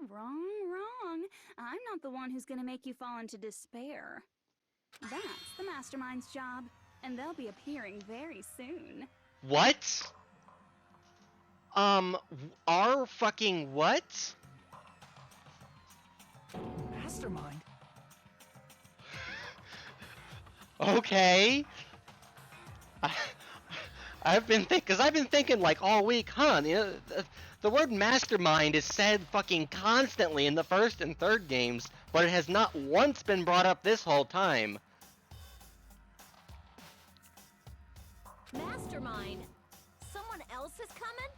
Wrong. I'm not the one who's gonna make you fall into despair. That's the Mastermind's job, and they'll be appearing very soon. What? Our fucking what? Mastermind? Okay. I've been thinking like all week, huh? You know, the word mastermind is said fucking constantly in the first and third games, but it has not once been brought up this whole time. Mastermind? Someone else is coming?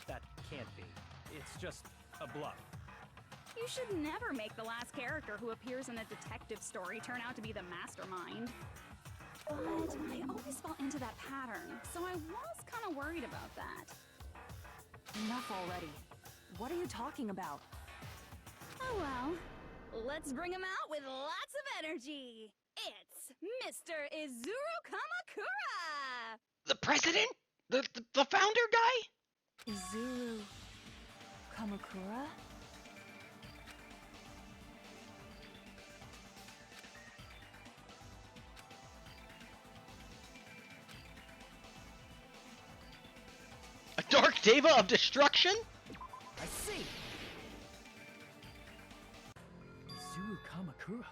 That can't be. It's just a bluff. You should never make the last character who appears in a detective story turn out to be the mastermind. But I always fall into that pattern, so I was kind of worried about that. Enough already. What are you talking about? Oh well, let's bring him out with lots of energy. It's Mr. Izuru Kamakura! The president? The founder guy? Izuru Kamakura? A dark deva of destruction? I see. Izuru Kamakura.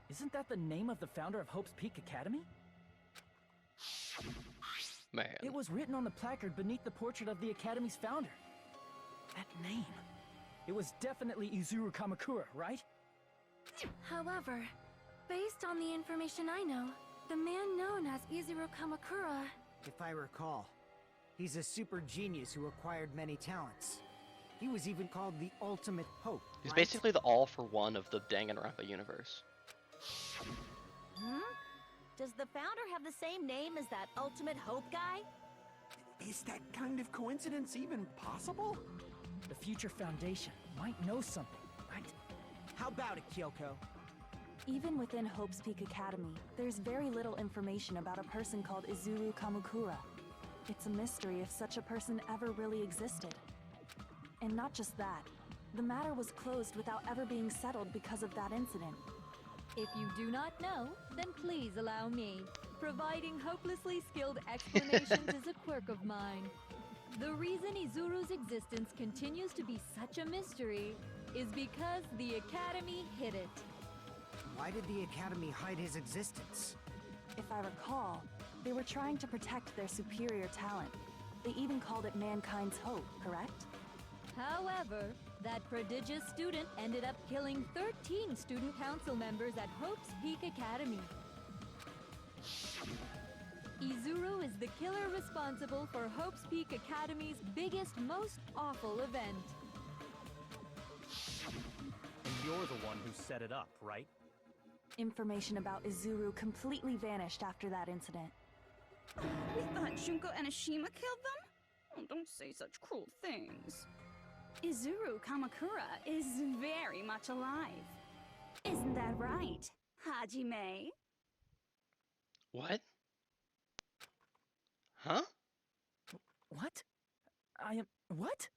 Isn't that the name of the founder of Hope's Peak Academy? Man. It was written on the placard beneath the portrait of the Academy's founder. That name. It was definitely Izuru Kamakura, right? However, based on the information I know, the man known as Izuru Kamakura... If I recall, he's a super genius who acquired many talents. He was even called the Ultimate Hope. He's right? basically the all-for-one of the Danganronpa universe. Hmm? Does the founder have the same name as that Ultimate Hope guy? Is that kind of coincidence even possible? The Future Foundation might know something, right? How about it, Kyoko? Even within Hope's Peak Academy, there's very little information about a person called Izuru Kamukura. It's a mystery if such a person ever really existed. And not just that, the matter was closed without ever being settled because of that incident. If you do not know, then please allow me. Providing hopelessly skilled explanations is a quirk of mine. The reason Izuru's existence continues to be such a mystery is because the Academy hid it. Why did the Academy hide his existence? If I recall, they were trying to protect their superior talent. They even called it mankind's hope, correct? However, that prodigious student ended up killing 13 student council members at Hope's Peak Academy. Izuru is the killer responsible for Hope's Peak Academy's biggest, most awful event. And you're the one who set it up, right? Information about Izuru completely vanished after that incident. We thought Junko Enoshima killed them? Oh, don't say such cruel things. Izuru Kamakura is very much alive. Isn't that right, Hajime? What? Huh? What? I am... what?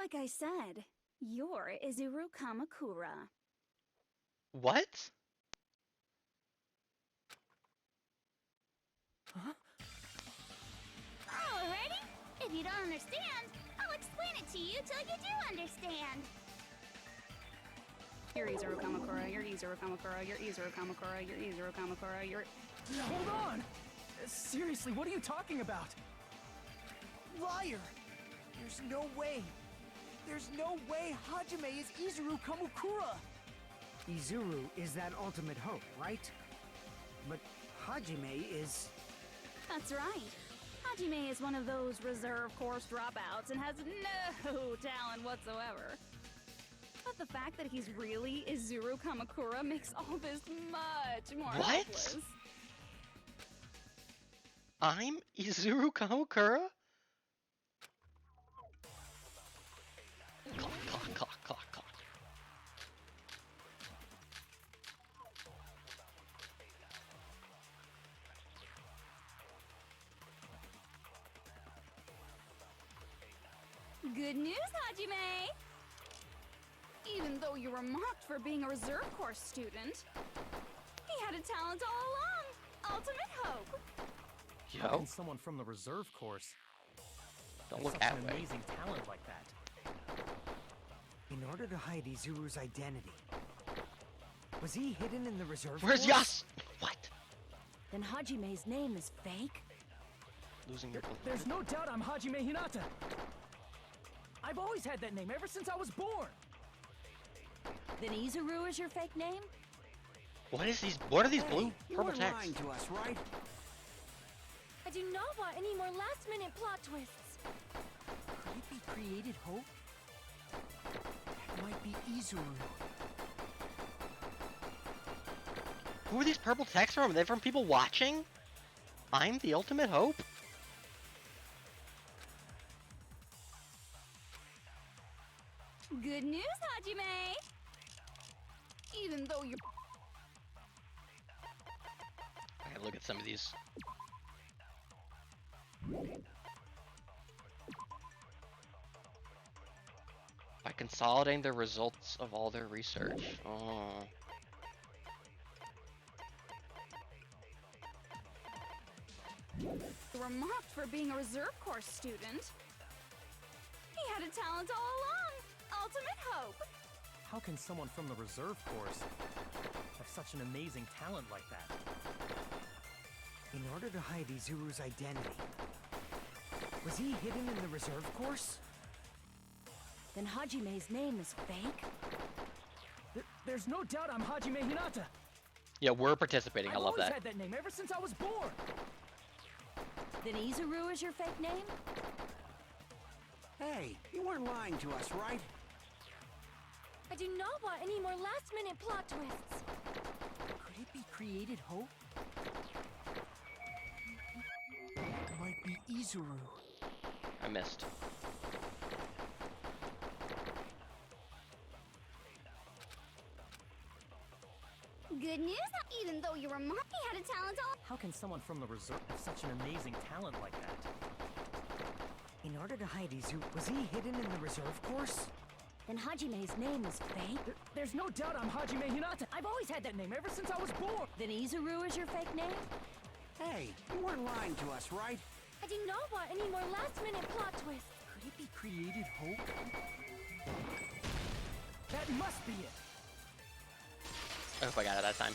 Like I said, you're Izuru Kamakura. What? Huh? Alrighty. If you don't understand, I'll explain it to you till you do understand. You're Izuru Kamakura, you're Izuru Kamakura, you're Izuru Kamakura, you're Izuru Kamakura, you're... Hold on! Seriously, what are you talking about? Liar! There's no way. There's no way Hajime is Izuru Kamukura! Izuru is that ultimate hope, right? But Hajime is... That's right. Hajime is one of those reserve course dropouts and has no talent whatsoever. But the fact that he's really Izuru Kamakura makes all this much more hopeless. I'm Izuru Kamakura? Clock, clock, clock, clock, clock. Good news, Hajime! Even though you were mocked for being a reserve course student, he had a talent all along! Ultimate hope! Yo. How can someone from the reserve course Don't have look such that an way. amazing talent like that? In order to hide Izuru's identity, was he hidden in the reserve Where's force? Yas? What? Then Hajime's name is fake? Losing your There's no doubt I'm Hajime Hinata. I've always had that name ever since I was born. Then Izuru is your fake name? What is these? What are these Hey, blue, you purple weren't text? lying to us, right? I do not want any more last-minute plot twists. Could it be created hope? That might be Izuru. Who are these purple texts from? Are they from people watching? I'm the ultimate hope? Good news, Hajime! Even though you're... I gotta look at some of these. By consolidating the results of all their research. Oh. You were mocked for being a reserve course student. He had a talent all along! Ultimate hope! How can someone from the reserve course have such an amazing talent like that? In order to hide Izuru's identity, was he hidden in the reserve course? Then Hajime's name is fake? There's no doubt I'm Hajime Hinata. Yeah, we're participating. I love I've always that. had that name ever since I was born. Then Izuru is your fake name? Hey, you weren't lying to us, right? I do not want any more last-minute plot twists. Could it be created hope? Izuru. I missed. Good news, even though your mommy had a talent all— How can someone from the reserve have such an amazing talent like that? In order to hide Izu, was he hidden in the reserve course? Then Hajime's name is fake? There's no doubt I'm Hajime Hinata. I've always had that name ever since I was born. Then Izuru is your fake name? Hey, you weren't lying to us, right? I do not want any more last-minute plot twists. Could it be created hope? That must be it. I hope I got it that time.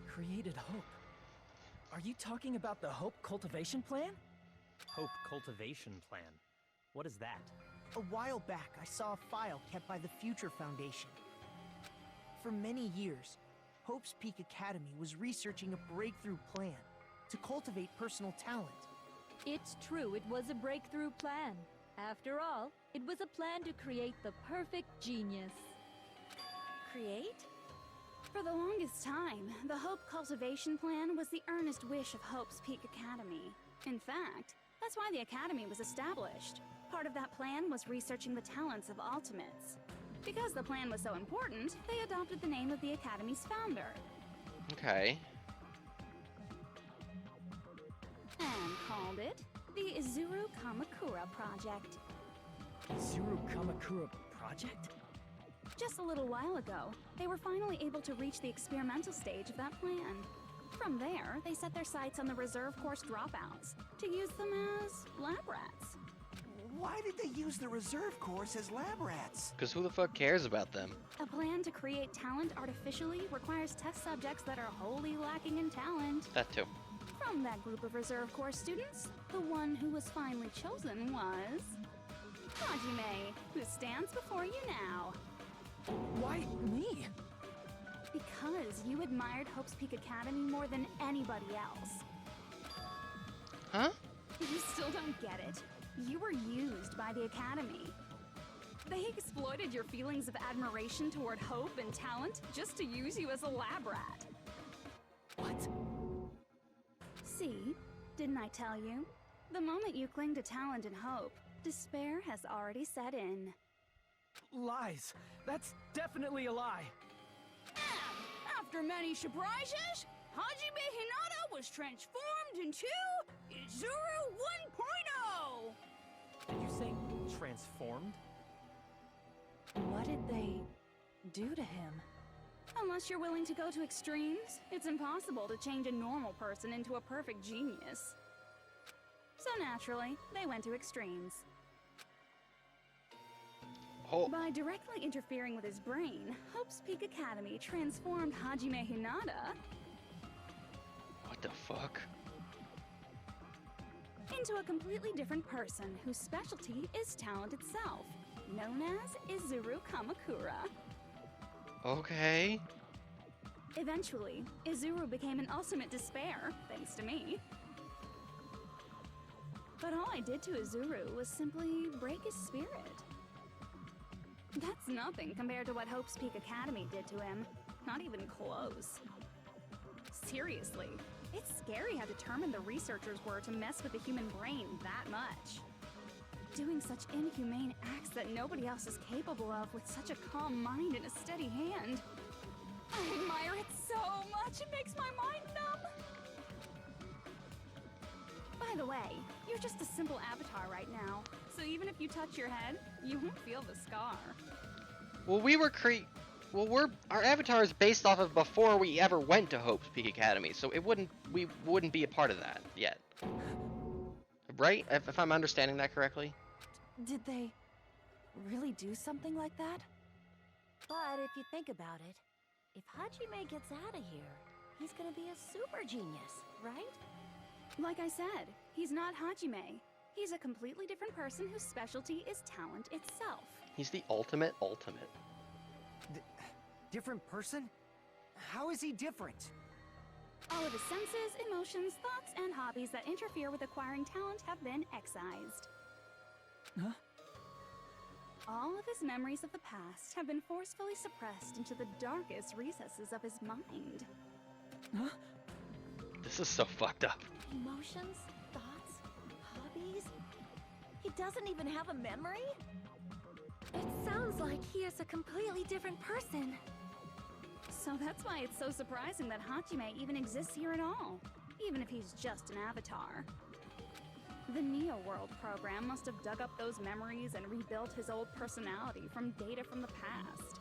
Created hope. Are you talking about the Hope Cultivation Plan? Hope Cultivation Plan. What is that? A while back, I saw a file kept by the Future Foundation. For many years, Hope's Peak Academy was researching a breakthrough plan to cultivate personal talent. It's true, it was a breakthrough plan. After all, it was a plan to create the perfect genius. Create? For the longest time, the Hope Cultivation Plan was the earnest wish of Hope's Peak Academy. In fact, that's why the Academy was established. Part of that plan was researching the talents of Ultimates. Because the plan was so important, they adopted the name of the Academy's founder. Okay. And called it the Izuru Kamakura Project. Izuru Kamakura Project? Just a little while ago, they were finally able to reach the experimental stage of that plan. From there, they set their sights on the reserve course dropouts to use them as lab rats. Why did they use the reserve course as lab rats? Because who the fuck cares about them? A plan to create talent artificially requires test subjects that are wholly lacking in talent. That too. From that group of reserve course students, the one who was finally chosen was Hajime, who stands before you now. Why me? Because you admired Hope's Peak Academy more than anybody else. Huh? You still don't get it. You were used by the Academy. They exploited your feelings of admiration toward hope and talent just to use you as a lab rat. What? See, didn't I tell you? The moment you cling to talent and hope, despair has already set in. Lies. That's definitely a lie. And after many surprises, Hajime Hinata was transformed into Izuru 1.0! Did you say transformed? What did they do to him? Unless you're willing to go to extremes, it's impossible to change a normal person into a perfect genius. So naturally, they went to extremes. Oh. By directly interfering with his brain, Hope's Peak Academy transformed Hajime Hinata What the fuck? into a completely different person whose specialty is talent itself, known as Izuru Kamakura. Okay. Eventually, Izuru became an ultimate despair, thanks to me. But all I did to Izuru was simply break his spirit. That's nothing compared to what Hope's Peak Academy did to him. Not even close. Seriously, it's scary how determined the researchers were to mess with the human brain that much. Doing such inhumane acts that nobody else is capable of with such a calm mind and a steady hand. I admire it so much, it makes my mind numb. By the way, you're just a simple avatar right now, so even if you touch your head, you won't feel the scar. Well, our avatar is based off of before we ever went to Hope's Peak Academy, so we wouldn't be a part of that yet. Right? If I'm understanding that correctly? Did they really do something like that? But if you think about it, if Hajime gets out of here, he's gonna be a super genius, right? Like I said, he's not Hajime. He's a completely different person whose specialty is talent itself. He's the ultimate. Different person? How is he different? All of his senses, emotions, thoughts, and hobbies that interfere with acquiring talent have been excised. Huh? All of his memories of the past have been forcefully suppressed into the darkest recesses of his mind. Huh? This is so fucked up. Emotions, thoughts, hobbies. He doesn't even have a memory? It sounds like he is a completely different person. So that's why it's so surprising that Hajime even exists here at all, even if he's just an avatar. The Neo World program must have dug up those memories and rebuilt his old personality from data from the past.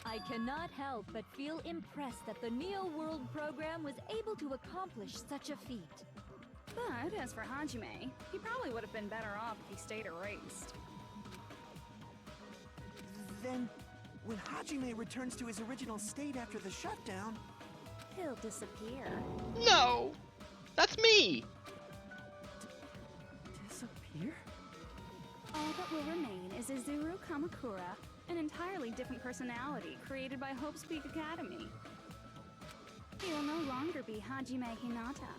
I cannot help but feel impressed that the Neo World program was able to accomplish such a feat. But as for Hajime, he probably would have been better off if he stayed erased. Then, when Hajime returns to his original state after the shutdown, He'll disappear. No! That's me! Disappear? All that will remain is Izuru Kamakura, an entirely different personality created by Hope's Peak Academy. He will no longer be Hajime Hinata.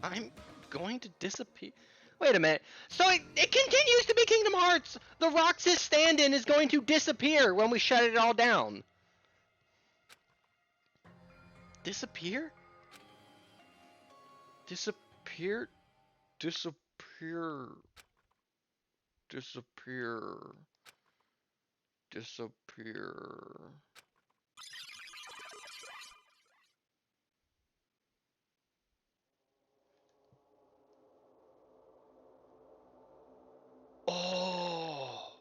I'm going to disappear. Wait a minute. So it continues to be Kingdom Hearts! The Roxas stand-in is going to disappear when we shut it all down. Disappear? Disappear? Disappear. Disappear. Disappear. Oh.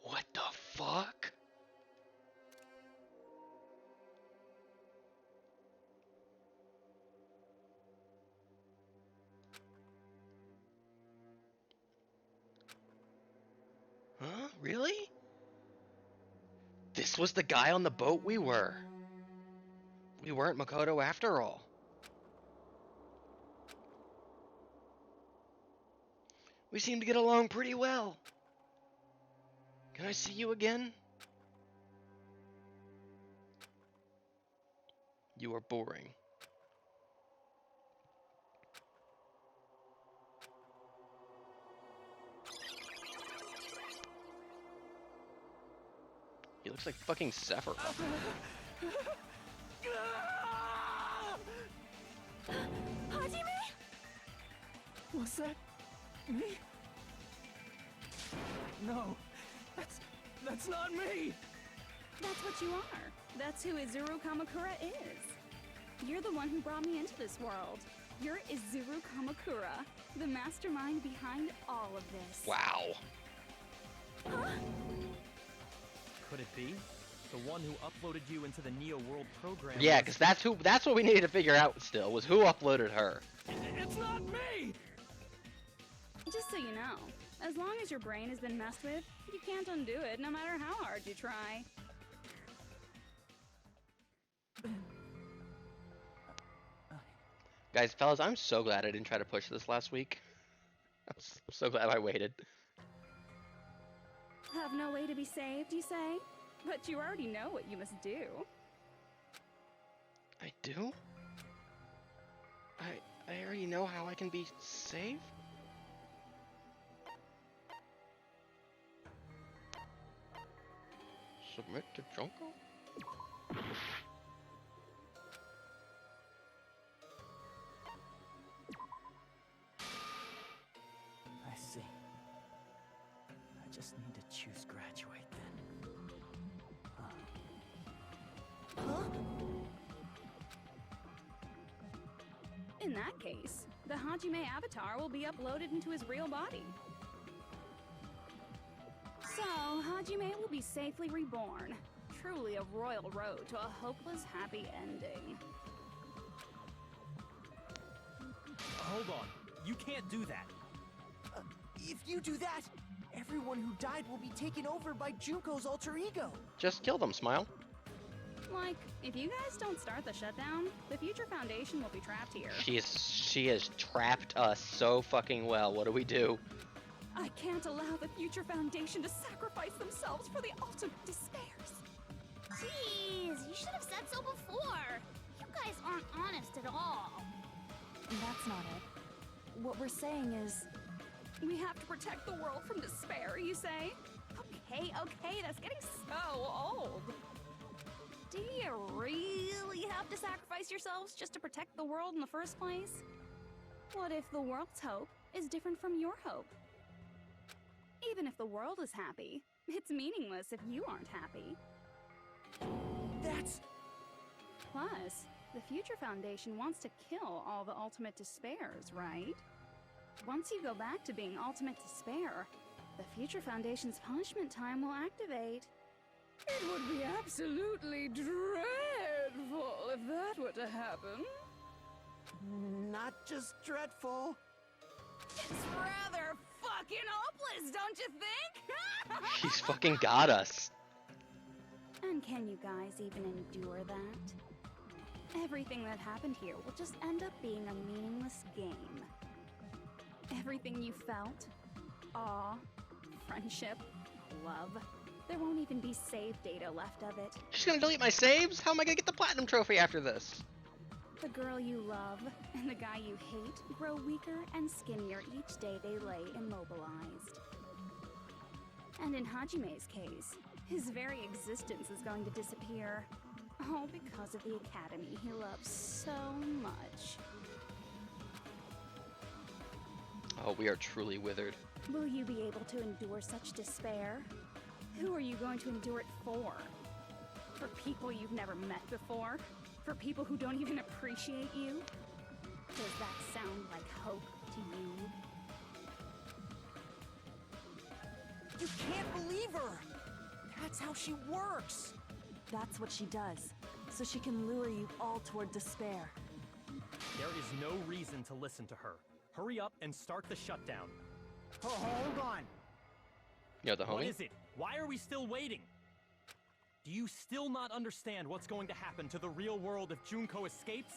What the fuck? Huh? Really? This was the guy on the boat we were. We weren't Makoto after all. We seem to get along pretty well. Can I see you again? You are boring. He looks like fucking Sephiroth. Hajime? Was that me? No, that's not me! That's what you are. That's who Izuru Kamakura is. You're the one who brought me into this world. You're Izuru Kamakura, the mastermind behind all of this. Wow. Huh? Could it be? The one who uploaded you into the Neo World program? Yeah, because that's what we needed to figure out still, was who uploaded her. It's not me! Just so you know, as long as your brain has been messed with, you can't undo it no matter how hard you try. Guys, fellas, I'm so glad I didn't try to push this last week. I'm so glad I waited. Have no way to be saved, you say? But you already know what you must do. I do? I already know how I can be saved? Submit to Junko? I see. I just need to choose graduate then. Huh? In that case, the Hajime avatar will be uploaded into his real body. So, Hajime will be safely reborn. Truly a royal road to a hopeless happy ending. Hold on. You can't do that. If you do that, everyone who died will be taken over by Junko's alter ego. Just kill them, Smile. Like, if you guys don't start the shutdown, the Future Foundation will be trapped here. She has trapped us so fucking well. What do we do? I can't allow the Future Foundation to sacrifice themselves for the ultimate despairs. Jeez, you should have said so before. You guys aren't honest at all. That's not it. What we're saying is... We have to protect the world from despair, you say? Okay, that's getting so old. Do you really have to sacrifice yourselves just to protect the world in the first place? What if the world's hope is different from your hope? Even if the world is happy, it's meaningless if you aren't happy. That's... Plus, the Future Foundation wants to kill all the Ultimate Despairs, right? Once you go back to being Ultimate Despair, the Future Foundation's punishment time will activate. It would be absolutely dreadful if that were to happen. Not just dreadful. It's rather fucking hopeless, don't you think? She's fucking got us. And can you guys even endure that? Everything that happened here will just end up being a meaningless game. Everything you felt, awe, friendship, love, there won't even be save data left of it. She's gonna delete my saves? How am I gonna get the platinum trophy after this? The girl you love and the guy you hate grow weaker and skinnier each day they lay immobilized. And in Hajime's case, his very existence is going to disappear. All because of the academy he loves so much. Oh, we are truly withered. Will you be able to endure such despair? Who are you going to endure it for? For people you've never met before? For people who don't even appreciate you? Does that sound like hope to you? You can't believe her! That's how she works! That's what she does, so she can lure you all toward despair. There is no reason to listen to her. Hurry up and start the shutdown. Oh, hold on. Yo, the homie? What is it? Why are we still waiting? Do you still not understand what's going to happen to the real world if Junko escapes?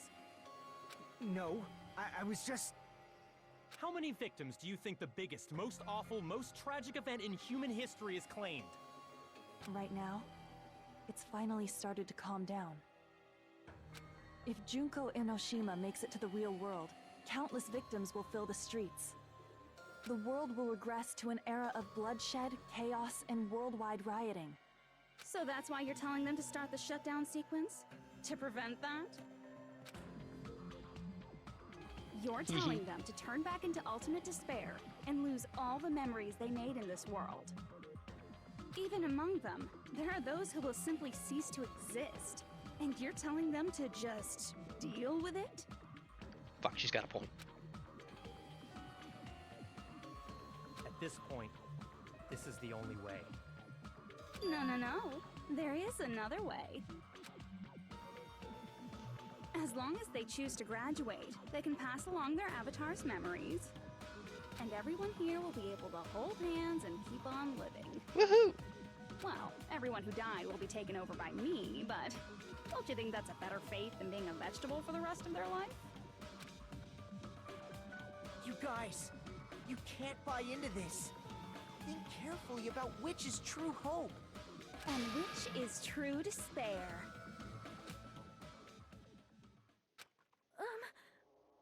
No, I was just... How many victims do you think the biggest, most awful, most tragic event in human history has claimed? Right now, it's finally started to calm down. If Junko Enoshima makes it to the real world, countless victims will fill the streets. The world will regress to an era of bloodshed, chaos, and worldwide rioting. So that's why you're telling them to start the shutdown sequence? To prevent that? You're telling them to turn back into ultimate despair and lose all the memories they made in this world. Even among them, there are those who will simply cease to exist. And you're telling them to just deal with it? Fuck, she's got a point. At this point, this is the only way. No. There is another way. As long as they choose to graduate, they can pass along their avatar's memories. And everyone here will be able to hold hands and keep on living. Woohoo! Well, everyone who died will be taken over by me, but don't you think that's a better fate than being a vegetable for the rest of their life? You guys, you can't buy into this. Think carefully about which is true hope. And which is true despair.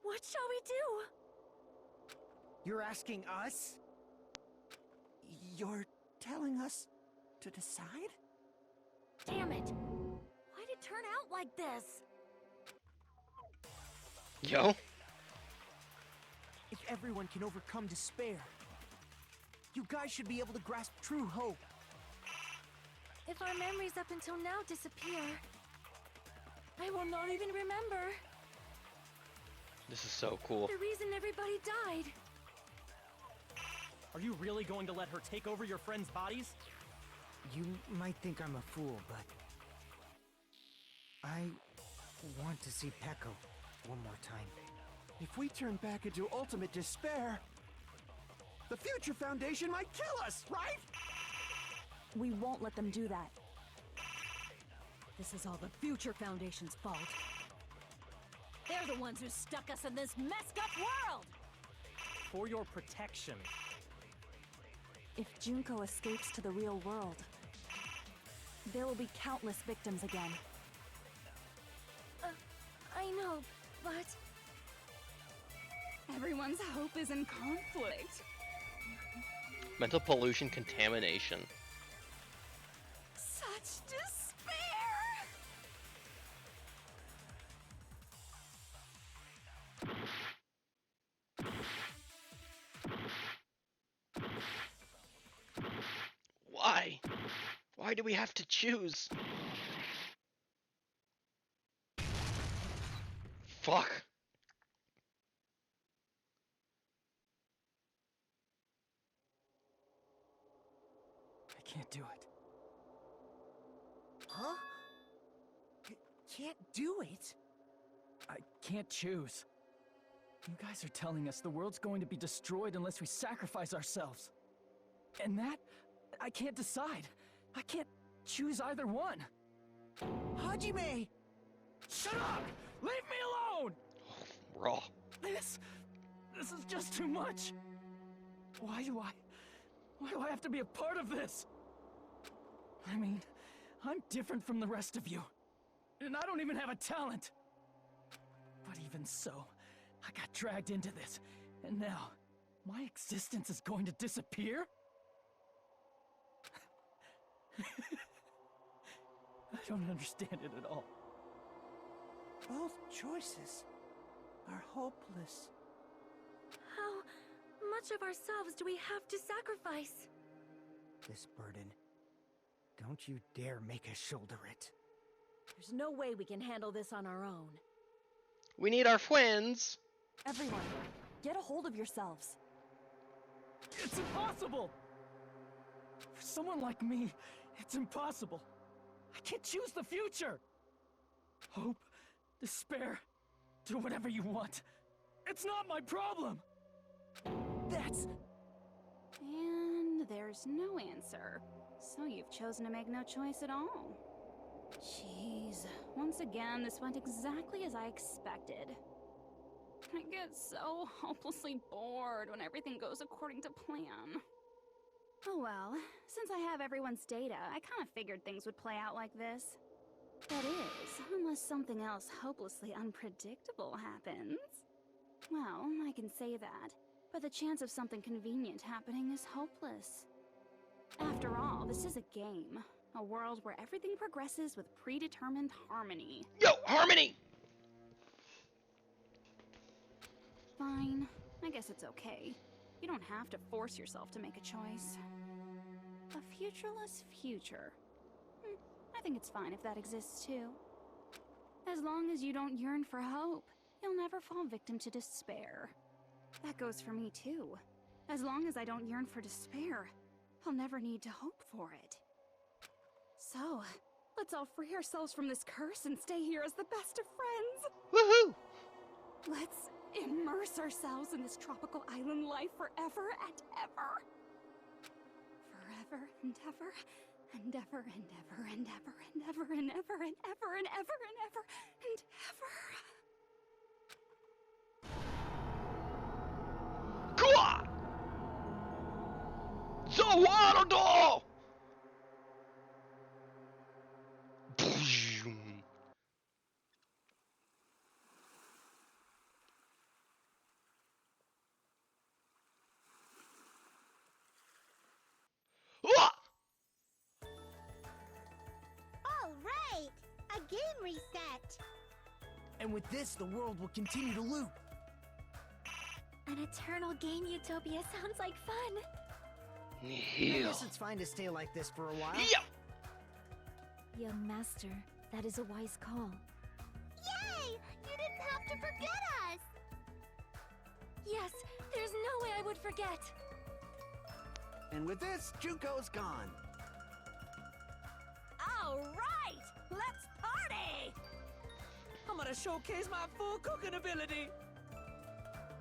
What shall we do? You're asking us? You're telling us to decide? Damn it! Why'd it turn out like this? Yo? If everyone can overcome despair, you guys should be able to grasp true hope. If our memories up until now disappear, I will not even remember This is so cool. the reason everybody died. Are you really going to let her take over your friends' bodies? You might think I'm a fool, but... I want to see Peko one more time. If we turn back into ultimate despair, the Future Foundation might kill us, right? We won't let them do that. This is all the Future Foundation's fault. They're the ones who stuck us in this messed up world! For your protection. If Junko escapes to the real world, there will be countless victims again. I know, but... Everyone's hope is in conflict. Mental pollution contamination. Such despair! Why? Why do we have to choose? Fuck. I can't do it. Huh? Can't do it? I can't choose. You guys are telling us the world's going to be destroyed unless we sacrifice ourselves. And that, I can't decide. I can't choose either one. Hajime! Shut up! Leave me alone! Raw. This is just too much. Why do I have to be a part of this? I mean, I'm different from the rest of you. And I don't even have a talent. But even so, I got dragged into this. And now, my existence is going to disappear? I don't understand it at all. Both choices are hopeless. How much of ourselves do we have to sacrifice? This burden, don't you dare make us shoulder it. There's no way we can handle this on our own. We need our twins. Everyone, get a hold of yourselves. It's impossible! For someone like me, it's impossible. I can't choose the future! Hope, despair, do whatever you want. It's not my problem! That's... And there's no answer. So you've chosen to make no choice at all. Jeez. Once again, this went exactly as I expected. I get so hopelessly bored when everything goes according to plan. Oh well, since I have everyone's data, I kind of figured things would play out like this. That is, unless something else hopelessly unpredictable happens. Well, I can say that, but the chance of something convenient happening is hopeless. After all, this is a game. A world where everything progresses with predetermined harmony. Yo, harmony! Fine. I guess it's okay. You don't have to force yourself to make a choice. A futureless future. I think it's fine if that exists too. As long as you don't yearn for hope, you'll never fall victim to despair. That goes for me too. As long as I don't yearn for despair, I'll never need to hope for it. So, let's all free ourselves from this curse and stay here as the best of friends. Woohoo! Let's immerse ourselves in this tropical island life forever and ever. Forever and ever, and ever and ever and ever and ever and ever and ever and ever and ever and ever. Kwa! Zawarudo! All right! A game reset! And with this, the world will continue to loop. An eternal game utopia sounds like fun. I Nihil. guess it's fine to stay like this for a while. Yeah. Young master, that is a wise call. Yay! You didn't have to forget us! Yes, there's no way I would forget. And with this, Junko's gone. All right! Let's party! I'm gonna showcase my full cooking ability.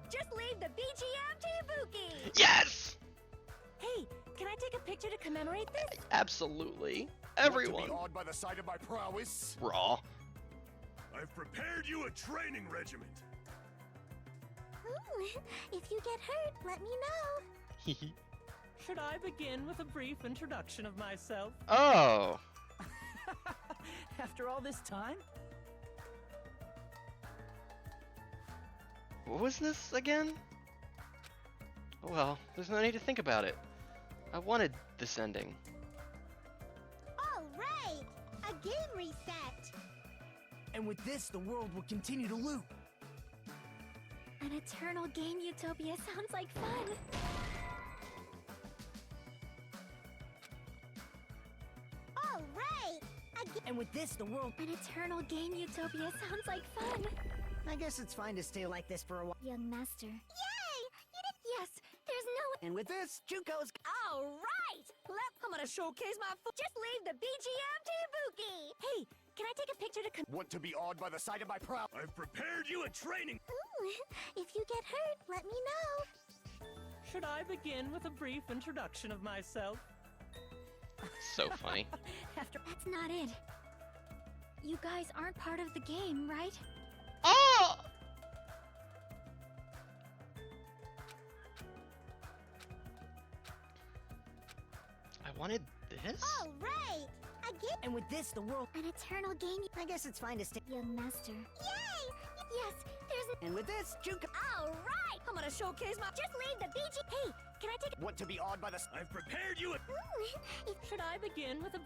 Just leave the BGM to Ibuki. Yes! Hey, can I take a picture to commemorate this? Absolutely. Want Everyone. to be awed by the sight of my prowess? Raw. I've prepared you a training regiment. Ooh, if you get hurt, let me know. Should I begin with a brief introduction of myself? Oh. After all this time? What was this again? Oh well, there's no need to think about it. I wanted this ending. All right! A game reset! And with this, the world will continue to loop. An eternal game utopia sounds like fun. All right! And with this, the world... An eternal game utopia sounds like fun. I guess it's fine to stay like this for a while. Young master. Yay! You did... Yes, there's no... And with this, Juko's... All right! I'm gonna showcase my Just leave the BGM to Ibuki! Hey, can I take a picture to Want to be awed by the sight of my prowess? I've prepared you a training. Ooh, if you get hurt, let me know. Should I begin with a brief introduction of myself? So funny. That's not it. You guys aren't part of the game, right? Oh! I wanted this? All right! And with this, the world... An eternal game... I guess it's fine to stay... Young master. Yay! Yes, there's... And with this, Juko... All right! I'm gonna showcase my... Just leave the BG... Hey, can I take... Want to be awed by the... I've prepared you a... Ooh, Should I begin with a...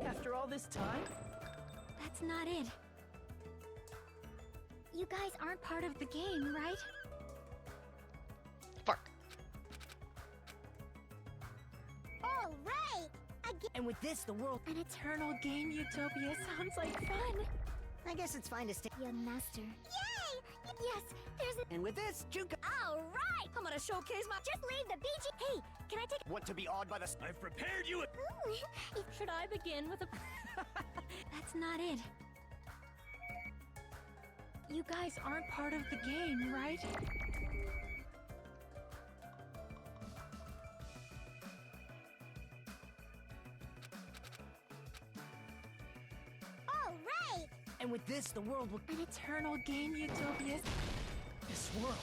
After all this time? That's not it. You guys aren't part of the game, right? Fuck. all right! And with this, the world... An eternal game utopia sounds like fun. I guess it's fine to stay... Young master. Yay! Yes, there's... And with this, Juko... All right! I'm gonna showcase my... Just leave the BG... Hey, can I take... Want to be awed by the... I've prepared you a... Ooh, Should I begin with a... That's not it. You guys aren't part of the game, right? all right! And with this, the world will... An eternal game utopia. This world.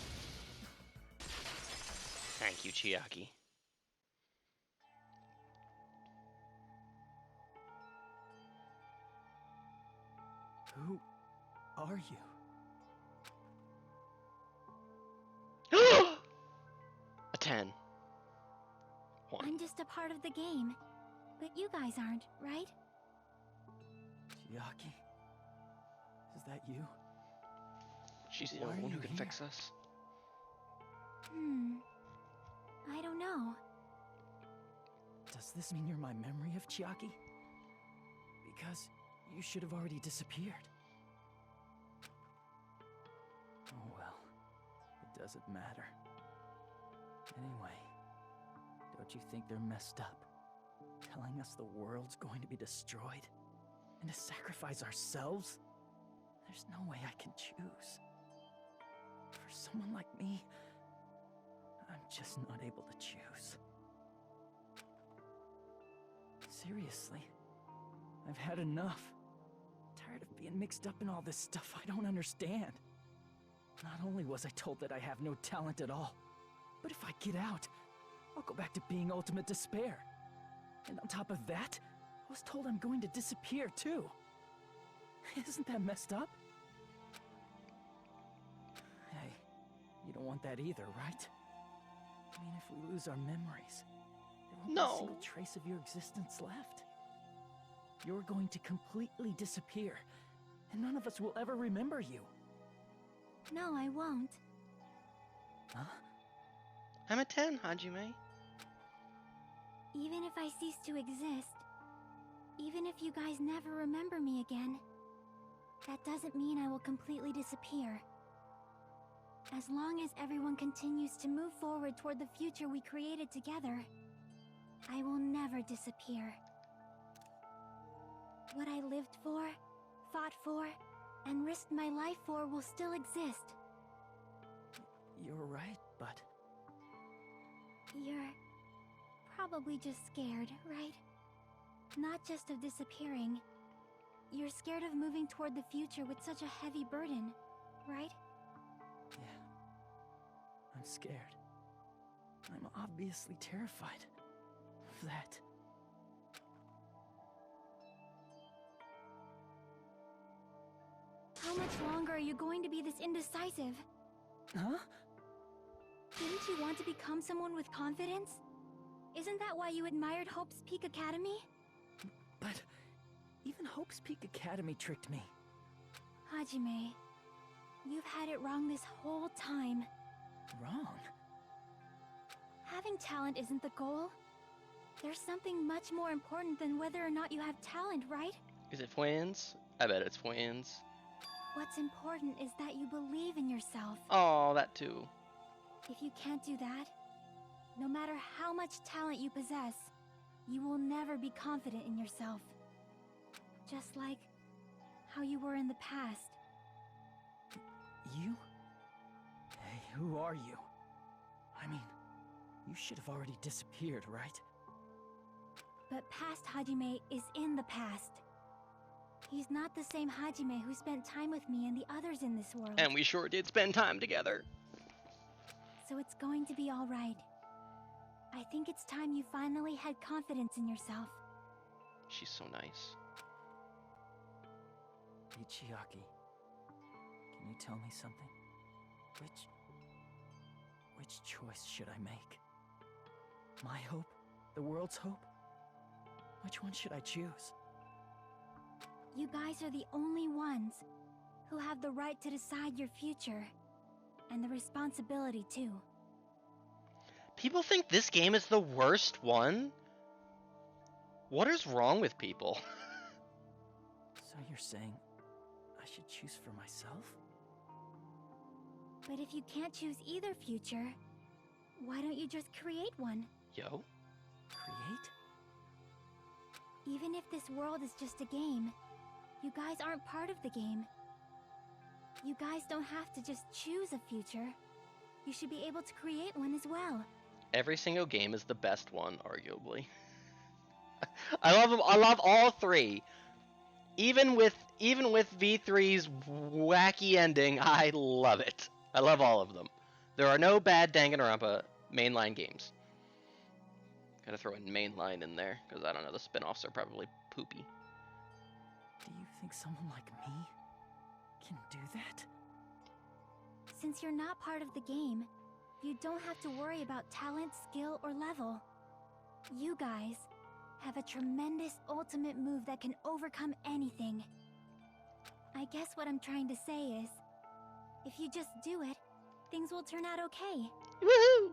Thank you, Chiaki. Who are you? A 10. 1. I'm just a part of the game. But you guys aren't, right? Chiaki? Is that you? She's the Why only are one who you can here? fix us. I don't know. Does this mean you're my memory of Chiaki? Because you should have already disappeared. Oh well, it doesn't matter. Anyway, don't you think they're messed up? Telling us the world's going to be destroyed? And to sacrifice ourselves? There's no way I can choose. For someone like me, I'm just not able to choose. Seriously, I've had enough. Tired of being mixed up in all this stuff I don't understand. Not only was I told that I have no talent at all, but if I get out, I'll go back to being ultimate despair. And on top of that, I was told I'm going to disappear too. Isn't that messed up? Hey, you don't want that either, right? I mean, if we lose our memories, there won't be a single trace of your existence left. You're going to completely disappear, and none of us will ever remember you. No, I won't. Huh? I'm a 10, Hajime. Even if I cease to exist, even if you guys never remember me again, that doesn't mean I will completely disappear. As long as everyone continues to move forward toward the future we created together, I will never disappear. What I lived for, fought for, and risked my life for will still exist. You're right, but... You're probably just scared, right? Not just of disappearing. You're scared of moving toward the future with such a heavy burden, right? Yeah. I'm scared. I'm obviously terrified of that. How much longer are you going to be this indecisive? Huh? Didn't you want to become someone with confidence? Isn't that why you admired Hope's Peak Academy? But even Hope's Peak Academy tricked me. Hajime, you've had it wrong this whole time. wrong. Having talent isn't the goal. There's something much more important than whether or not you have talent, right? Is it twins? I bet it's twins. What's important is that you believe in yourself. Oh, that too. If you can't do that, no matter how much talent you possess, you will never be confident in yourself. Just like how you were in the past. You? Hey, who are you? I mean, you should have already disappeared, right? But past Hajime is in the past. He's not the same Hajime who spent time with me and the others in this world. And we sure did spend time together. So it's going to be all right. I think it's time you finally had confidence in yourself. She's so nice. Ichiaki, can you tell me something? Which choice should I make? My hope? The world's hope? Which one should I choose? You guys are the only ones who have the right to decide your future. And the responsibility, too. People think this game is the worst one? What is wrong with people? So you're saying I should choose for myself? But if you can't choose either future, why don't you just create one? Yo? Create? Even if this world is just a game, you guys aren't part of the game. You guys don't have to just choose a future. You should be able to create one as well. Every single game is the best one, arguably. I love them. I love all three. Even with V3's wacky ending, I love it. I love all of them. There are no bad Danganronpa mainline games. Gotta throw in mainline in there, because I don't know, the spin-offs are probably poopy. Do you think someone like me can do that? Since you're not part of the game, you don't have to worry about talent, skill, or level. You guys have a tremendous ultimate move that can overcome anything. I guess what I'm trying to say is, if you just do it, things will turn out okay. Woohoo!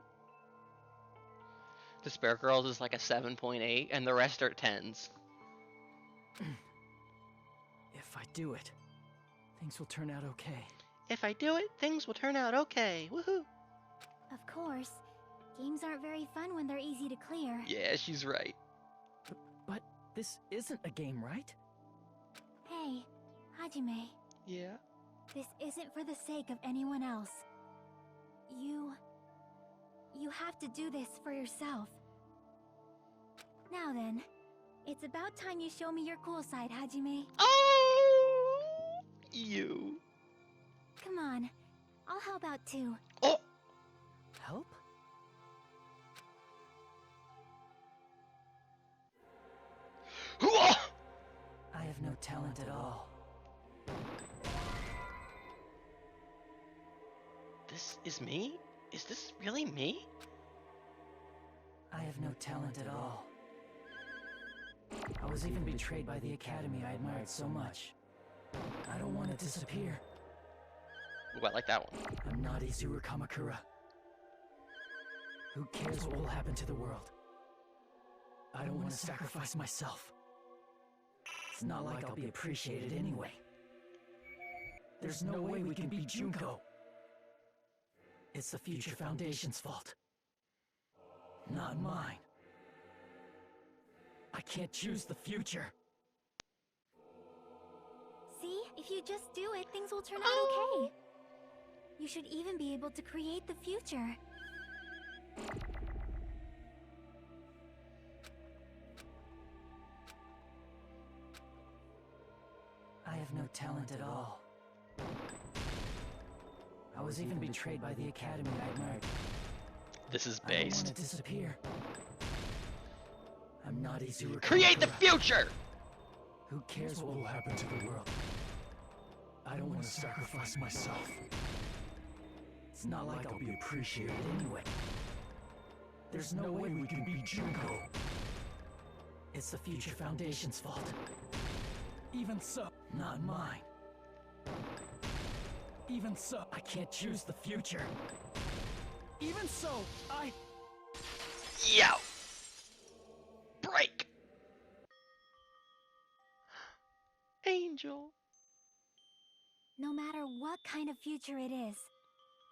Despair Girls is like a 7.8, and the rest are 10s. If I do it, things will turn out okay. If I do it, things will turn out okay. Woohoo! Of course, games aren't very fun when they're easy to clear. Yeah, she's right. But this isn't a game, right? Hey, Hajime. Yeah? This isn't for the sake of anyone else. You have to do this for yourself. Now then, it's about time you show me your cool side, Hajime. Oh! You. Come on, I'll help out too. Oh! Help? I have no talent at all. This is me? Is this really me? I have no talent at all. I was even betrayed by the academy I admired so much. I don't want to disappear. Ooh, I like that one. I'm not Izuru Kamakura. Who cares what will happen to the world? I don't want to sacrifice myself. It's not like I'll be appreciated anyway. There's no way we can beat Junko. It's the Future Foundation's fault. Not mine. I can't choose the future. See? If you just do it, things will turn out okay. You should even be able to create the future. I have no talent at all. I was even betrayed by the academy I admired. This is I don't based. want to disappear. I'm not Izuru. Create the future! Who cares what will happen to the world? I don't want to sacrifice myself. It's not like I'll be appreciated anyway. There's no way we can beat Junko. It's the Future Foundation's fault. Even so, not mine. Even so, I can't choose the future. Even so, Yo! Break! Angel. No matter what kind of future it is,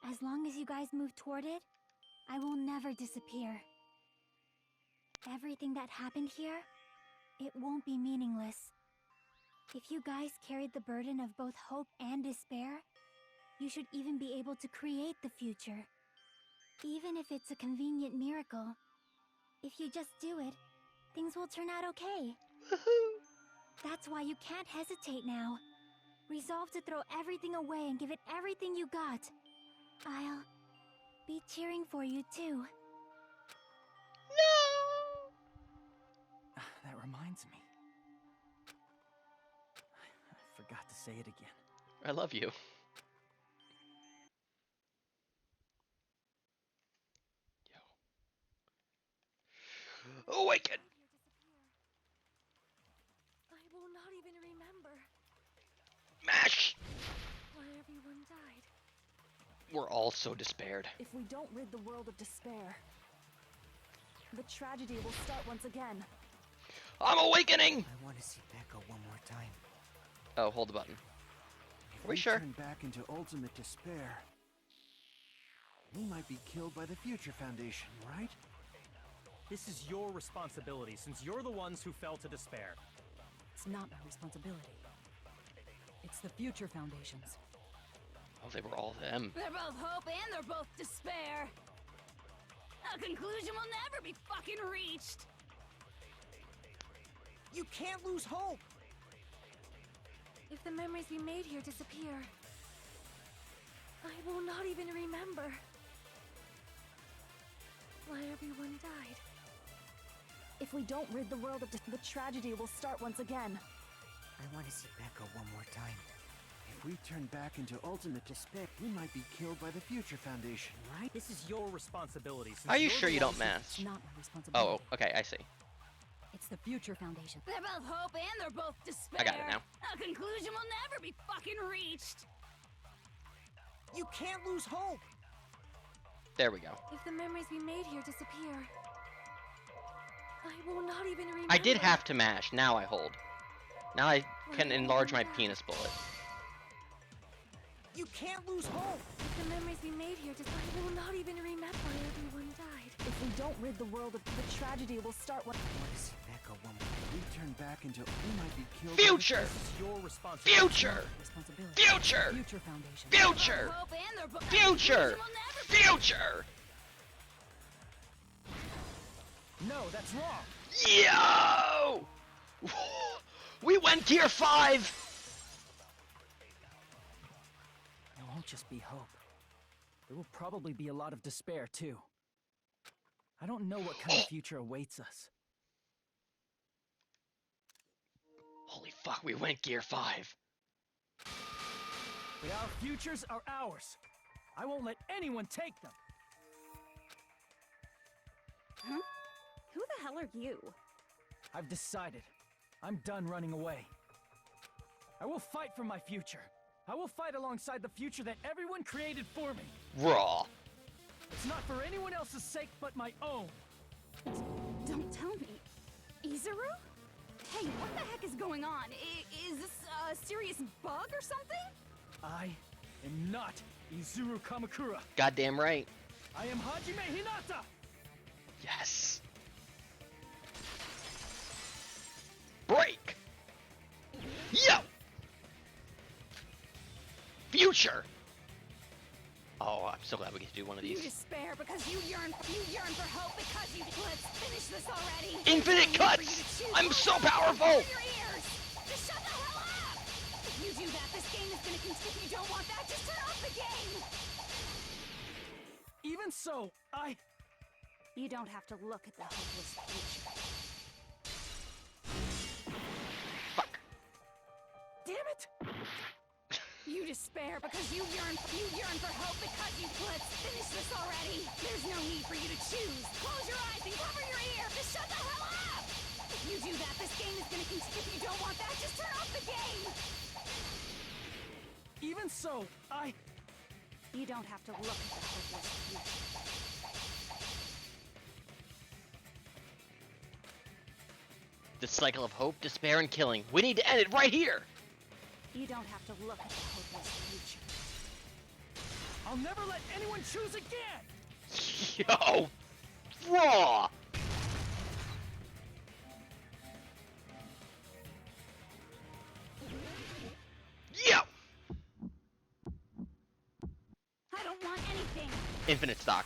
as long as you guys move toward it, I will never disappear. Everything that happened here, it won't be meaningless. If you guys carried the burden of both hope and despair, you should even be able to create the future. Even if it's a convenient miracle, if you just do it, things will turn out okay. That's why you can't hesitate now. Resolve to throw everything away and give it everything you got. I'll be cheering for you too. No! That reminds me. I forgot to say it again. I love you. Yo. Awaken! I will not even remember Mash! why everyone died. We're all so despaired. If we don't rid the world of despair, the tragedy will start once again. I'm awakening! I want to see Becca one more time. Oh, hold the button. If Are we sure? turn back into ultimate despair, we might be killed by the Future Foundation, right? This is your responsibility, since you're the ones who fell to despair. It's not my responsibility. It's the Future Foundation's. Oh, they were all them. They're both hope and they're both despair. A conclusion will never be fucking reached. You can't lose hope! If the memories we made here disappear, I will not even remember why everyone died. If we don't rid the world of the tragedy will start once again. I want to see Becca one more time. If we turn back into ultimate despair, we might be killed by the Future Foundation, right? This is your responsibility, since Are you you're sure the you ones don't who- mask? It's not my responsibility. Oh, okay, I see. It's the Future Foundation. They're both hope and they're both despair. I got it now. A conclusion will never be fucking reached. You can't lose hope! There we go. If the memories we made here disappear, I will not even remember. I did have to mash. Now I hold. Now I can enlarge my penis bullet. You can't lose hope! If the memories we made here disappear, I will not even remember why everyone died. If we don't rid the world of the tragedy will start when. I want to see Becca one more time. If we turn back into, we might be killed. Future! This is your responsibility. Future! Responsibility. Future! Future Foundation. Future! Hope and they're both. Future! A conclusion will never be- Future! No, that's wrong. Yo! We went tier 5! It won't just be hope. There will probably be a lot of despair, too. I don't know what kind of future awaits us. Holy fuck, we went gear 5. But our futures are ours. I won't let anyone take them. Huh? Who the hell are you? I've decided. I'm done running away. I will fight for my future. I will fight alongside the future that everyone created for me. Raw. It's not for anyone else's sake but my own. Don't tell me. Izuru? Hey, what the heck is going on? Is this a serious bug or something? I am not Izuru Kamakura. Goddamn right. I am Hajime Hinata! Yes. Break! Yo! Future! Oh, I'm so glad we get to do one of You these. despair because you yearn for hope because you. Let's finish this already. Infinite There's no need for you cuts! to choose. I'm so Cover powerful! your ears. Just shut the hell up! If you do that, this game is gonna continue. If you don't want that, just turn off the game. Even so, You don't have to look at the hopeless future. Fuck. damn it! You despair because you yearn for hope because you. Let's finish this already. There's no need for you to choose. Close your eyes and cover your ears. Just shut the hell up! If you do that, this game is gonna continue. If you don't want that, just turn off the game. Even so, You don't have to look at the hopeless future. This cycle of hope, despair, and killing. We need to end it right here! You don't have to look at the hopeless future. I'll never let anyone choose again! Yo! Raw! Yo! I don't want anything. Infinite stock.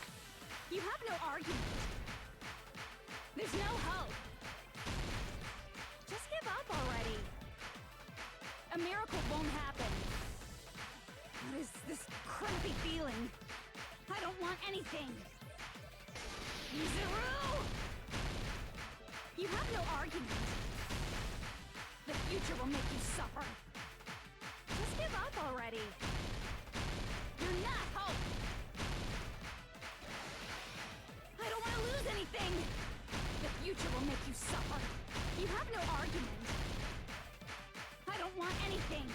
You have no argument. There's no hope. Just give up already. A miracle won't happen. What is this crappy feeling? I don't want anything. Yuzuru! You have no argument. The future will make you suffer. Just give up already. You're not hope. I don't want to lose anything. The future will make you suffer. You have no argument. I don't want anything.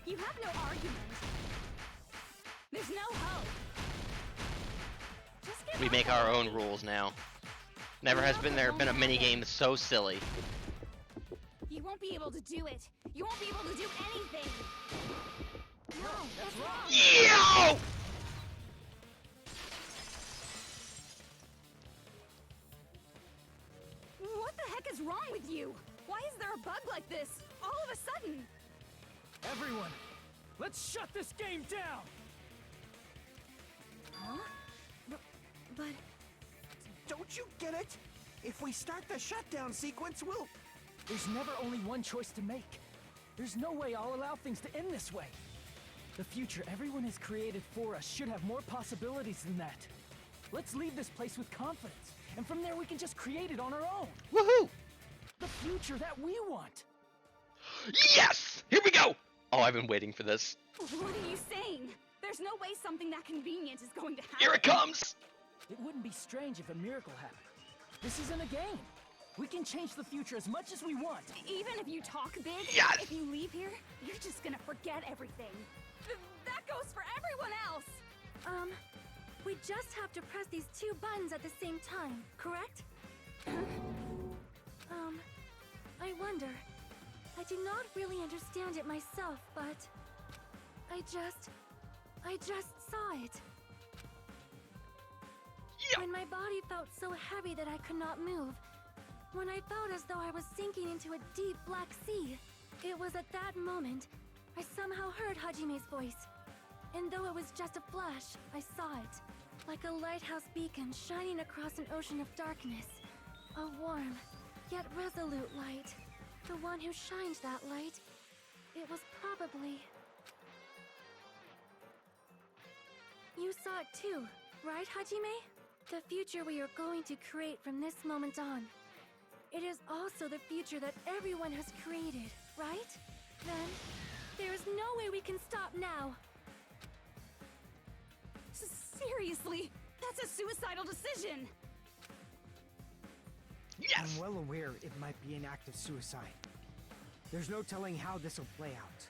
You have no argument. There's no hope. Just give We up make our already. own rules now. Never has been there been a minigame so silly. You won't be able to do it. You won't be able to do anything. No, that's wrong. Yo! What the heck is wrong with you? Why is there a bug like this all of a sudden? Everyone, let's shut this game down! Huh? But... Don't you get it? If we start the shutdown sequence, we'll... There's never only one choice to make. There's no way I'll allow things to end this way. The future everyone has created for us should have more possibilities than that. Let's leave this place with confidence, and from there we can just create it on our own. Woohoo! The future that we want. Yes! Here we go! Oh, I've been waiting for this. What are you saying? There's no way something that convenient is going to happen. Here it comes! It wouldn't be strange if a miracle happened. This isn't a game. We can change the future as much as we want. Even if you talk big, Yes! if you leave here, you're just gonna forget everything. That goes for everyone else! We just have to press these two buttons at the same time, correct? I wonder. I do not really understand it myself, but... I just saw it. Yeah. When my body felt so heavy that I could not move. When I felt as though I was sinking into a deep black sea. It was at that moment, I somehow heard Hajime's voice. And though it was just a flash, I saw it. Like a lighthouse beacon shining across an ocean of darkness. A warm, yet resolute light. The one who shined that light, it was probably... You saw it too, right, Hajime? The future we are going to create from this moment on. It is also the future that everyone has created, right? Then, there is no way we can stop now. Seriously, that's a suicidal decision! Yes! I'm well aware it might be an act of suicide. There's no telling how this will play out.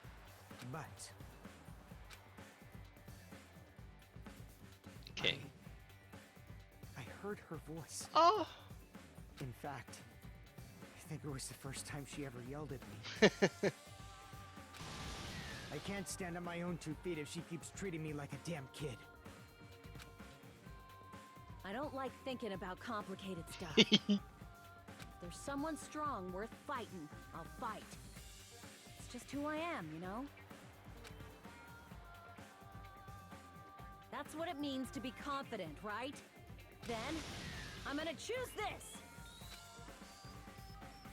But... Okay. I heard her voice. Oh! In fact, I think it was the first time she ever yelled at me. I can't stand on my own 2 feet if she keeps treating me like a damn kid. I don't like thinking about complicated stuff. If there's someone strong worth fighting, I'll fight. It's just who I am, you know? That's what it means to be confident, right? Then, I'm gonna choose this!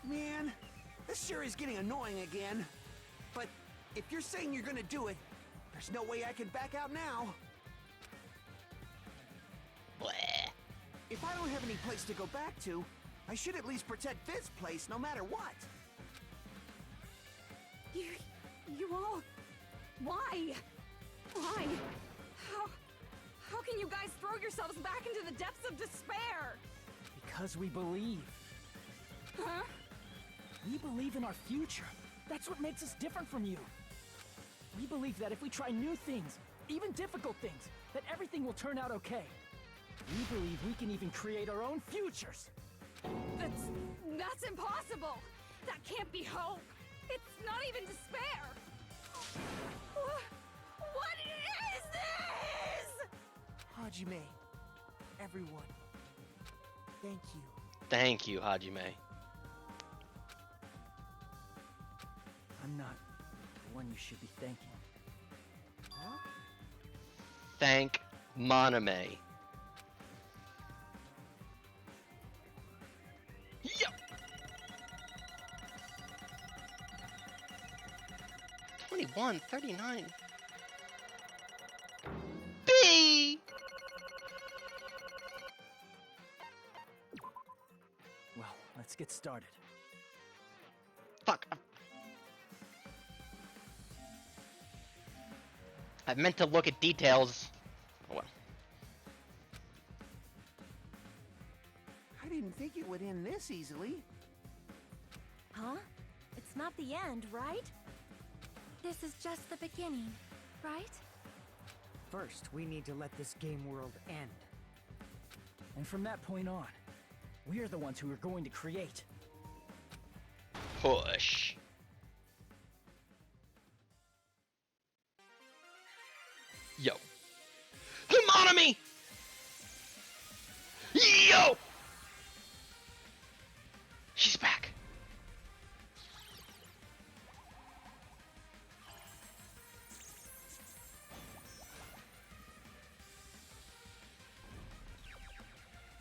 Man, this sure is getting annoying again. But if you're saying you're gonna do it, there's no way I can back out now. Bleh. If I don't have any place to go back to, I should at least protect this place no matter what. You all... Why? Why? How can you guys throw yourselves back into the depths of despair? Because we believe. Huh? We believe in our future. That's what makes us different from you. We believe that if we try new things, even difficult things, that everything will turn out okay. We believe we can even create our own futures. That's impossible. That can't be hope. It's not even despair. What is this? Hajime, everyone, thank you. Thank you, Hajime. I'm not the one you should be thanking. Huh? Thank Monome. Yup. 21, 39. B. Well, let's get started. Fuck. I meant to look at details. Oh well. I didn't think it would end this easily. Huh? It's not the end, right? This is just the beginning, right? First, we need to let this game world end. And from that point on, we are the ones who are going to create. Push. Yo. Monome! Yo! She's back.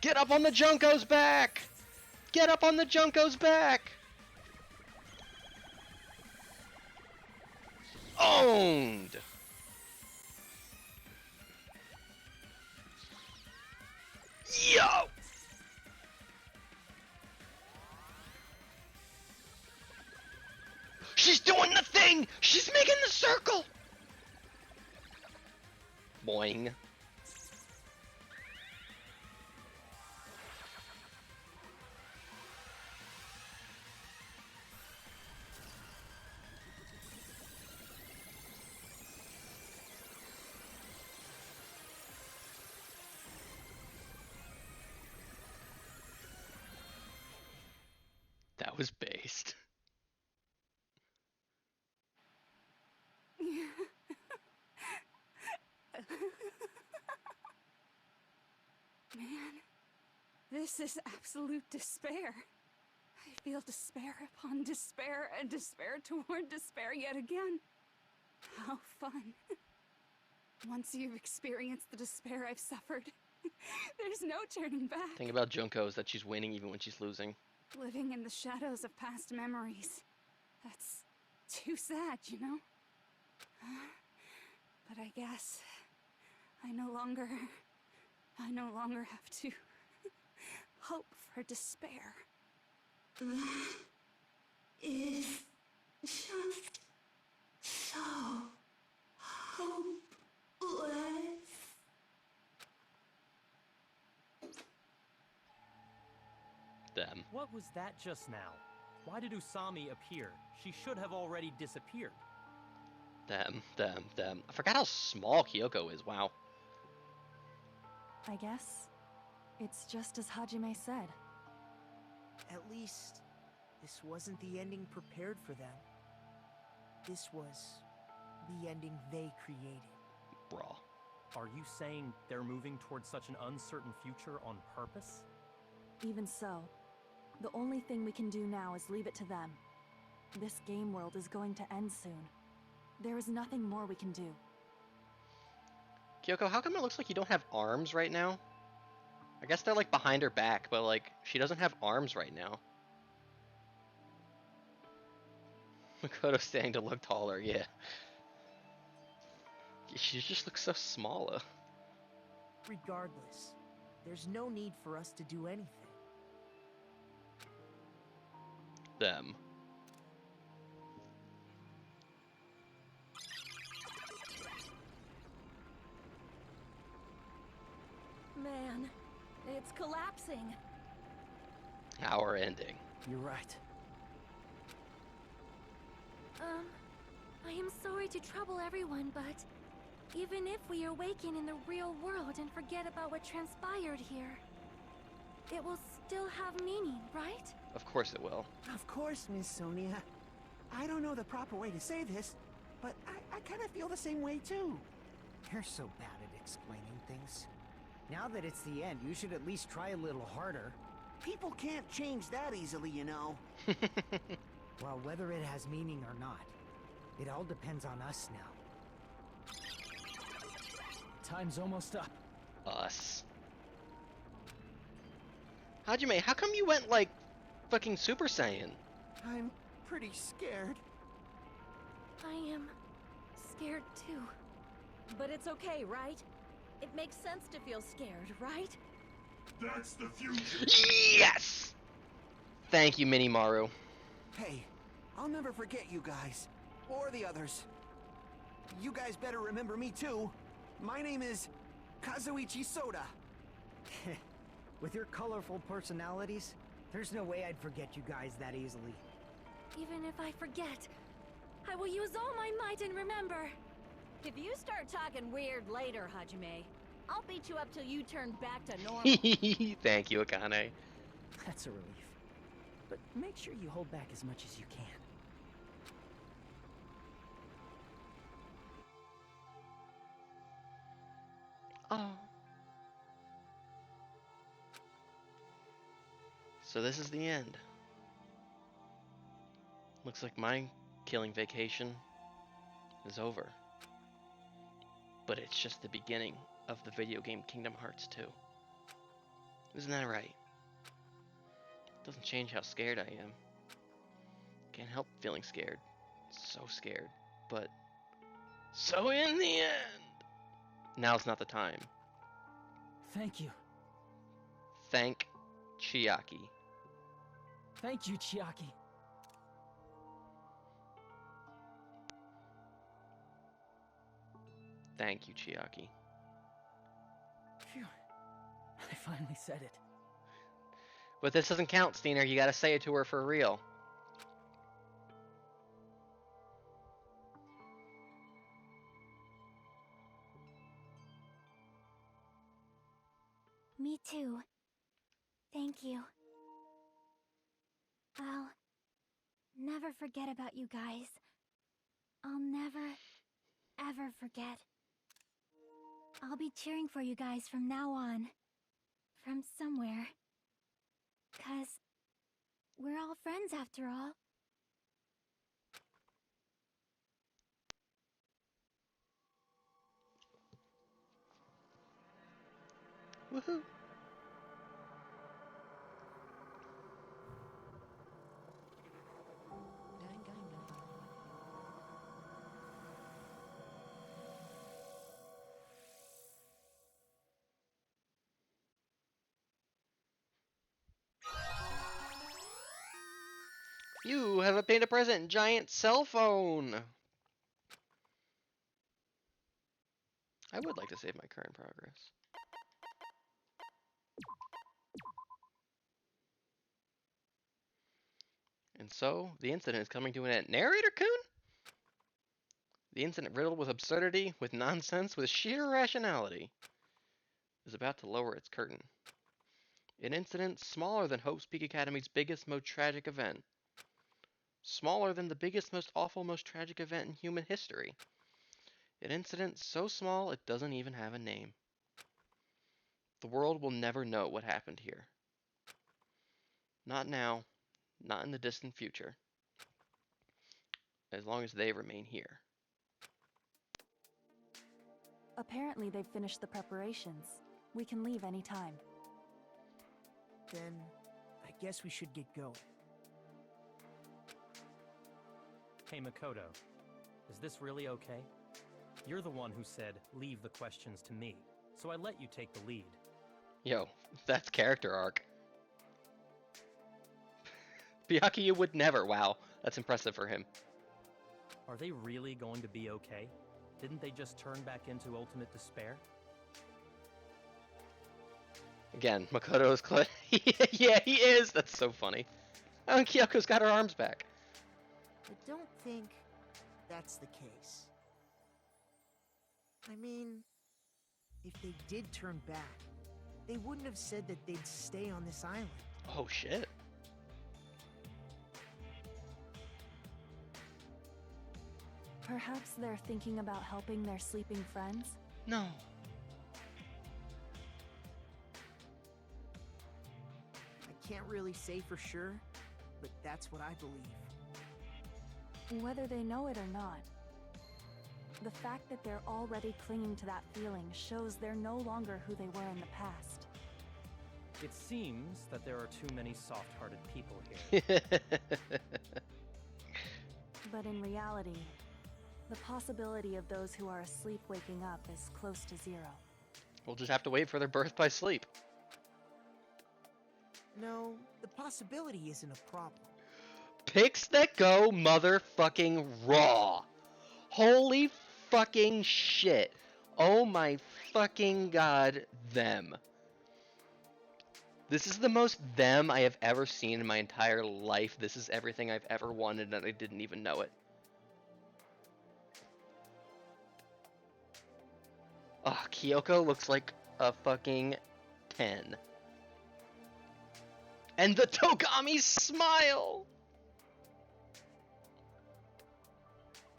Get up on the Junko's back! Get up on the Junko's back! Owned! Yo! She's doing the thing! She's making the circle! Boing. That was based. Man, this is absolute despair. I feel despair upon despair and despair toward despair yet again. How fun. Once you've experienced the despair I've suffered, there's no turning back. Thing about Junko is that she's winning even when she's losing. Living in the shadows of past memories. That's too sad, you know? But I guess I no longer have to hope for despair. That is just so hopeless. Them. What was that just now? Why did Usami appear? She should have already disappeared. Them. I forgot how small Kyoko is, wow. I guess it's just as Hajime said. At least, this wasn't the ending prepared for them. This was the ending they created. Bruh. Are you saying they're moving towards such an uncertain future on purpose? Even so, the only thing we can do now is leave it to them. This game world is going to end soon. There is nothing more we can do. Kyoko, how come it looks like you don't have arms right now? I guess they're like behind her back, but like, she doesn't have arms right now. Makoto's saying to look taller, yeah. She just looks so smaller. Regardless, there's no need for us to do anything. Them. Man, it's collapsing. Our ending. You're right. I am sorry to trouble everyone, but Even if we awaken in the real world and forget about what transpired here, it will still have meaning, right? Of course it will. Of course, Miss Sonia. I don't know the proper way to say this, but I kind of feel the same way too. You're so bad at explaining things. Now that it's the end, you should at least try a little harder. People can't change that easily, you know. Well, whether it has meaning or not, it all depends on us now. Time's almost up. Us. Hajime, how come you went like fucking Super Saiyan? I'm pretty scared. I am scared too. But it's okay, right? It makes sense to feel scared, right? That's the future. Yes! Thank you, Minimaru. Hey, I'll never forget you guys. Or the others. You guys better remember me too. My name is Kazuichi Soda. With your colorful personalities, there's no way I'd forget you guys that easily. Even if I forget, I will use all my might and remember. If you start talking weird later, Hajime, I'll beat you up till you turn back to normal. Thank you, Akane. That's a relief. But make sure you hold back as much as you can. Oh. So this is the end. Looks like my killing vacation is over. But it's just the beginning of the video game Kingdom Hearts 2. Isn't that right? Doesn't change how scared I am. Can't help feeling scared. So scared. But so in the end, now's not the time. Thank you. Thank Chiaki. Thank you, Chiaki. Thank you, Chiaki. Phew. I finally said it. But this doesn't count, Steiner. You gotta say it to her for real. Me too. Thank you. I'll never forget about you guys. I'll never, ever forget. I'll be cheering for you guys from now on. From somewhere. 'Cause we're all friends after all. Woohoo! You have obtained a present, giant cell phone. I would like to save my current progress. And so, the incident is coming to an end. Narrator-kun? The incident riddled with absurdity, with nonsense, with sheer irrationality, is about to lower its curtain. An incident smaller than Hope's Peak Academy's biggest, most tragic event. Smaller than the biggest, most awful, most tragic event in human history. An incident so small it doesn't even have a name. The world will never know what happened here. Not now, not in the distant future. As long as they remain here. Apparently they've finished the preparations. We can leave any time. Then, I guess we should get going. Hey, Makoto, is this really okay? You're the one who said, leave the questions to me, so I let you take the lead. Yo, that's character arc. Byakuya would never. Wow, that's impressive for him. Are they really going to be okay? Didn't they just turn back into ultimate despair? Again, Makoto's yeah, he is! That's so funny. Oh, and Kyoko's got her arms back. I don't think that's the case. I mean, if they did turn back, they wouldn't have said that they'd stay on this island. Oh shit. Perhaps they're thinking about helping their sleeping friends? No. I can't really say for sure, but that's what I believe. Whether they know it or not, the fact that they're already clinging to that feeling shows they're no longer who they were in the past. It seems that there are too many soft-hearted people here. But in reality, the possibility of those who are asleep waking up is close to zero. We'll just have to wait for their birth by sleep. No, the possibility isn't a problem. Picks that go motherfucking raw. Holy fucking shit. Oh my fucking god, them. This is the most them I have ever seen in my entire life. This is everything I've ever wanted and I didn't even know it. Ah, Kyoko looks like a fucking 10. And the Togami smile!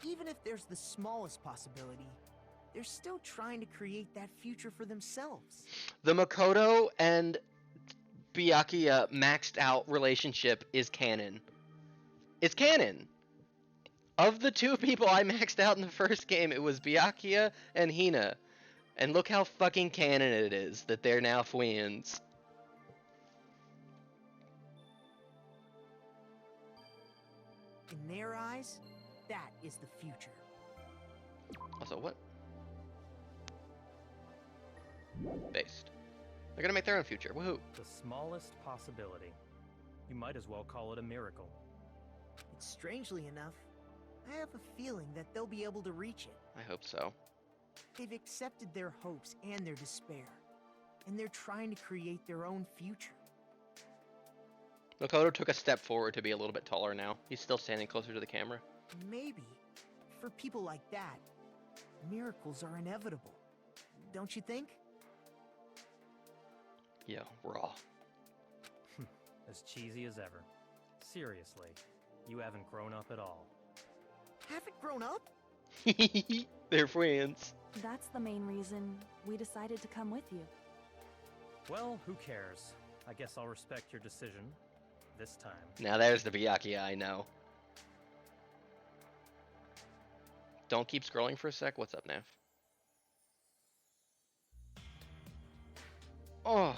Even if there's the smallest possibility, they're still trying to create that future for themselves. The Makoto and Byakuya maxed out relationship is canon. It's canon! Of the two people I maxed out in the first game, it was Byakuya and Hina. And look how fucking canon it is that they're now twins. In their eyes, that is the future. Also, what? Based. They're gonna make their own future. Woohoo! The smallest possibility. You might as well call it a miracle. And strangely enough, I have a feeling that they'll be able to reach it. I hope so. They've accepted their hopes and their despair, and they're trying to create their own future. Makoto took a step forward to be a little bit taller now. He's still standing closer to the camera. Maybe, for people like that, miracles are inevitable. Don't you think? Yo, raw. As cheesy as ever. Seriously, you haven't grown up at all. Haven't grown up? They're friends. That's the main reason we decided to come with you. Well, who cares? I guess I'll respect your decision. This time. Now there's the Byakuya I know. Don't keep scrolling for a sec. What's up, Nav? Oh.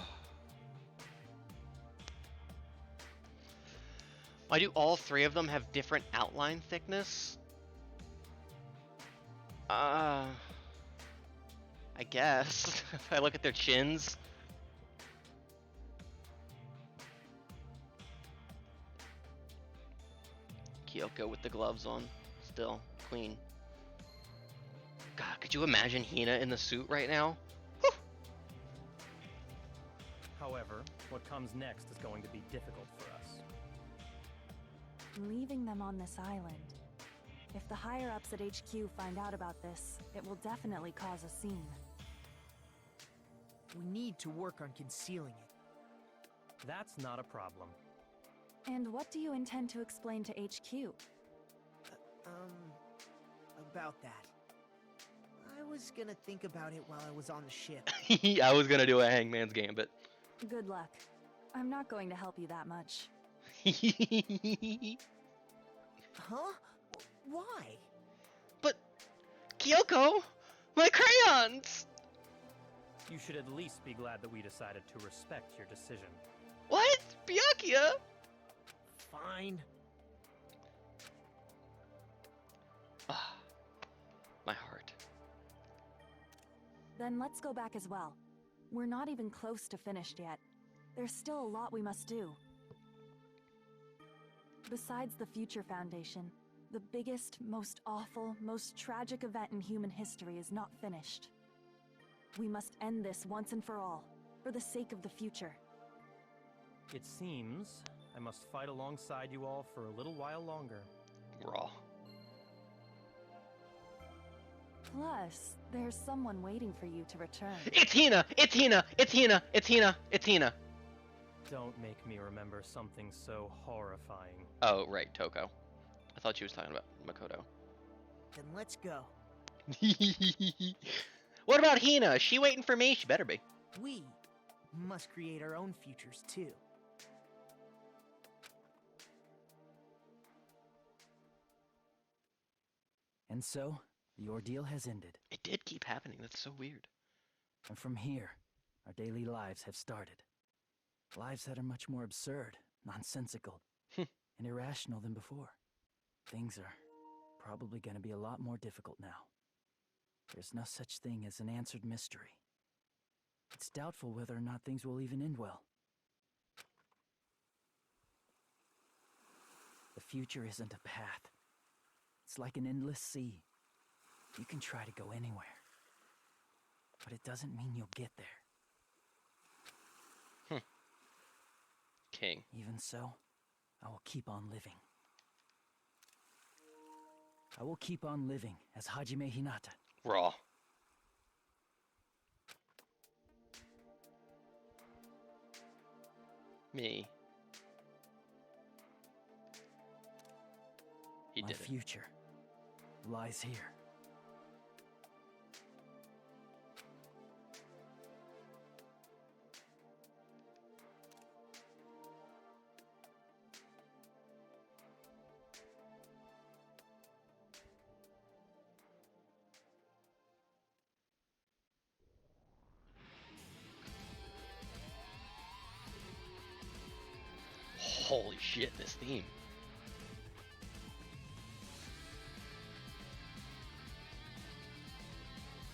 Why do all three of them have different outline thickness? I guess. If I look at their chins. Kyoko with the gloves on. Still clean. God, could you imagine Hina in the suit right now? Whew. However, what comes next is going to be difficult for us. Leaving them on this island. If the higher-ups at HQ find out about this, it will definitely cause a scene. We need to work on concealing it. That's not a problem. And what do you intend to explain to HQ? About that. I was gonna think about it while I was on the ship. I was gonna do a Hangman's Gambit. Good luck. I'm not going to help you that much. Huh? Why? But, Kyoko, my crayons! You should at least be glad that we decided to respect your decision. What? Byakuya? Fine. Ah, my heart. Then let's go back as well. We're not even close to finished yet. There's still a lot we must do. Besides the Future Foundation, the biggest, most awful, most tragic event in human history is not finished. We must end this once and for all, for the sake of the future. It seems I must fight alongside you all for a little while longer. Raw. Plus, there's someone waiting for you to return. It's Hina! It's Hina! It's Hina! It's Hina! It's Hina! Don't make me remember something so horrifying. Oh, right, Toko. I thought she was talking about Makoto. Then let's go. What about Hina? Is she waiting for me? She better be. We must create our own futures, too. And so, the ordeal has ended. It did keep happening. That's so weird. And from here, our daily lives have started. Lives that are much more absurd, nonsensical, and irrational than before. Things are probably going to be a lot more difficult now. There's no such thing as an answered mystery. It's doubtful whether or not things will even end well. The future isn't a path. It's like an endless sea. You can try to go anywhere, but it doesn't mean you'll get there. King. Even so, I will keep on living. I will keep on living as Hajime Hinata. Raw. Me. He My did it. future lies here. Holy shit, this theme.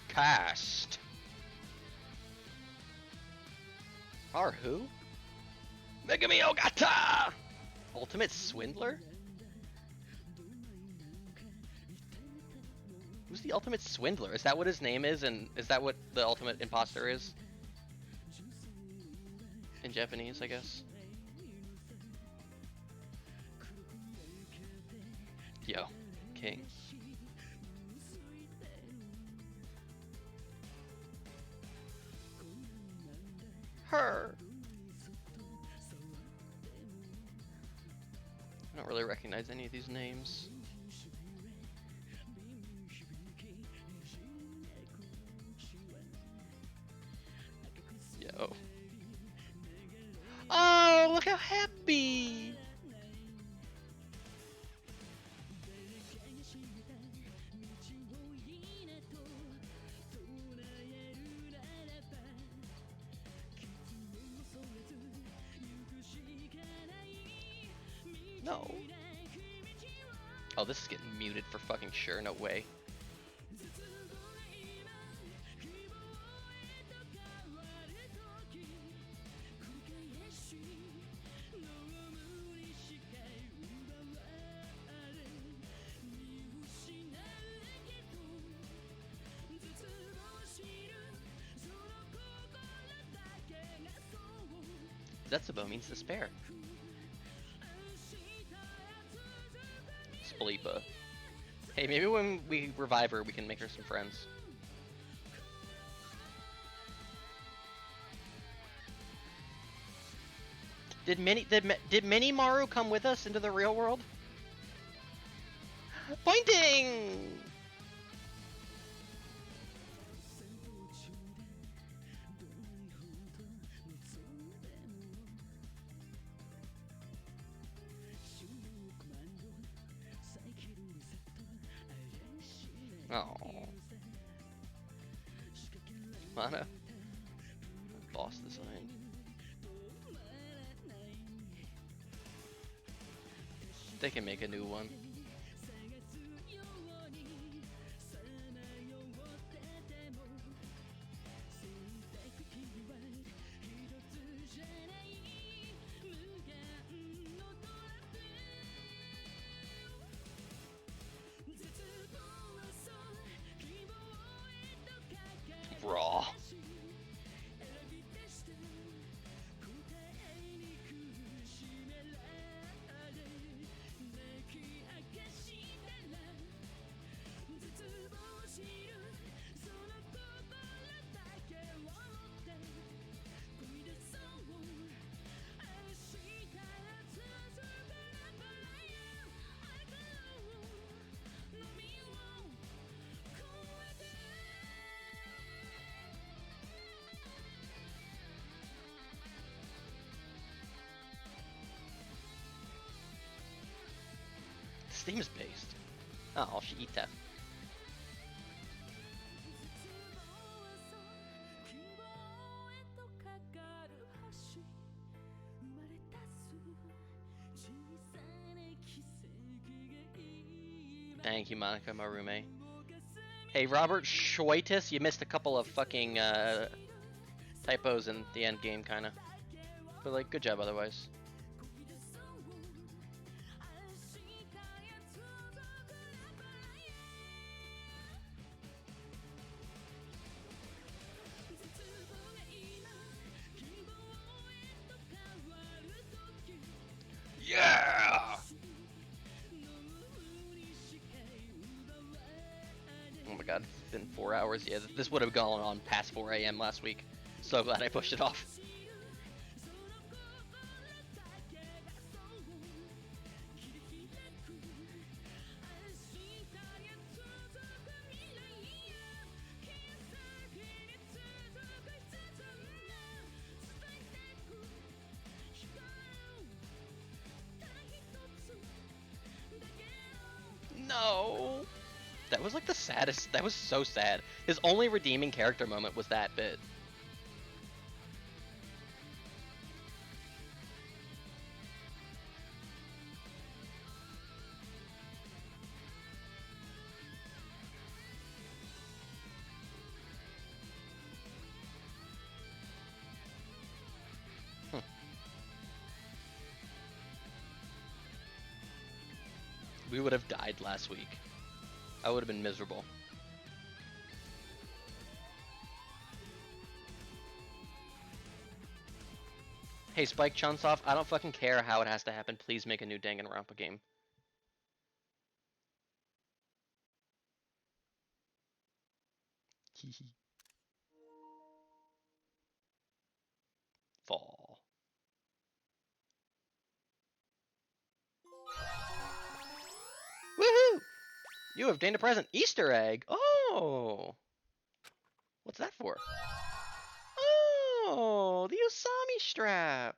Cast. Are who? Megami Ogata! Ultimate Swindler? Who's the Ultimate Swindler? Is that what his name is, and is that what the Ultimate Imposter is? In Japanese, I guess. Yo, King. Her. I don't really recognize any of these names. Yo. Oh, look how happy! No. Oh, this is getting muted for fucking sure. No way. Zetsubo means despair. Spalipa. Hey, maybe when we revive her, we can make her some friends. Did Minimaru come with us into the real world? Pointing! Oh. Mana. Boss design. They can make a new one. Raw. Steam is based. Oh, I should eat that. Thank you, Monica, my roommate. Hey, Robert Schweitis, you missed a couple of fucking typos in the end game, kind of. But, like, good job otherwise. Yeah! Oh my god, it's been 4 hours. Yeah, this would have gone on past 4 a.m. last week. So glad I pushed it off. No! That was like the saddest. That was so sad. His only redeeming character moment was that bit. We would have died last week. I would have been miserable. Hey, Spike Chunsoft, I don't fucking care how it has to happen. Please make a new Danganronpa game. Fall. Woohoo! You have gained a present. Easter egg. Oh. What's that for? Oh, the Usami strap.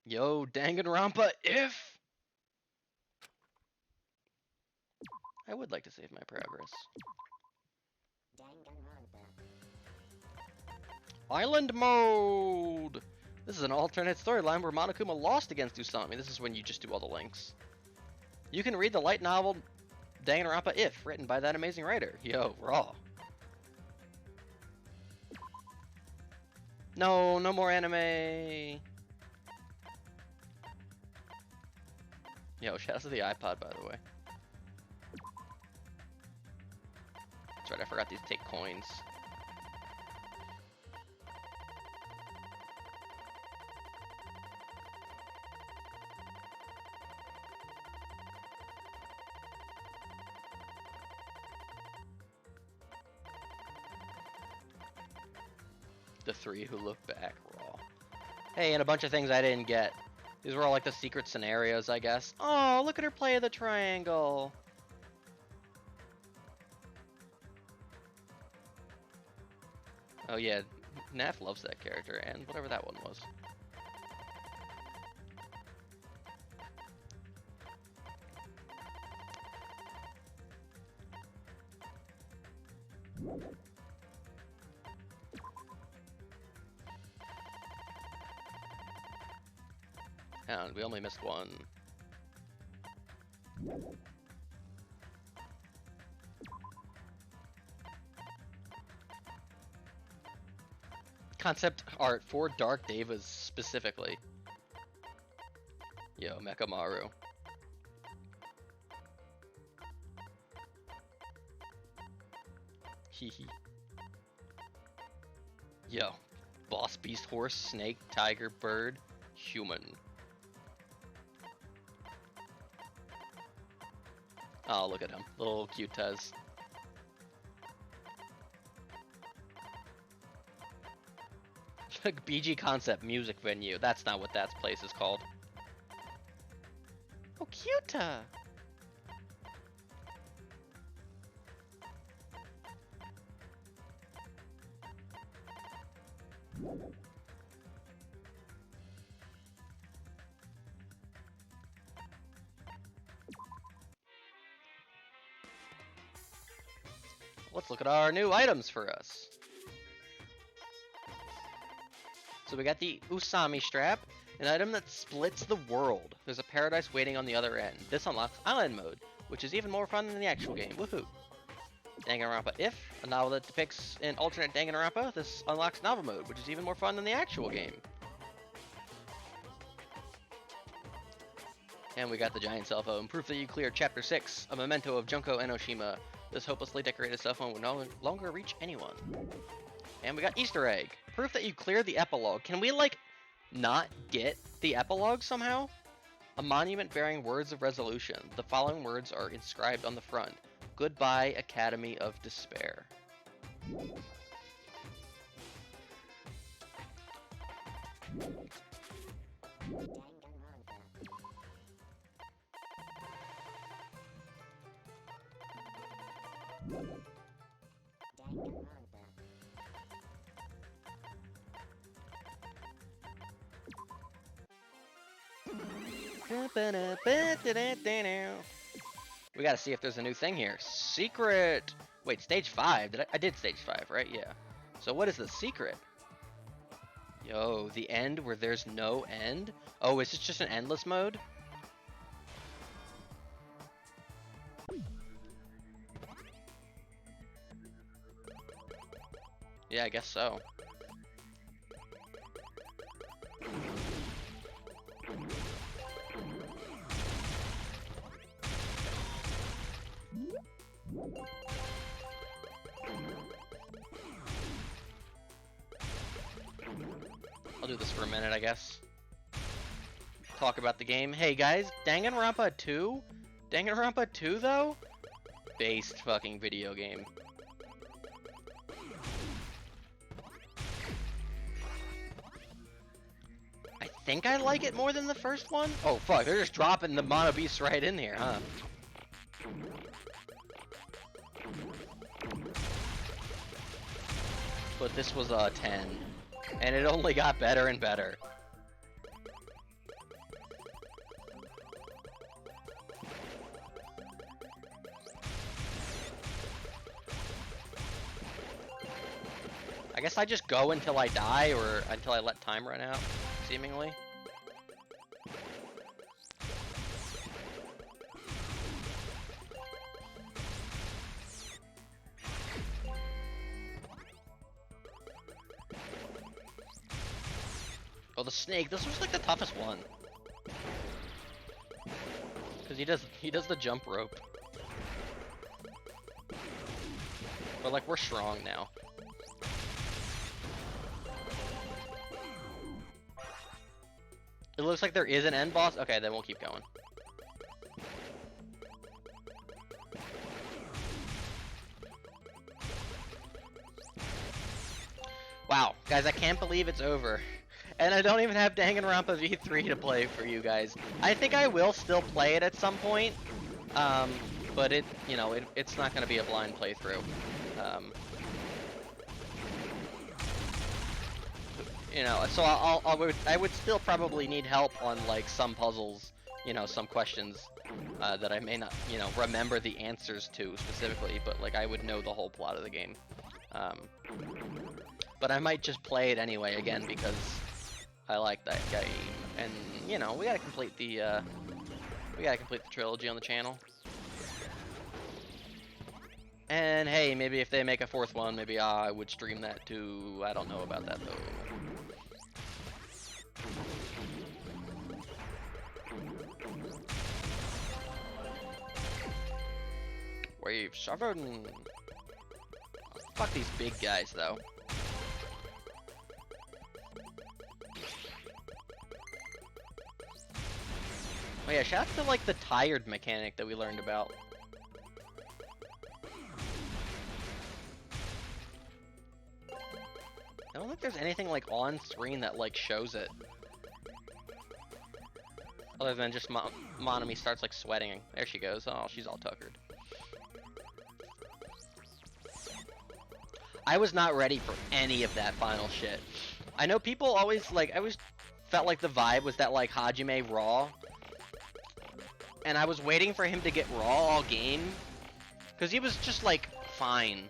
Yo, Danganronpa, if I would like to save my progress. Island mode. This is an alternate storyline where Monokuma lost against Usami. This is when you just do all the links. You can read the light novel Danganronpa If, written by that amazing writer. Yo, raw. No, no more anime. Yo, shout out to the iPod, by the way. That's right, I forgot these take coins. The three who look back raw. Hey, and a bunch of things I didn't get. These were all like the secret scenarios, I guess. Oh, look at her play the triangle. Oh yeah, Naf loves that character, and whatever that one was. And we only missed one. Concept art for Dark Devas specifically. Yo, Mekamaru. Hehe. Yo, boss, beast, horse, snake, tiger, bird, human. Oh, look at him. Little cute Tez. BG Concept Music Venue. That's not what that place is called. Oh, cute! let's look at our new items for us. So we got the Usami strap, an item that splits the world. There's a paradise waiting on the other end. This unlocks island mode, which is even more fun than the actual game. Woohoo! Danganronpa If, a novel that depicts an alternate Danganronpa. This unlocks novel mode, which is even more fun than the actual game. And we got the giant cell phone. Proof that you cleared Chapter 6, a memento of Junko Enoshima. This hopelessly decorated cell phone will no longer reach anyone. And we got Easter egg. Proof that you cleared the epilogue. Can we, like, not get the epilogue somehow? A monument bearing words of resolution. The following words are inscribed on the front. Goodbye, Academy of Despair. We gotta see if there's a new thing here. Secret! Wait, stage 5? I did stage 5, right? Yeah. So what is the secret? Yo, the end where there's no end? Oh, is this just an endless mode? Yeah, I guess so. I'll do this for a minute, I guess. Talk about the game. Hey guys, Danganronpa 2? Danganronpa 2 though? Based fucking video game. I think I like it more than the first one. Oh fuck, they're just dropping the Mono Beast right in here, huh? But this was a 10. And it only got better and better. I guess I just go until I die, or until I let time run out, seemingly. Oh, the snake. This was like the toughest one. Cause he does the jump rope. But like we're strong now. It looks like there is an end boss. Okay, then we'll keep going. Wow, guys, I can't believe it's over. And I don't even have Danganronpa V3 to play for you guys. I think I will still play it at some point, but it's not going to be a blind playthrough. So I would still probably need help on like some puzzles, some questions that I may not, remember the answers to specifically, but like I would know the whole plot of the game. But I might just play it anyway again because I like that game, and we gotta complete the trilogy on the channel. And hey, maybe if they make a fourth one, maybe I would stream that too. I don't know about that though. Wave 7. Fuck these big guys though. Oh yeah, shout out to like the tired mechanic that we learned about. I don't think there's anything like on screen that like shows it. Other than just Monomi starts like sweating. There she goes. Oh, she's all tuckered. I was not ready for any of that final shit. I know people always like, I always felt like the vibe was that like Hajime raw. And I was waiting for him to get raw all game. Because he was just like fine.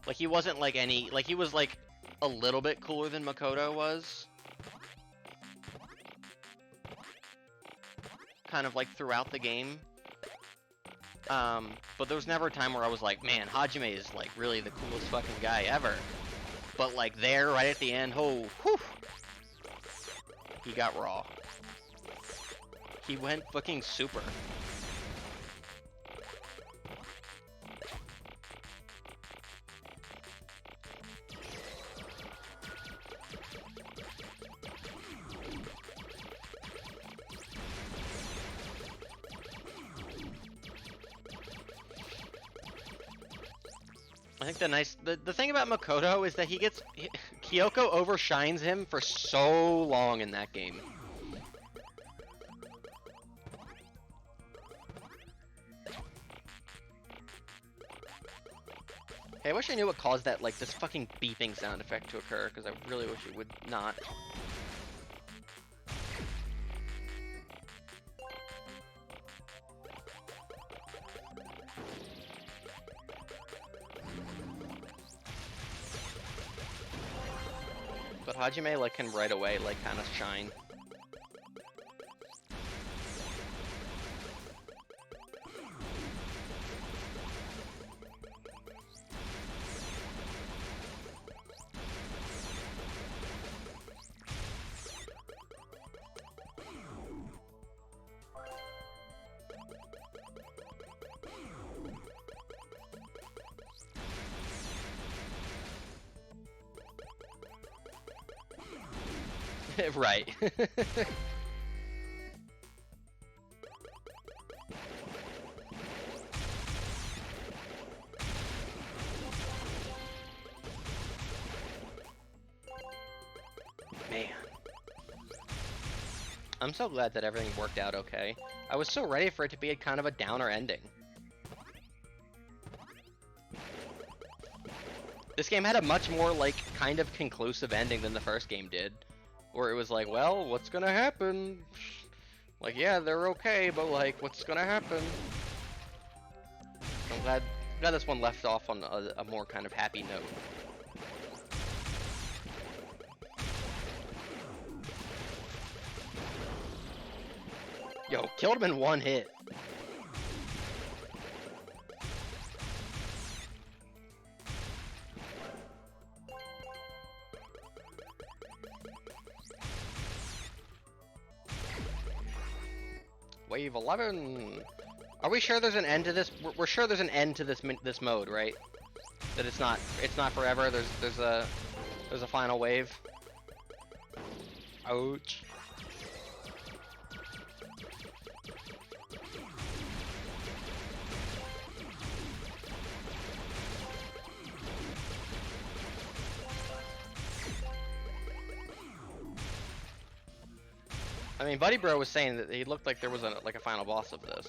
Like, he wasn't like any, like, he was like a little bit cooler than Makoto was. Kind of like throughout the game. But there was never a time where I was like, man, Hajime is like really the coolest fucking guy ever. But like there, right at the end, oh, whew, he got raw. He went fucking super. I think the thing about Makoto is that Kyoko overshines him for so long in that game. Hey, I wish I knew what caused that, like, this fucking beeping sound effect to occur, because I really wish it would not. But Hajime, like, can right away, like, kind of shine. Right. Man. I'm so glad that everything worked out okay. I was so ready for it to be a kind of a downer ending. This game had a much more, like, kind of conclusive ending than the first game did. Where it was like, well, what's gonna happen? Like, yeah, they're okay, but, like, what's gonna happen? I'm glad this one left off on a more kind of happy note. Yo, killed him in one hit. Wave 11. Are we sure there's an end to this? We're sure there's an end to this mode, right? That it's not forever. There's a final wave. Ouch. I mean, Buddy Bro was saying that he looked like there was a final boss of this.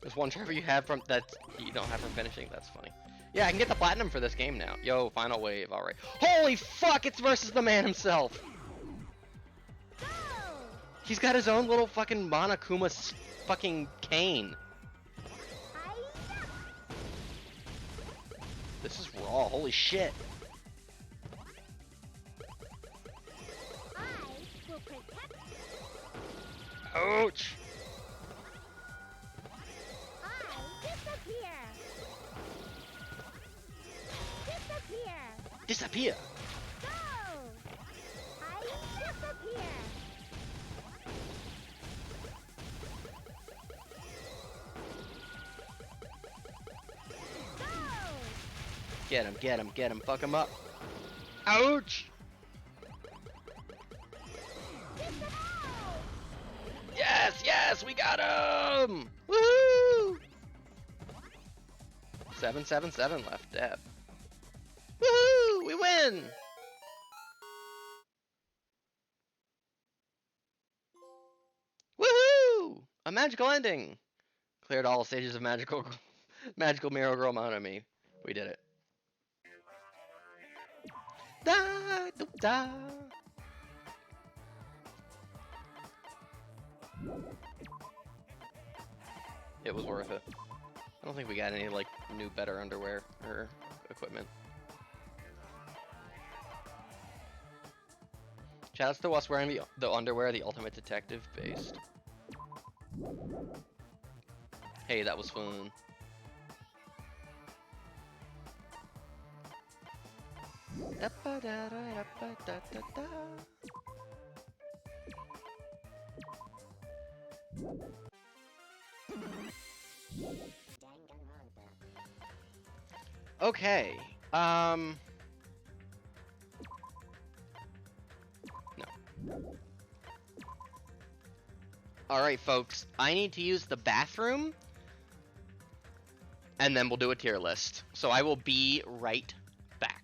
There's one trophy you have from that you don't have from finishing. That's funny. Yeah, I can get the platinum for this game now. Yo, final wave. All right. Holy fuck! It's versus the man himself. He's got his own little fucking Monokuma fucking cane. This is raw. Holy shit. Ouch. Disappear. Go! I disappear. Get him, get him, get him, fuck him up. Ouch! Yes, yes, we got him! Woohoo! 777 left, Deb. Woohoo! We win! Woohoo! A magical ending! Cleared all stages of magical Mirror Girl Monomi. We did it. da, doop da. It was worth it. I don't think we got any, like, new better underwear or equipment. Shoutouts to us wearing the underwear the Ultimate Detective based. Hey, that was fun. Okay. No. Alright, folks. I need to use the bathroom. And then we'll do a tier list. So I will be right back.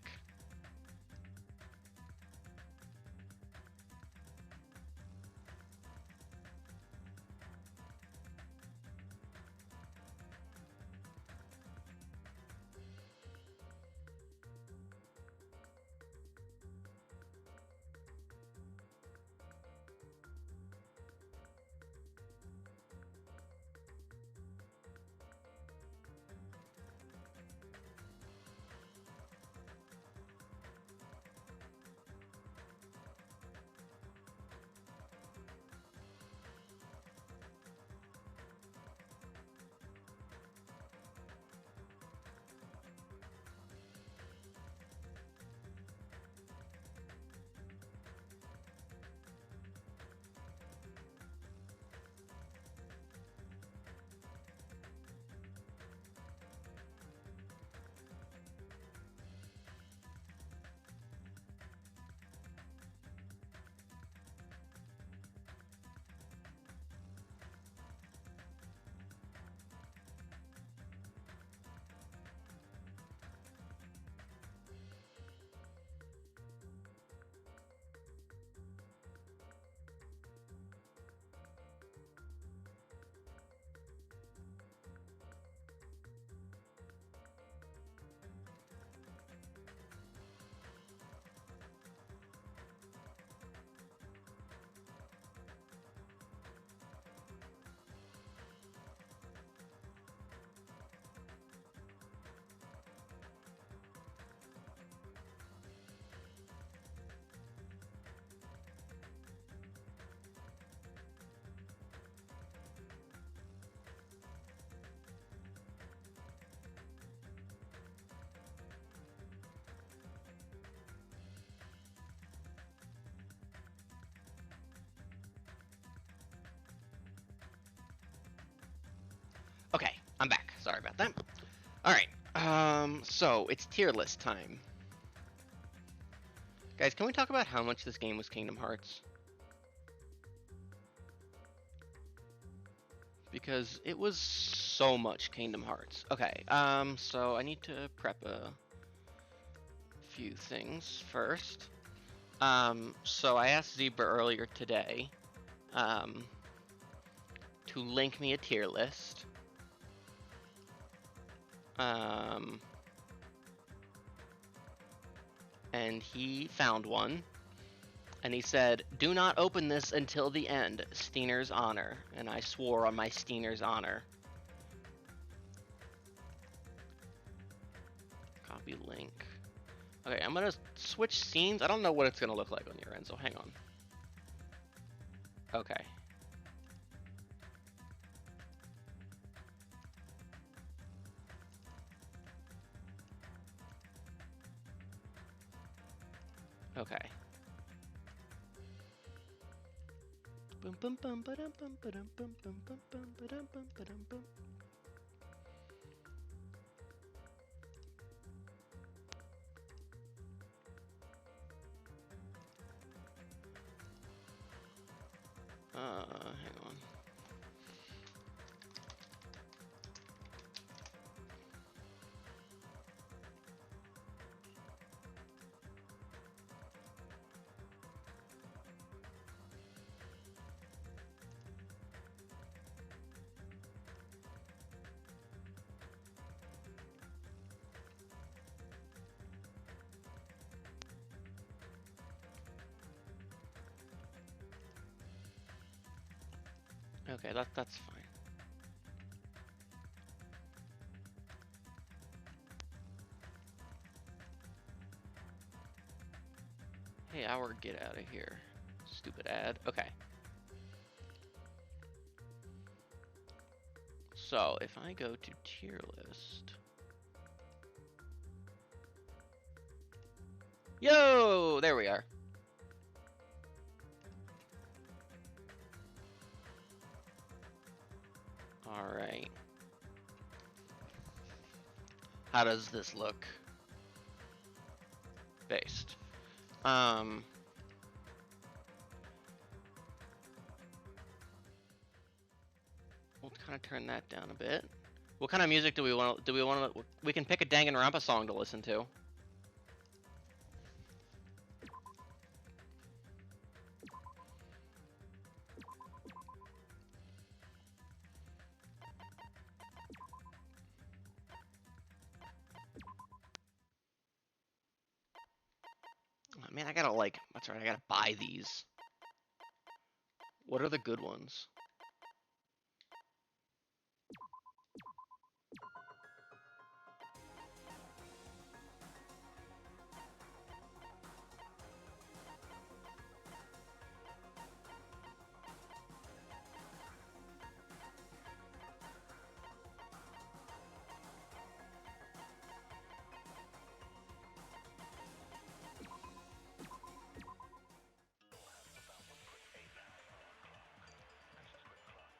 Okay, I'm back. Sorry about that. Alright, so it's tier list time. Guys, can we talk about how much this game was Kingdom Hearts? Because it was so much Kingdom Hearts. Okay, so I need to prep a few things first. So I asked Zebra earlier today, to link me a tier list. And he found one. And he said, "Do not open this until the end. Steiner's honor." And I swore on my Steiner's honor. Copy link. Okay, I'm gonna switch scenes. I don't know what it's gonna look like on your end, so hang on. Okay. Okay. Bum bum bum ba-dum bum ba-dum bum bum bum bum ba-dum bum ba-dum bum. Hang on. Okay, that's fine. Hey, Hour, get out of here. Stupid ad. Okay. So, if I go to tier list... Yo! There we are. Alright. How does this look? Based. We'll kind of turn that down a bit. What kind of music do we want? We can pick a Danganronpa song to listen to. Oh, man, I gotta that's right, I gotta buy these. What are the good ones?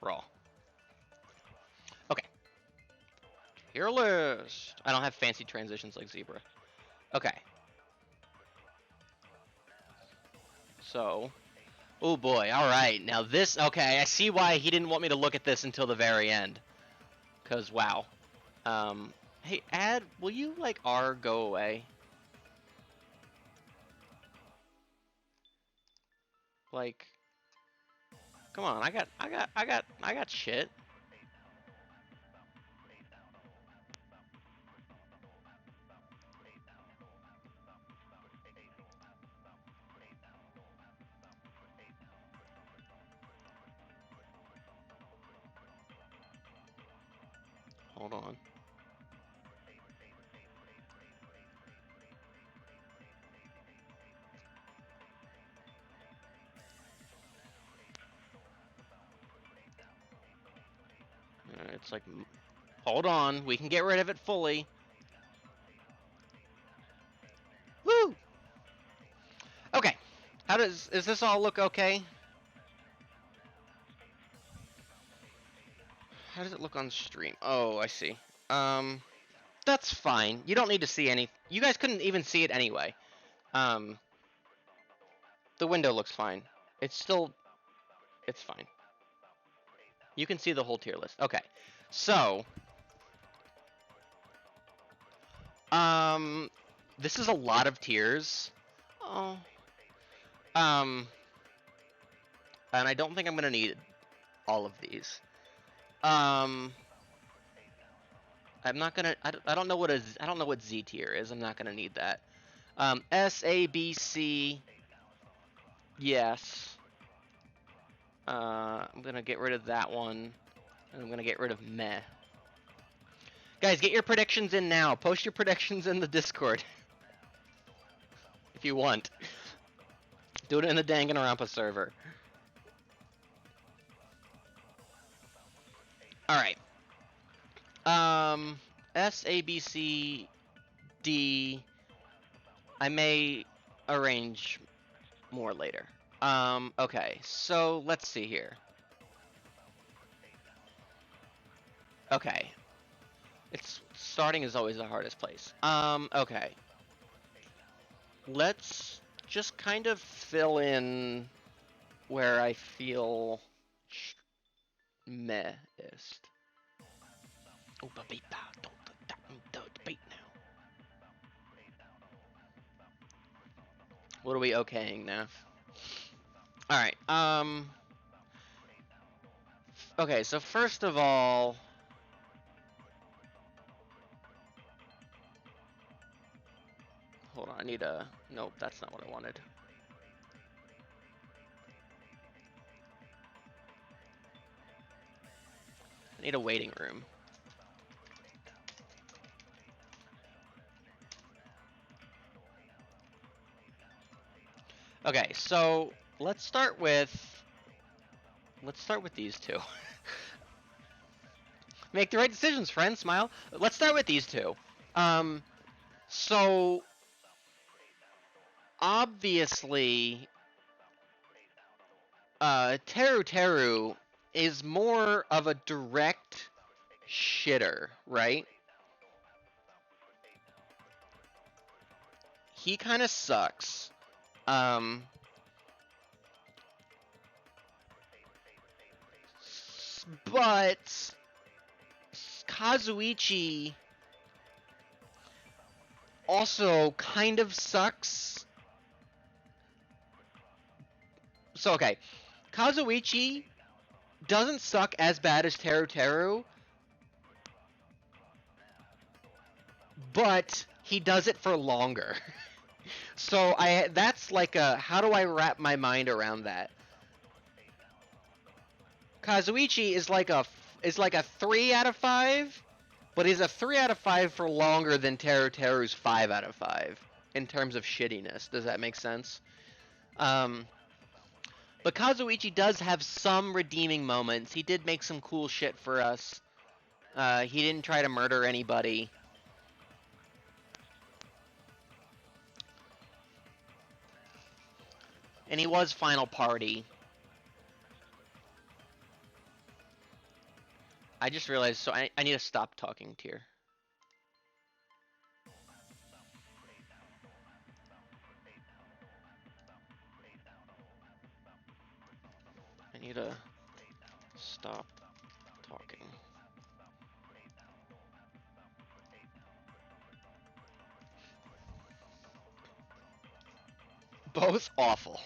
Raw. Okay. Tier list. I don't have fancy transitions like Zebra. Okay. So, oh boy. All right. Now this. Okay, I see why he didn't want me to look at this until the very end. Cause wow. Hey, ad, will you go away? Like, come on. I got shit. Hold on. It's like, hold on. We can get rid of it fully. Woo! Okay. Does this all look okay? How does it look on stream? Oh, I see. That's fine. You don't need to see any. You guys couldn't even see it anyway. The window looks fine. It's fine. You can see the whole tier list. Okay. So, this is a lot of tiers. Oh. And I don't think I'm gonna need all of these. I'm not gonna. I don't know what I don't know what Z tier is. I'm not gonna need that. S, A, B, C. Yes. I'm gonna get rid of that one. And I'm gonna get rid of meh. Guys, get your predictions in now. Post your predictions in the Discord. If you want. Do it in the Danganronpa server. Alright. S, A, B, C, D. I may arrange more later. Okay. So, let's see here. Okay. Starting is always the hardest place. Okay. Let's just kind of fill in where I feel meh-ist. Oh, don't debate now. What are we okaying now? Alright, okay, so first of all... Hold on, I need a... Nope, that's not what I wanted. I need a waiting room. Okay, so let's start with these two. Make the right decisions, friend. Smile. Let's start with these two. So obviously, Teru Teru is more of a direct shitter, right? He kind of sucks. But Kazuichi also kind of sucks. So, okay. Kazuichi doesn't suck as bad as Teru Teru, but he does it for longer. So that's like a, how do I wrap my mind around that? Kazuichi is like a 3 out of 5, but he's a 3 out of 5 for longer than Teru Teru's 5 out of 5 in terms of shittiness. Does that make sense? But Kazuichi does have some redeeming moments. He did make some cool shit for us. He didn't try to murder anybody. And he was final party. I just realized, so I need to stop talking, Tyr. I need to stop talking. Both awful.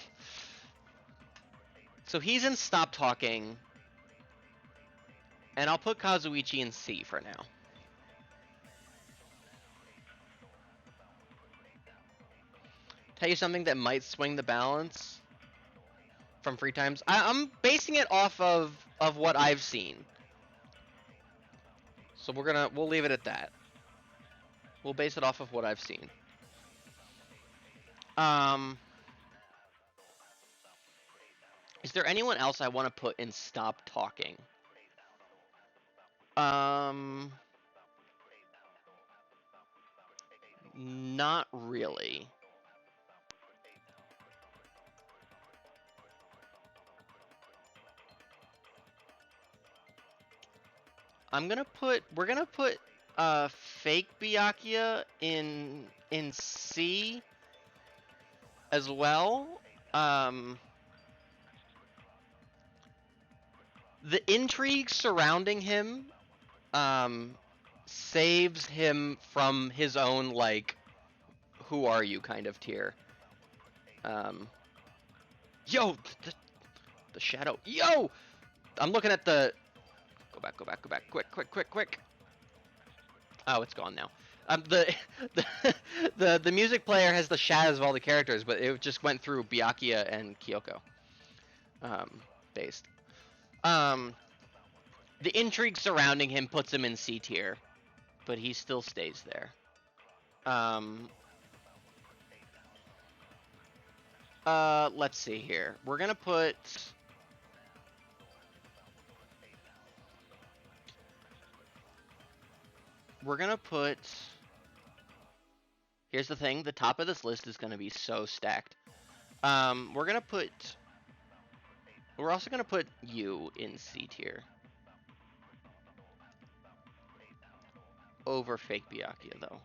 So he's in stop talking. And I'll put Kazuichi in C for now. Tell you something that might swing the balance from free times. I'm basing it off of what I've seen. So we'll leave it at that. We'll base it off of what I've seen. Is there anyone else I want to put in stop talking? Not really. We're gonna put fake Byakuya in C as well. The intrigue surrounding him saves him from his own, like, who are you kind of tier. Yo, the shadow. Yo! I'm looking at the... Go back. Quick. Oh, it's gone now. The music player has the shadows of all the characters, but it just went through Byakuya and Kyoko. Based. The intrigue surrounding him puts him in C tier, but he still stays there. Let's see here. We're gonna put... Here's the thing, the top of this list is gonna be so stacked. We're also gonna put you in C tier. Over fake Byakuya, though.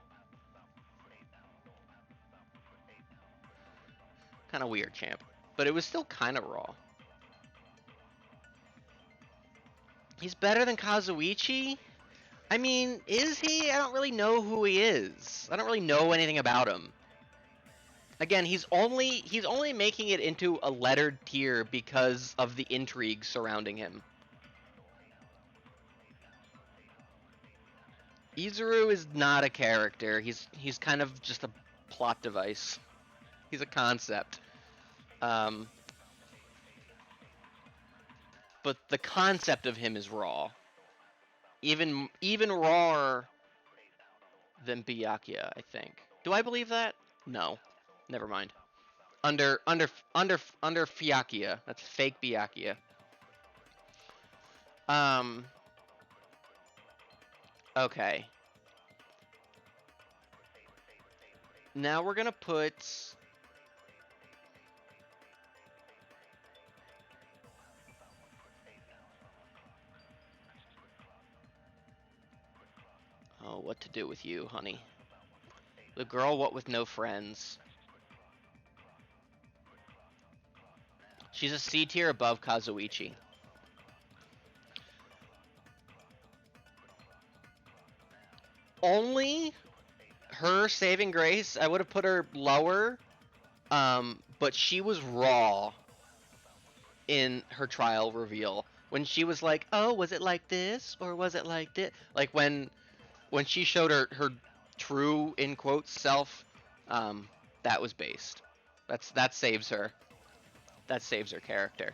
Kind of weird, champ. But it was still kind of raw. He's better than Kazuichi? I mean, is he? I don't really know who he is. I don't really know anything about him. Again, he's only making it into a lettered tier because of the intrigue surrounding him. Izuru is not a character. He's kind of just a plot device. He's a concept. But the concept of him is raw. even rawer than Byakuya, I think. Do I believe that? No. Never mind. Under Fyakuya. That's fake Byakuya. Okay. Now we're gonna put... Oh, what to do with you, honey? The girl, what with no friends? She's a C tier above Kazuichi. Only her saving grace, I would have put her lower, but she was raw in her trial reveal. When she was like, oh, was it like this? Or was it like this? Like when she showed her true, in quotes, self, that was based. That saves her. That saves her character.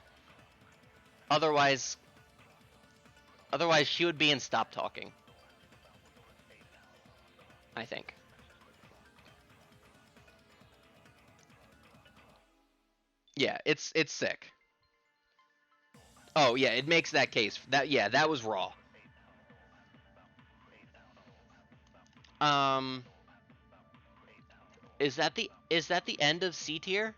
Otherwise she would be in Stop Talking, I think. Yeah, it's sick. Oh yeah, it makes that case. That was raw. Is that the end of C tier?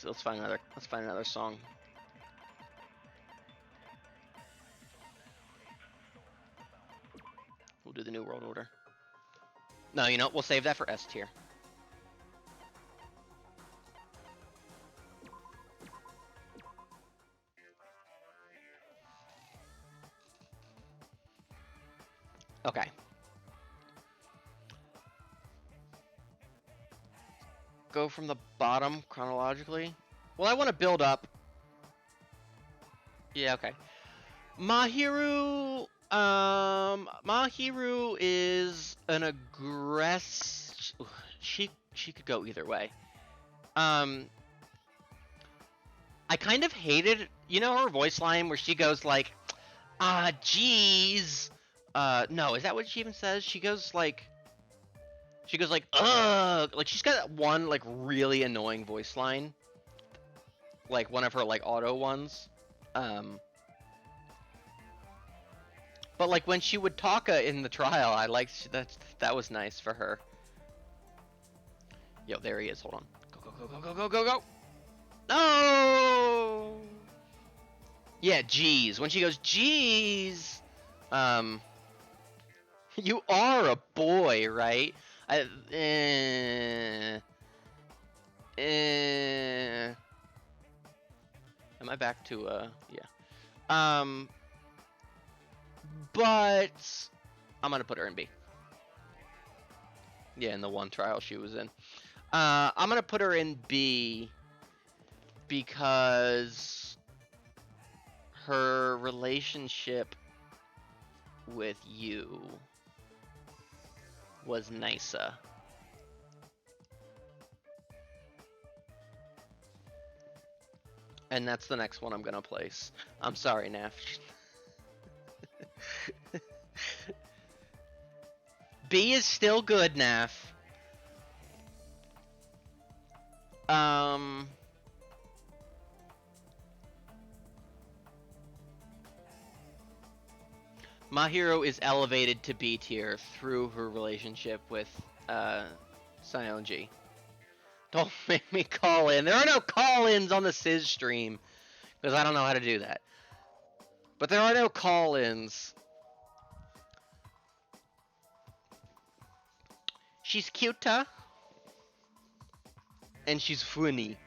Let's find another song. We'll do the New World Order. No, you know, we'll save that for S tier. Okay. Go from the bottom chronologically. Well, I want to build up. Yeah, okay. Mahiru is an she could go either way. I kind of hated, you know, her voice line where she goes like, ah, jeez. No, is that what she even says? She goes like, ugh. Like, she's got that one, like, really annoying voice line. Like, one of her, like, auto ones. But, like, when she would talk in the trial, I liked that was nice for her. Yo, there he is. Hold on. Go. No! Yeah, jeez. When she goes, jeez. You are a boy, right? Am I back to, yeah. But I'm gonna put her in B. Yeah, in the one trial she was in. I'm gonna put her in B because her relationship with you was nicer. And that's the next one I'm gonna place. I'm sorry, Naf. B is still good, Naf. Mahiro is elevated to B tier through her relationship with Sionji. Don't make me call in. There are no call-ins on the Sizz stream because I don't know how to do that. But there are no call-ins. She's cute, huh? And she's funny.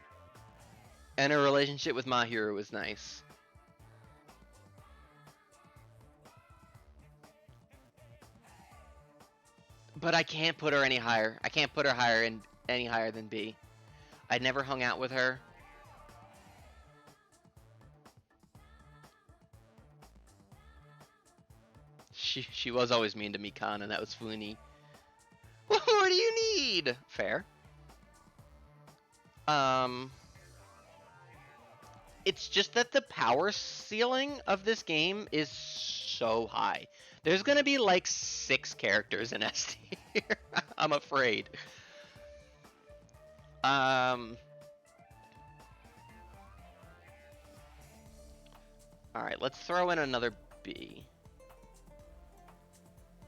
And her relationship with Mahiro is nice. But I can't put her any higher. I can't put her any higher than B. I never hung out with her. She was always mean to me, Khan, and that was funny. Agreed. Fair. It's just that the power ceiling of this game is so high. There's gonna be like 6 characters in S tier. I'm afraid. Alright, let's throw in another B.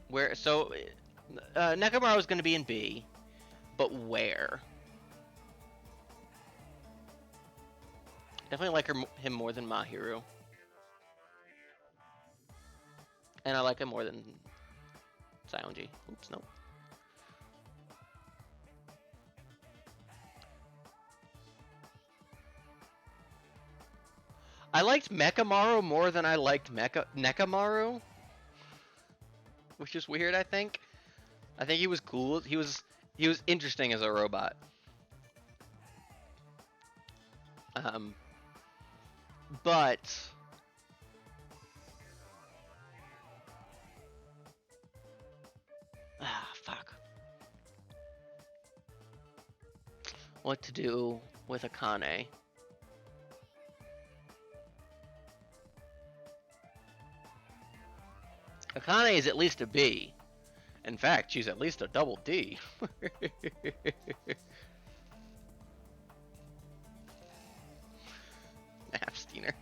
Where, so, Nekomaru's gonna be in B, but where? Definitely like him more than Mahiru. And I like him more than Saionji. Oops, no. I liked Mechamaru more than I liked Nekamaru. Which is weird, I think. I think he was cool. He was interesting as a robot. But fuck. What to do with Akane? Akane is at least a B. In fact, she's at least a double D. Napsteiner.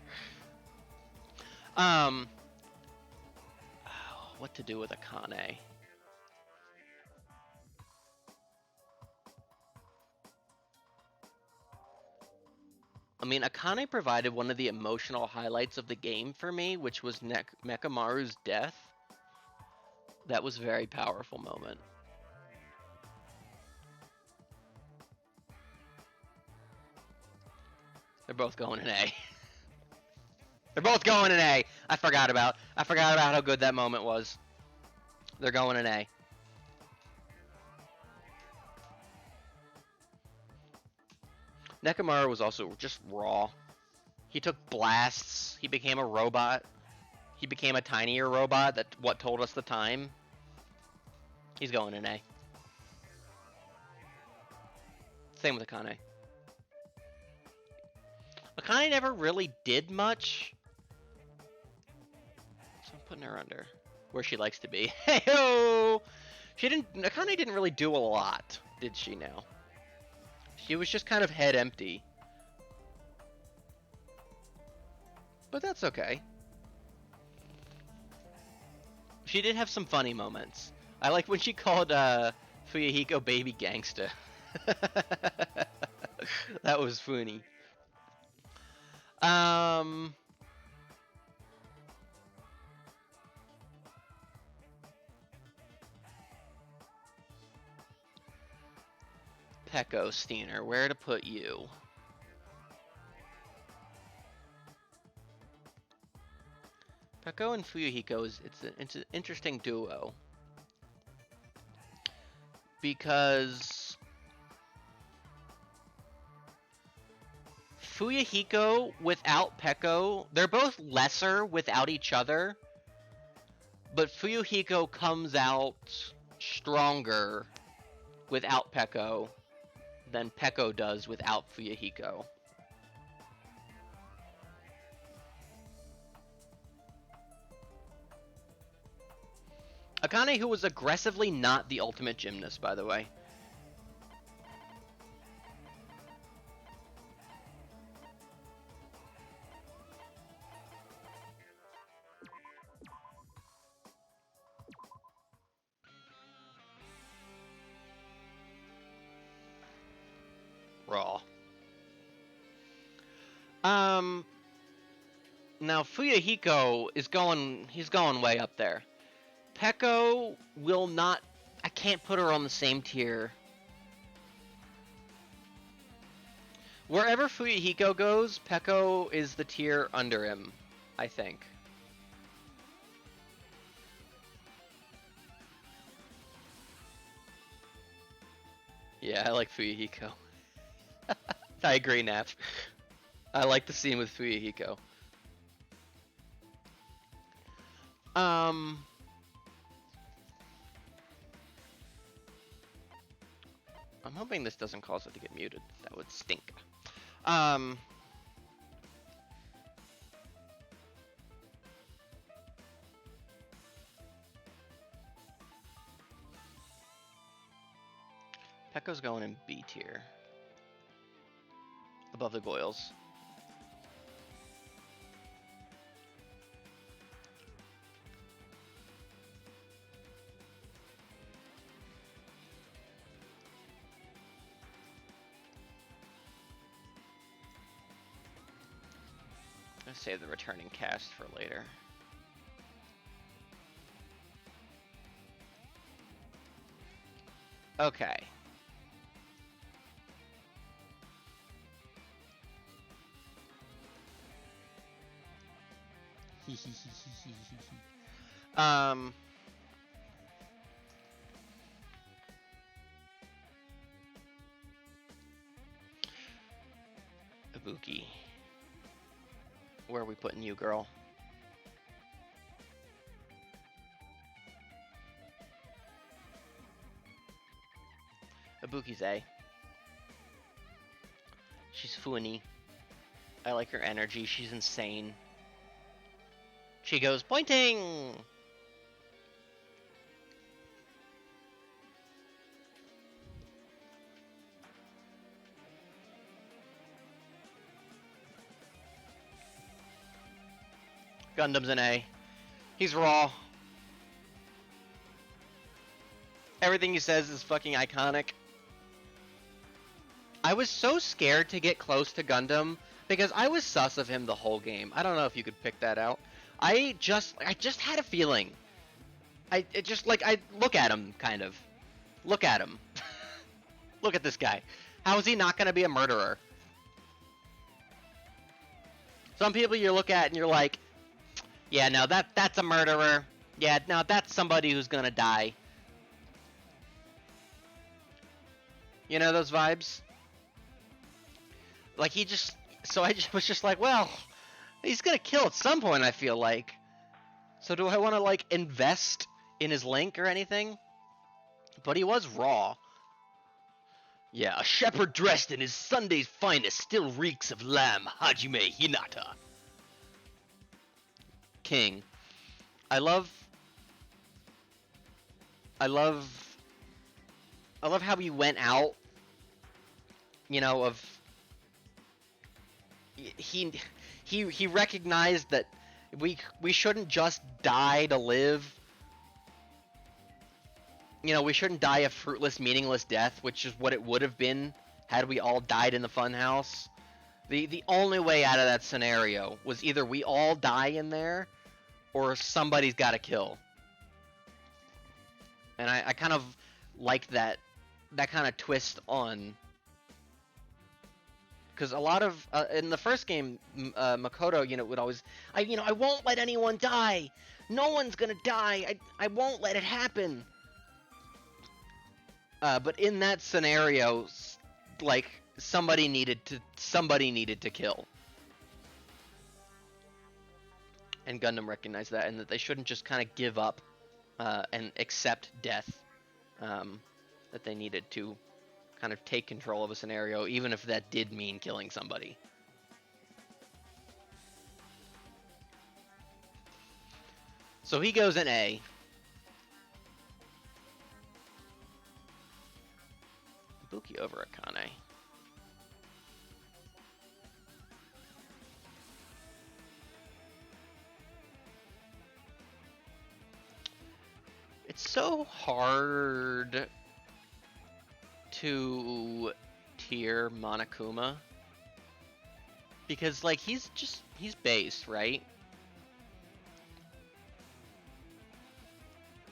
What to do with Akane? I mean, Akane provided one of the emotional highlights of the game for me, which was Mechamaru's death. That was a very powerful moment. They're both going in A. They're both going in A. I forgot about how good that moment was. They're going in A. Nekamaru was also just raw. He took blasts. He became a robot. He became a tinier robot that what told us the time. He's going in A. Same with Akane. Akane never really did much. So I'm putting her under where she likes to be. Hey-ho! Akane didn't really do a lot, did she now? She was just kind of head empty. But that's okay. She did have some funny moments. I like when she called Fuyahiko baby gangsta. That was funny. Peko Steiner, where to put you? Peko and Fuyahiko it's an interesting duo. Because Fuyahiko without Peko, they're both lesser without each other, but Fuyahiko comes out stronger without Peko than Peko does without Fuyahiko. Akane, who was aggressively not the ultimate gymnast, by the way. Raw. Now Fuyahiko is he's going way up there. Peko will not, I can't put her on the same tier. Wherever Fuyahiko goes, Peko is the tier under him, I think. Yeah, I like Fuyahiko. I agree, Nap. I like the scene with Fuyahiko. I'm hoping this doesn't cause it to get muted. That would stink. Um. Pekko's going in B tier. Above the Goyles. Let's save the returning cast for later. Okay. um. Ibuki. Where are we putting you, girl? Ibuki's A. She's funny. I like her energy. She's insane. She goes pointing! Gundam's an A. He's raw. Everything he says is fucking iconic. I was so scared to get close to Gundam because I was sus of him the whole game. I don't know if you could pick that out. I just had a feeling. I look at him, kind of. Look at him. Look at this guy. How is he not going to be a murderer? Some people you look at and you're like, yeah, no, that's a murderer. Yeah, no, that's somebody who's going to die. You know those vibes? Like so I was just like, well, he's going to kill at some point, I feel like. So do I want to, like, invest in his link or anything? But he was raw. Yeah, a shepherd dressed in his Sunday's finest still reeks of lamb Hajime Hinata. King. I love how he went out, you know, of he recognized that we shouldn't just die to live. You know, we shouldn't die a fruitless, meaningless death, which is what it would have been had we all died in the funhouse. The only way out of that scenario was either we all die in there, or somebody's got to kill. And I kind of liked that kind of twist on, because a lot of in the first game, Makoto, you know, would always, I won't let anyone die. No one's gonna die. I won't let it happen. But in that scenario, like, somebody needed to kill. And Gundam recognized that, and that they shouldn't just kind of give up and accept death. That they needed to kind of take control of a scenario, even if that did mean killing somebody. So he goes in A. Ibuki over Akane. It's so hard to tier Monokuma because, like, he's base, right?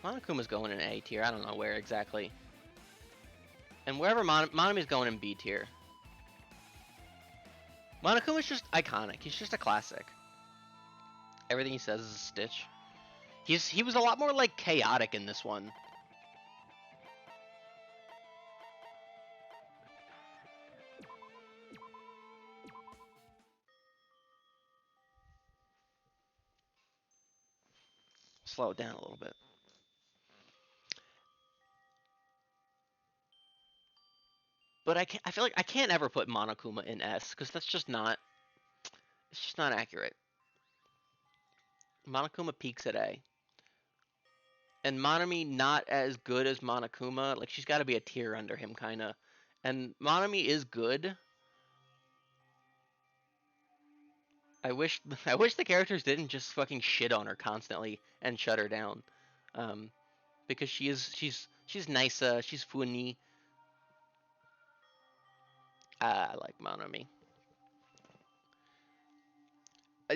Monokuma's going in A tier. I don't know where exactly. And wherever Monami's going in B tier. Monokuma's just iconic. He's just a classic. Everything he says is a stitch. He was a lot more, like, chaotic in this one. Slow it down a little bit. But I feel like I can't ever put Monokuma in S because that's just not. It's just not accurate. Monokuma peaks at A. And Monami not as good as Monokuma. Like she's got to be a tier under him, kind of. And Monami is good. I wish I wish the characters didn't just fucking shit on her constantly and shut her down, because she's nice. She's funny. I like Monami.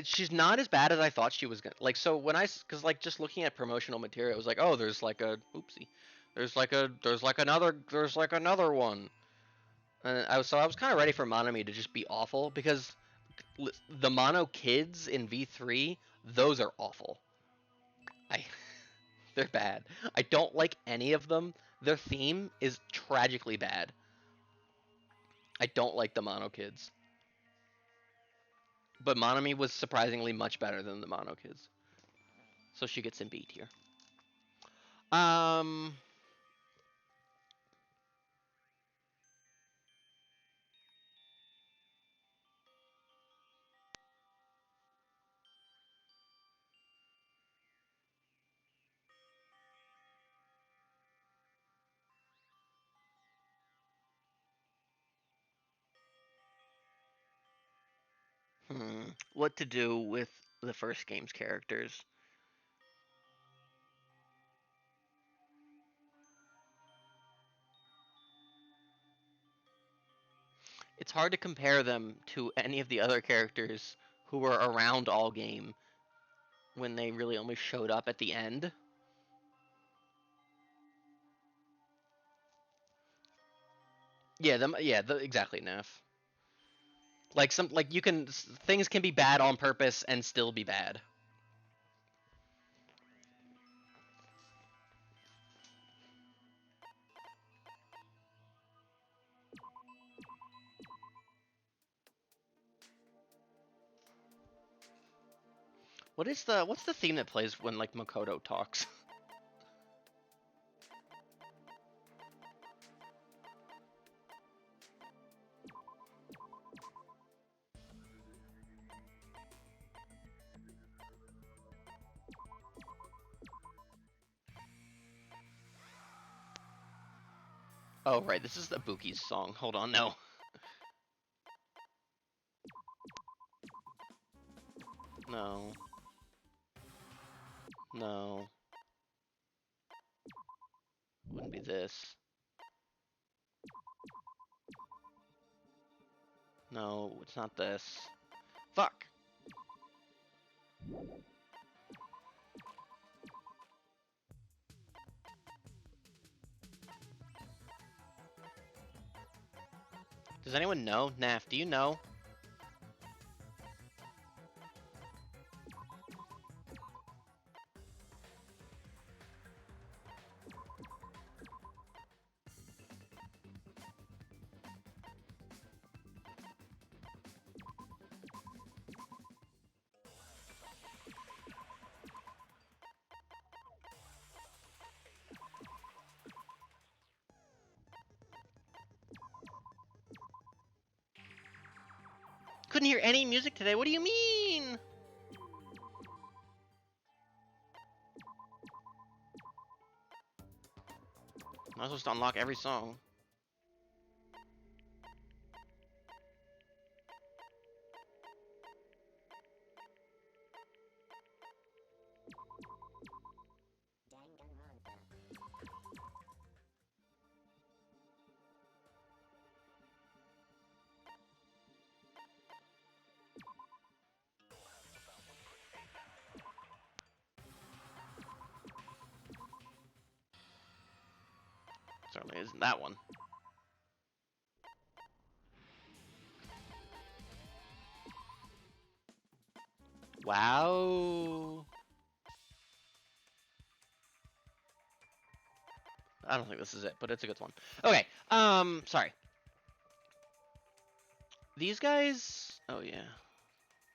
She's not as bad as I thought she was gonna. Like so when cause like just looking at promotional material, it was like, oh, there's like a oopsie, there's like another one. And I was kind of ready for Monami to just be awful because the Mono kids in V3, those are awful. I They're bad. I don't like any of them. Their theme is tragically bad. I don't like the Mono kids. But Monami was surprisingly much better than the Mono kids. So she gets in B tier. Um what to do with the first game's characters? It's hard to compare them to any of the other characters who were around all game when they really only showed up at the end. Exactly, Neff. Like you can things can be bad on purpose and still be bad. What's the theme that plays when like Makoto talks? Oh right, this is the Buki's song. Hold on, no. No. No. Wouldn't be this. No, it's not this. Fuck. Does anyone know? Naf, do you know? Couldn't hear any music today. What do you mean? I'm not supposed to unlock every song. Certainly isn't that one. Wow. I don't think this is it, but it's a good one. Okay. Sorry. These guys. Oh yeah.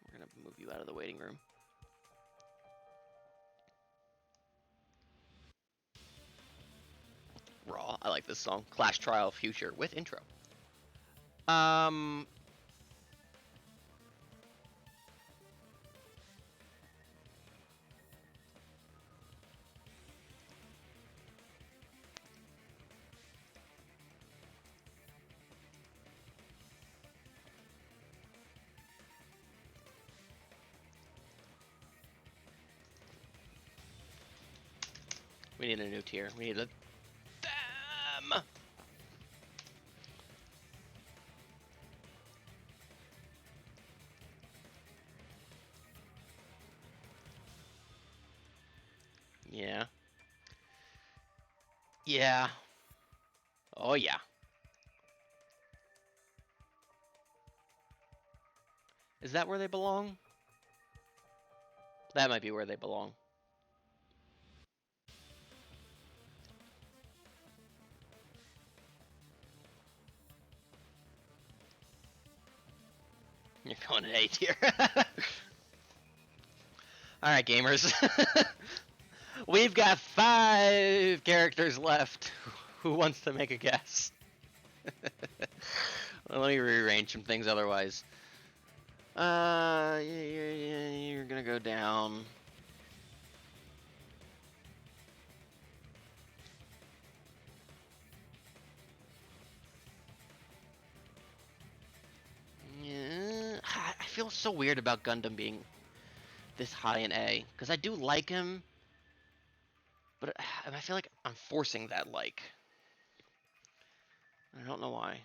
We're gonna move you out of the waiting room. Raw. I like this song. Clash Trial Future with intro. Um, we need a new tier. We need a them. Yeah. Yeah. Oh yeah. Is that where they belong? That might be where they belong. You're going to A tier. Alright, gamers. We've got 5 characters left. Who wants to make a guess? Well, let me rearrange some things otherwise. You're gonna go down. Yeah, I feel so weird about Gundam being this high in A, because I do like him, but I feel like I'm forcing that like. I don't know why.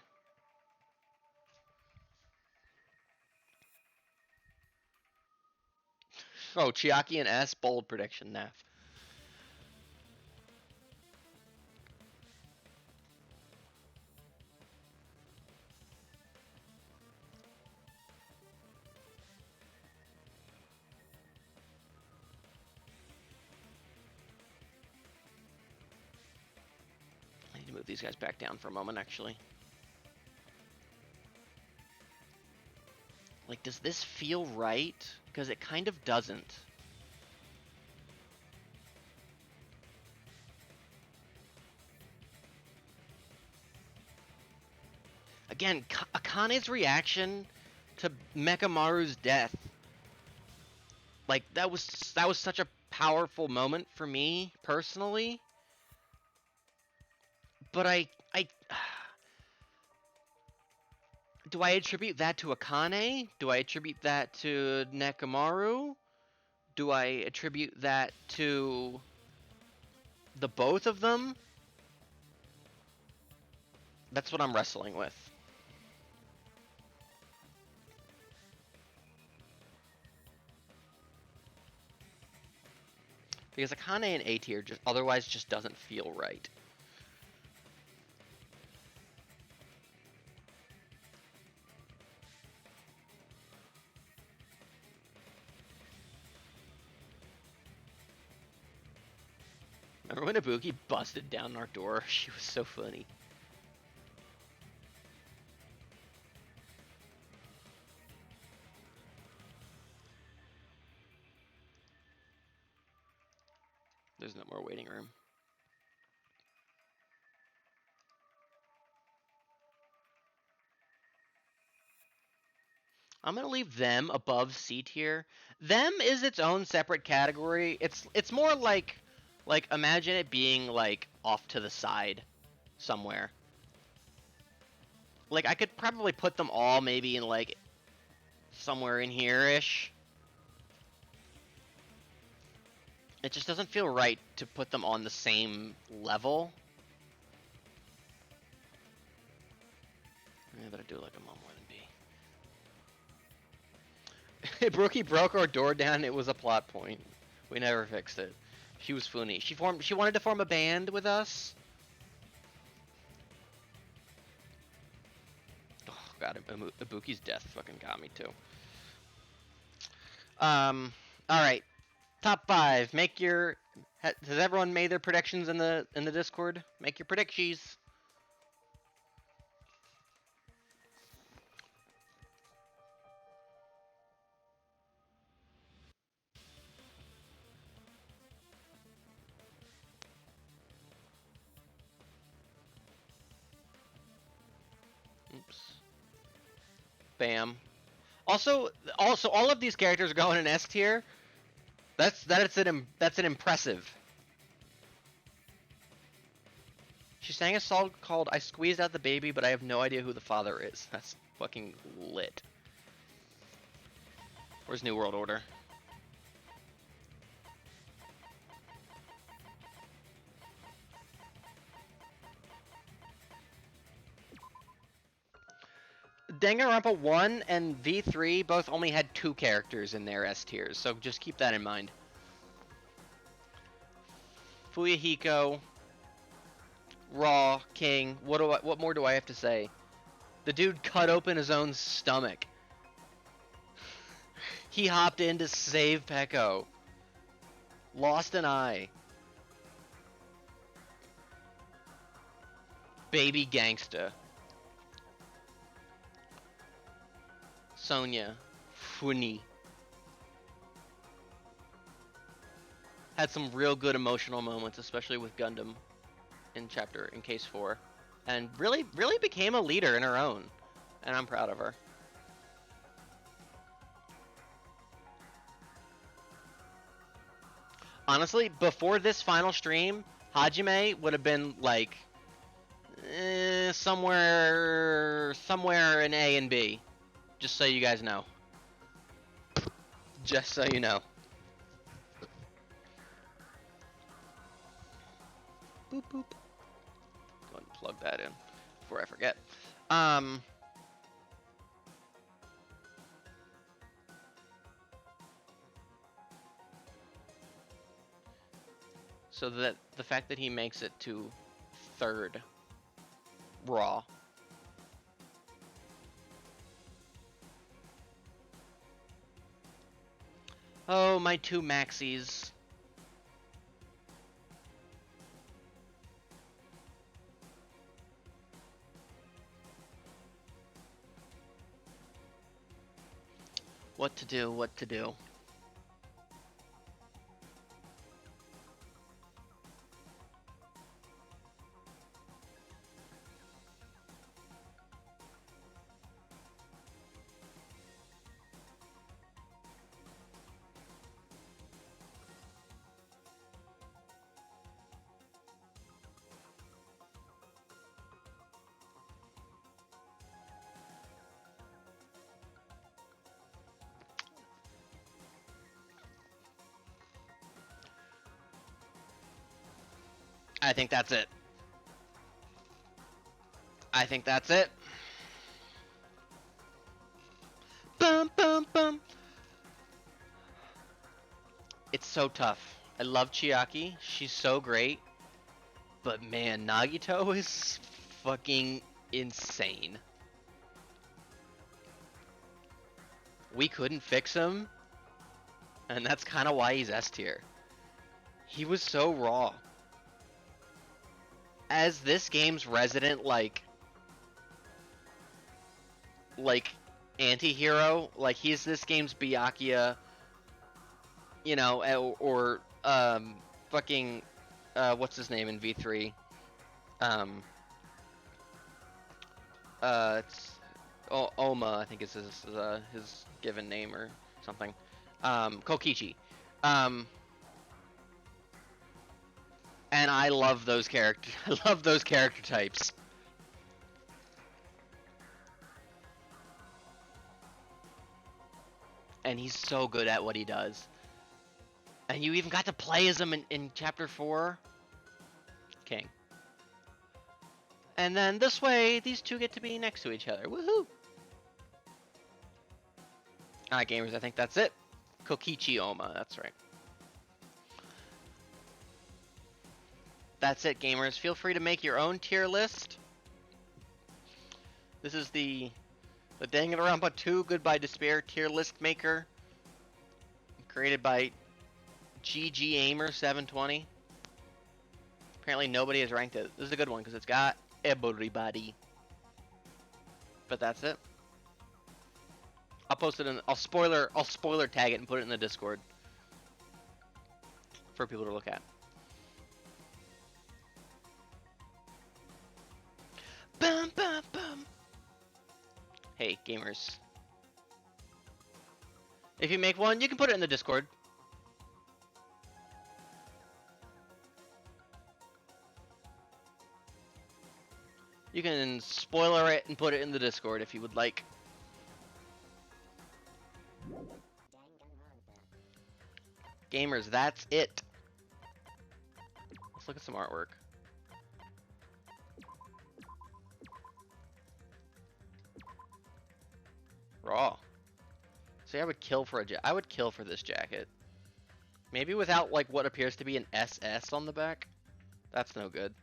Oh, Chiaki and S, bold prediction, Naf. I need to move these guys back down for a moment, actually. Like, does this feel right? Because it kind of doesn't. Again, Akane's reaction to Mekamaru's death, like that was such a powerful moment for me personally. But I do I attribute that to Akane? Do I attribute that to Nekamaru? Do I attribute that to the both of them? That's what I'm wrestling with. Because Akane in A tier just otherwise just doesn't feel right. Remember when Ibuki busted down our door? She was so funny. There's no more waiting room. I'm gonna leave them above C tier. Them is its own separate category. It's more like imagine it being like off to the side somewhere. Like I could probably put them all maybe in like somewhere in here-ish. It just doesn't feel right to put them on the same level. I better do like a lot more than B. Brookie broke our door down. It was a plot point. We never fixed it. She was funny. She wanted to form a band with us. Oh god, Ibuki's death fucking got me too. All right. Top 5. Make your. Has everyone made their predictions in the Discord? Make your predictions. Oops. Bam. Also, all of these characters are going in S tier. That's an impressive. She sang a song called "I Squeezed Out the Baby," but I have no idea who the father is. That's fucking lit. Where's New World Order? Danganronpa 1 and V3 both only had 2 characters in their S tiers, so just keep that in mind. Fuyahiko, Raw, King. What more do I have to say? The dude cut open his own stomach. He hopped in to save Peko. Lost an eye. Baby gangsta. Sonya. Funny. Had some real good emotional moments, especially with Gundam in Case 4. And really became a leader in her own. And I'm proud of her. Honestly, before this final stream, Hajime would have been like somewhere in A and B. Just so you guys know. Just so you know. Boop boop. Go and plug that in before I forget. So that the fact that he makes it to 3rd Raw. Oh, my 2 maxis. What to do, what to do. I think that's it. I think that's it. Bum, bum, bum. It's so tough. I love Chiaki. She's so great. But man, Nagito is fucking insane. We couldn't fix him. And that's kind of why he's S tier. He was so raw. As this game's resident, like anti-hero, like he's this game's Byakuya, you know, or fucking what's his name in V3? It's Oma, I think is his given name or something. Kokichi. And I love those characters. I love those character types. And he's so good at what he does. And you even got to play as him in Chapter 4. King. And then this way, these two get to be next to each other. Woohoo! Alright, gamers, I think that's it. Kokichi Oma, that's right. That's it, gamers. Feel free to make your own tier list. This is the Danganronpa 2 Goodbye Despair tier list maker. Created by GG Aimer 720. Apparently nobody has ranked it. This is a good one because it's got everybody. But that's it. I'll post it in. I'll spoiler tag it and put it in the Discord for people to look at. Bum, bum, bum. Hey, gamers. If you make one, you can put it in the Discord. You can spoiler it and put it in the Discord if you would like. Gamers, that's it. Let's look at some artwork. Raw. See, I would kill for I would kill for this jacket. Maybe without like what appears to be an SS on the back. That's no good.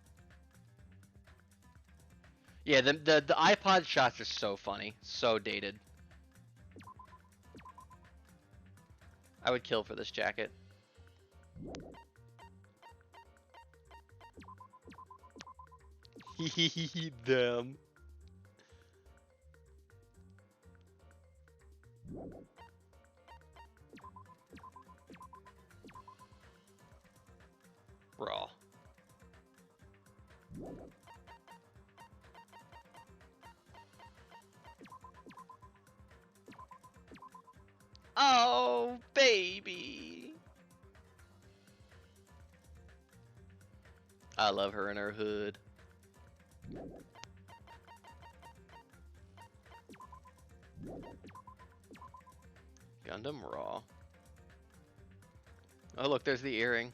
Yeah, the iPod shots are so funny, so dated. I would kill for this jacket. Them. Raw. Oh, baby. I love her in her hood. Gundam Raw. Oh, look, there's the earring.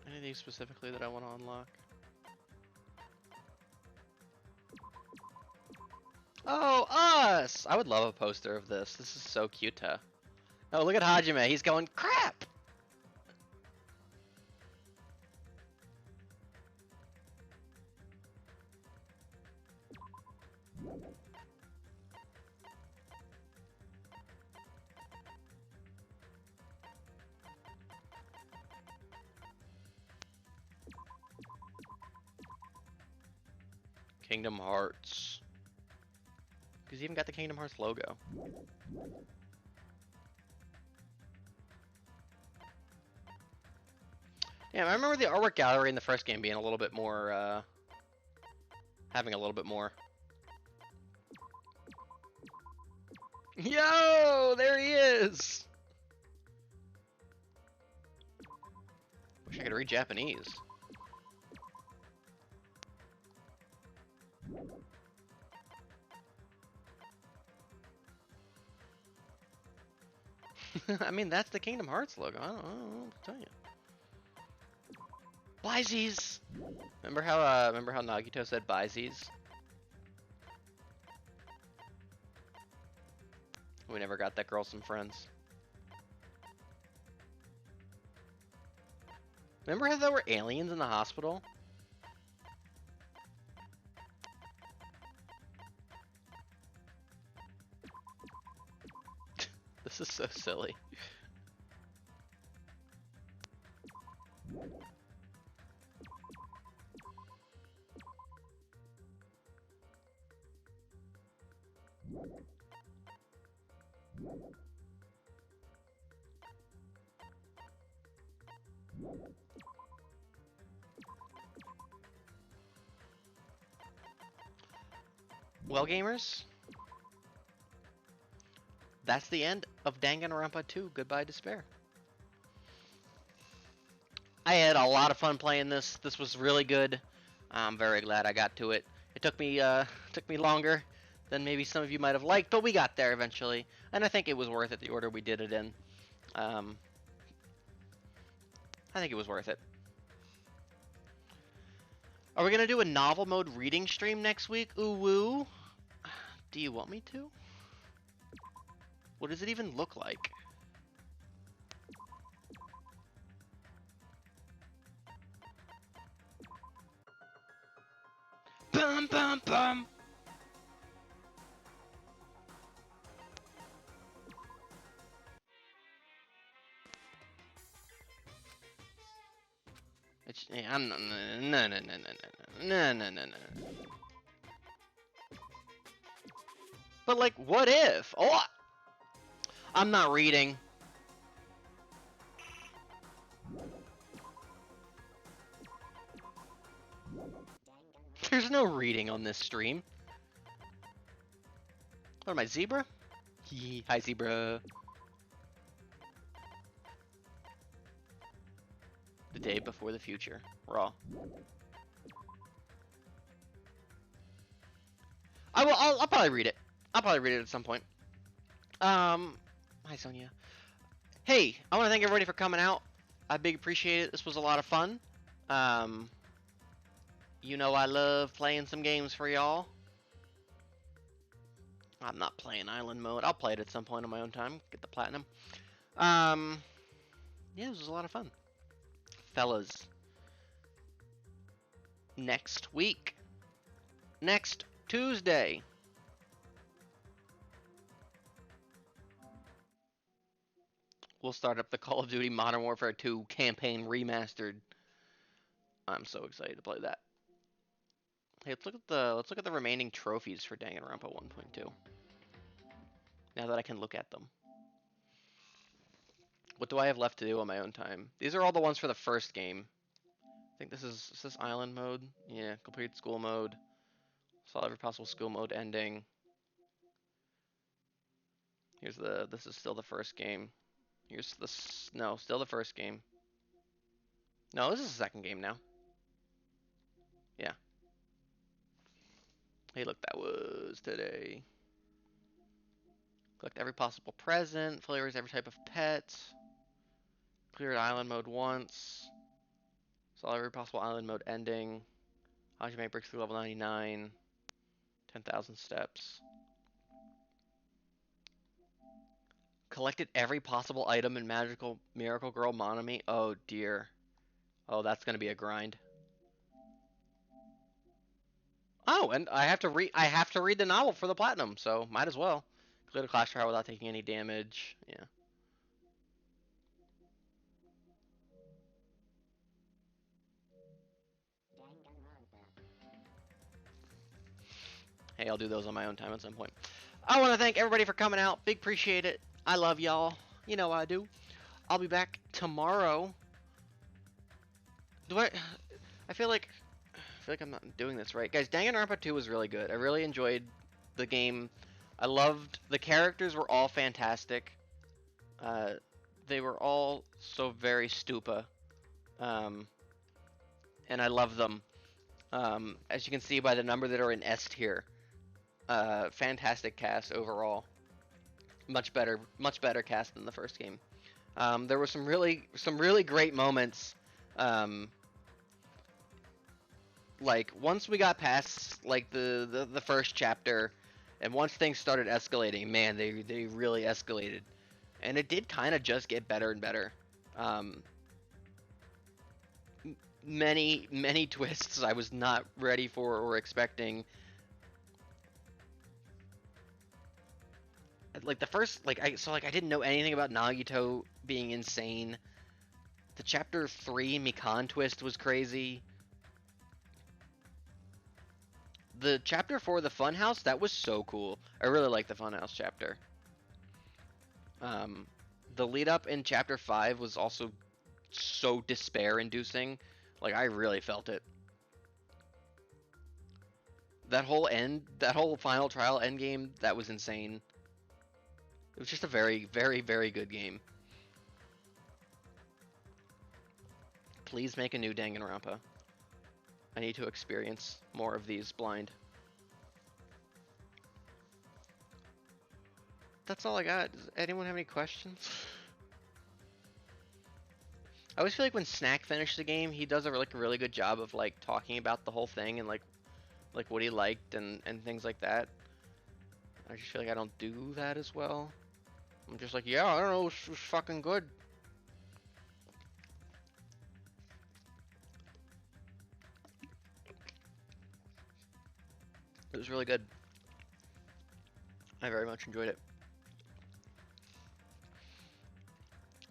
Anything specifically that I want to unlock? Oh, us! I would love a poster of this. This is so cute. Oh, look at Hajime. He's going, crap! Kingdom Hearts. Because you even got the Kingdom Hearts logo. Yeah, I remember the artwork gallery in the first game being a little bit more, having a little bit more. Yo, there he is! Wish I could read Japanese. I mean, that's the Kingdom Hearts logo. I don't know what to tell you. Byzies! Remember how Nagito said Byzies? We never got that girl some friends. Remember how there were aliens in the hospital? This is so silly. Well, gamers, that's the end of Danganronpa 2, Goodbye Despair. I had a lot of fun playing this. This was really good. I'm very glad I got to it. It took me longer than maybe some of you might have liked, but we got there eventually. And I think it was worth it, the order we did it in. I think it was worth it. Are we going to do a novel mode reading stream next week? Ooh woo. Do you want me to? What does it even look like? Bum bum bum. I'm no no no no no no no no no. But like, what if? Oh, I'm not reading. There's no reading on this stream. What am I, zebra? Hi, zebra. The day before the future. Raw. I'll probably read it. I'll probably read it at some point. Hi, Sonia. Hey, I want to thank everybody for coming out. I big appreciate it. This was a lot of fun. You know I love playing some games for y'all. I'm not playing island mode. I'll play it at some point on my own time. Get the platinum. Yeah, this was a lot of fun. Fellas. Next week. Next Tuesday. We'll start up the Call of Duty Modern Warfare 2 campaign remastered. I'm so excited to play that. Hey, let's look at the remaining trophies for Danganronpa 1.2. Now that I can look at them. What do I have left to do on my own time? These are all the ones for the first game. I think this is this island mode? Yeah, complete school mode. Solve every possible school mode ending. This is still the first game. Here's no, still the first game. No, this is the second game now. Yeah. Hey, look, that was today. Collect every possible present. Fully raise every type of pet. Cleared island mode once. Solve every possible island mode ending. How'd you make bricks through level 99? 10,000 steps. Collected every possible item in Magical Miracle Girl Monomi. Oh dear. Oh, that's gonna be a grind. Oh, and I have to read the novel for the platinum, so might as well. Clear the clash tower without taking any damage. Yeah. Hey, I'll do those on my own time at some point. I want to thank everybody for coming out. Big appreciate it. I love y'all. You know I do. I'll be back tomorrow. I feel like I'm not doing this right. Guys, Danganronpa 2 was really good. I really enjoyed the game. I loved the characters were all fantastic. They were all so very stupa. And I love them. As you can see by the number that are in S tier. Fantastic cast overall. Much better cast than the first game. There were some really great moments. Like once we got past like the first chapter, and once things started escalating, man, they really escalated, and it did kind of just get better and better. Many twists I was not ready for or expecting. Like the first, I didn't know anything about Nagito being insane. The chapter 3 Mikan twist was crazy. The chapter 4 the Funhouse, that was so cool. I really like the Funhouse chapter. The lead up in chapter 5 was also so despair inducing. Like I really felt it. That whole final trial end game, that was insane. It was just a very, very, very good game. Please make a new Danganronpa. I need to experience more of these blind. That's all I got. Does anyone have any questions? I always feel like when Snack finishes the game, he does a really good job of like talking about the whole thing and like what he liked and things like that. I just feel like I don't do that as well. I'm just like, yeah, I don't know, it was fucking good. It was really good. I very much enjoyed it.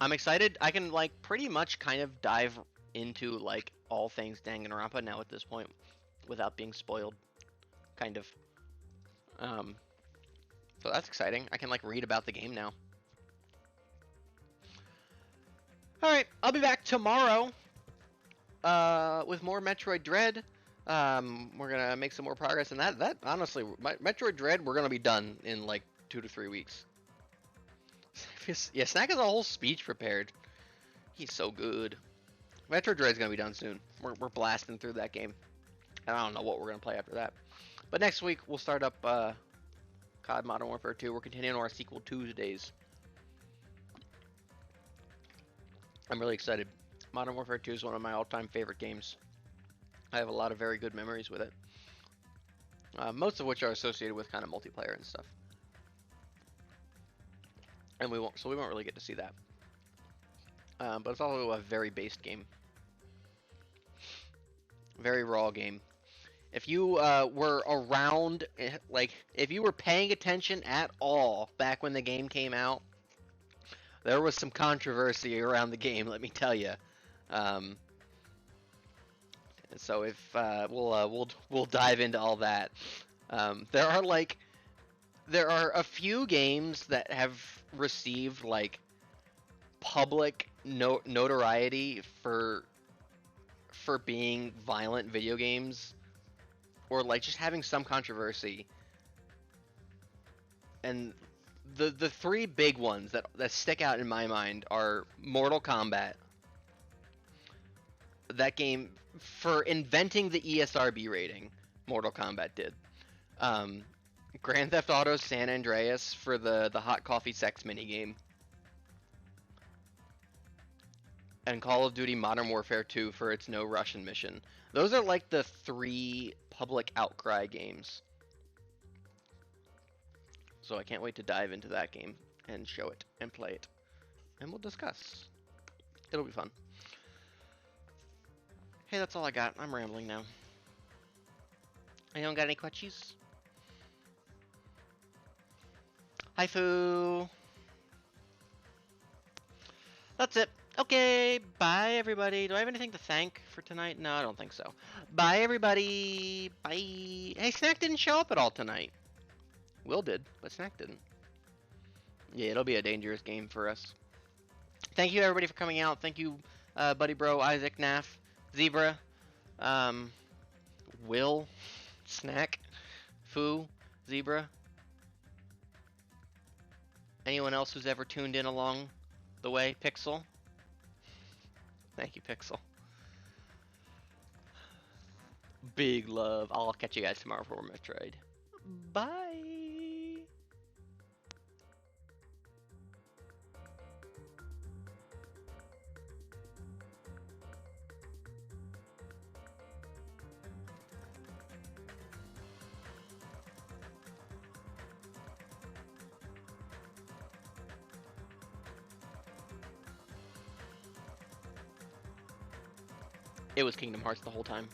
I'm excited. I can like pretty much kind of dive into like all things Danganronpa now at this point without being spoiled, kind of. So that's exciting. I can like read about the game now. All right, I'll be back tomorrow with more Metroid Dread. We're gonna make some more progress in that. That honestly, Metroid Dread, we're gonna be done in like 2 to 3 weeks. Yeah, Snack has a whole speech prepared. He's so good. Metroid Dread's gonna be done soon. We're blasting through that game. And I don't know what we're gonna play after that. But next week we'll start up COD Modern Warfare 2. We're continuing our sequel Tuesdays. I'm really excited. Modern Warfare 2 is one of my all-time favorite games. I have a lot of very good memories with it. Most of which are associated with kind of multiplayer and stuff. And we won't really get to see that. But it's also a very based game. Very raw game. If you were around, like, if you were paying attention at all back when the game came out, there was some controversy around the game, let me tell you. So if we'll dive into all that. There are a few games that have received like public notoriety for being violent video games, or like just having some controversy. And the three big ones that stick out in my mind are Mortal Kombat. That game, for inventing the ESRB rating, Mortal Kombat did. Grand Theft Auto San Andreas for the hot coffee sex minigame. And Call of Duty Modern Warfare 2 for its no Russian mission. Those are like the three public outcry games. So I can't wait to dive into that game and show it and play it. And we'll discuss. It'll be fun. Hey, that's all I got. I'm rambling now. Anyone got any questions? Hi, Foo. That's it. Okay, bye, everybody. Do I have anything to thank for tonight? No, I don't think so. Bye, everybody. Bye. Hey, Snack didn't show up at all tonight. Will did, but Snack didn't. Yeah, it'll be a dangerous game for us. Thank you, everybody, for coming out. Thank you, Buddy Bro, Isaac, Naf, Zebra, Will, Snack, Foo, Zebra. Anyone else who's ever tuned in along the way? Pixel. Thank you, Pixel. Big love. I'll catch you guys tomorrow for Metroid. Bye. It was Kingdom Hearts the whole time.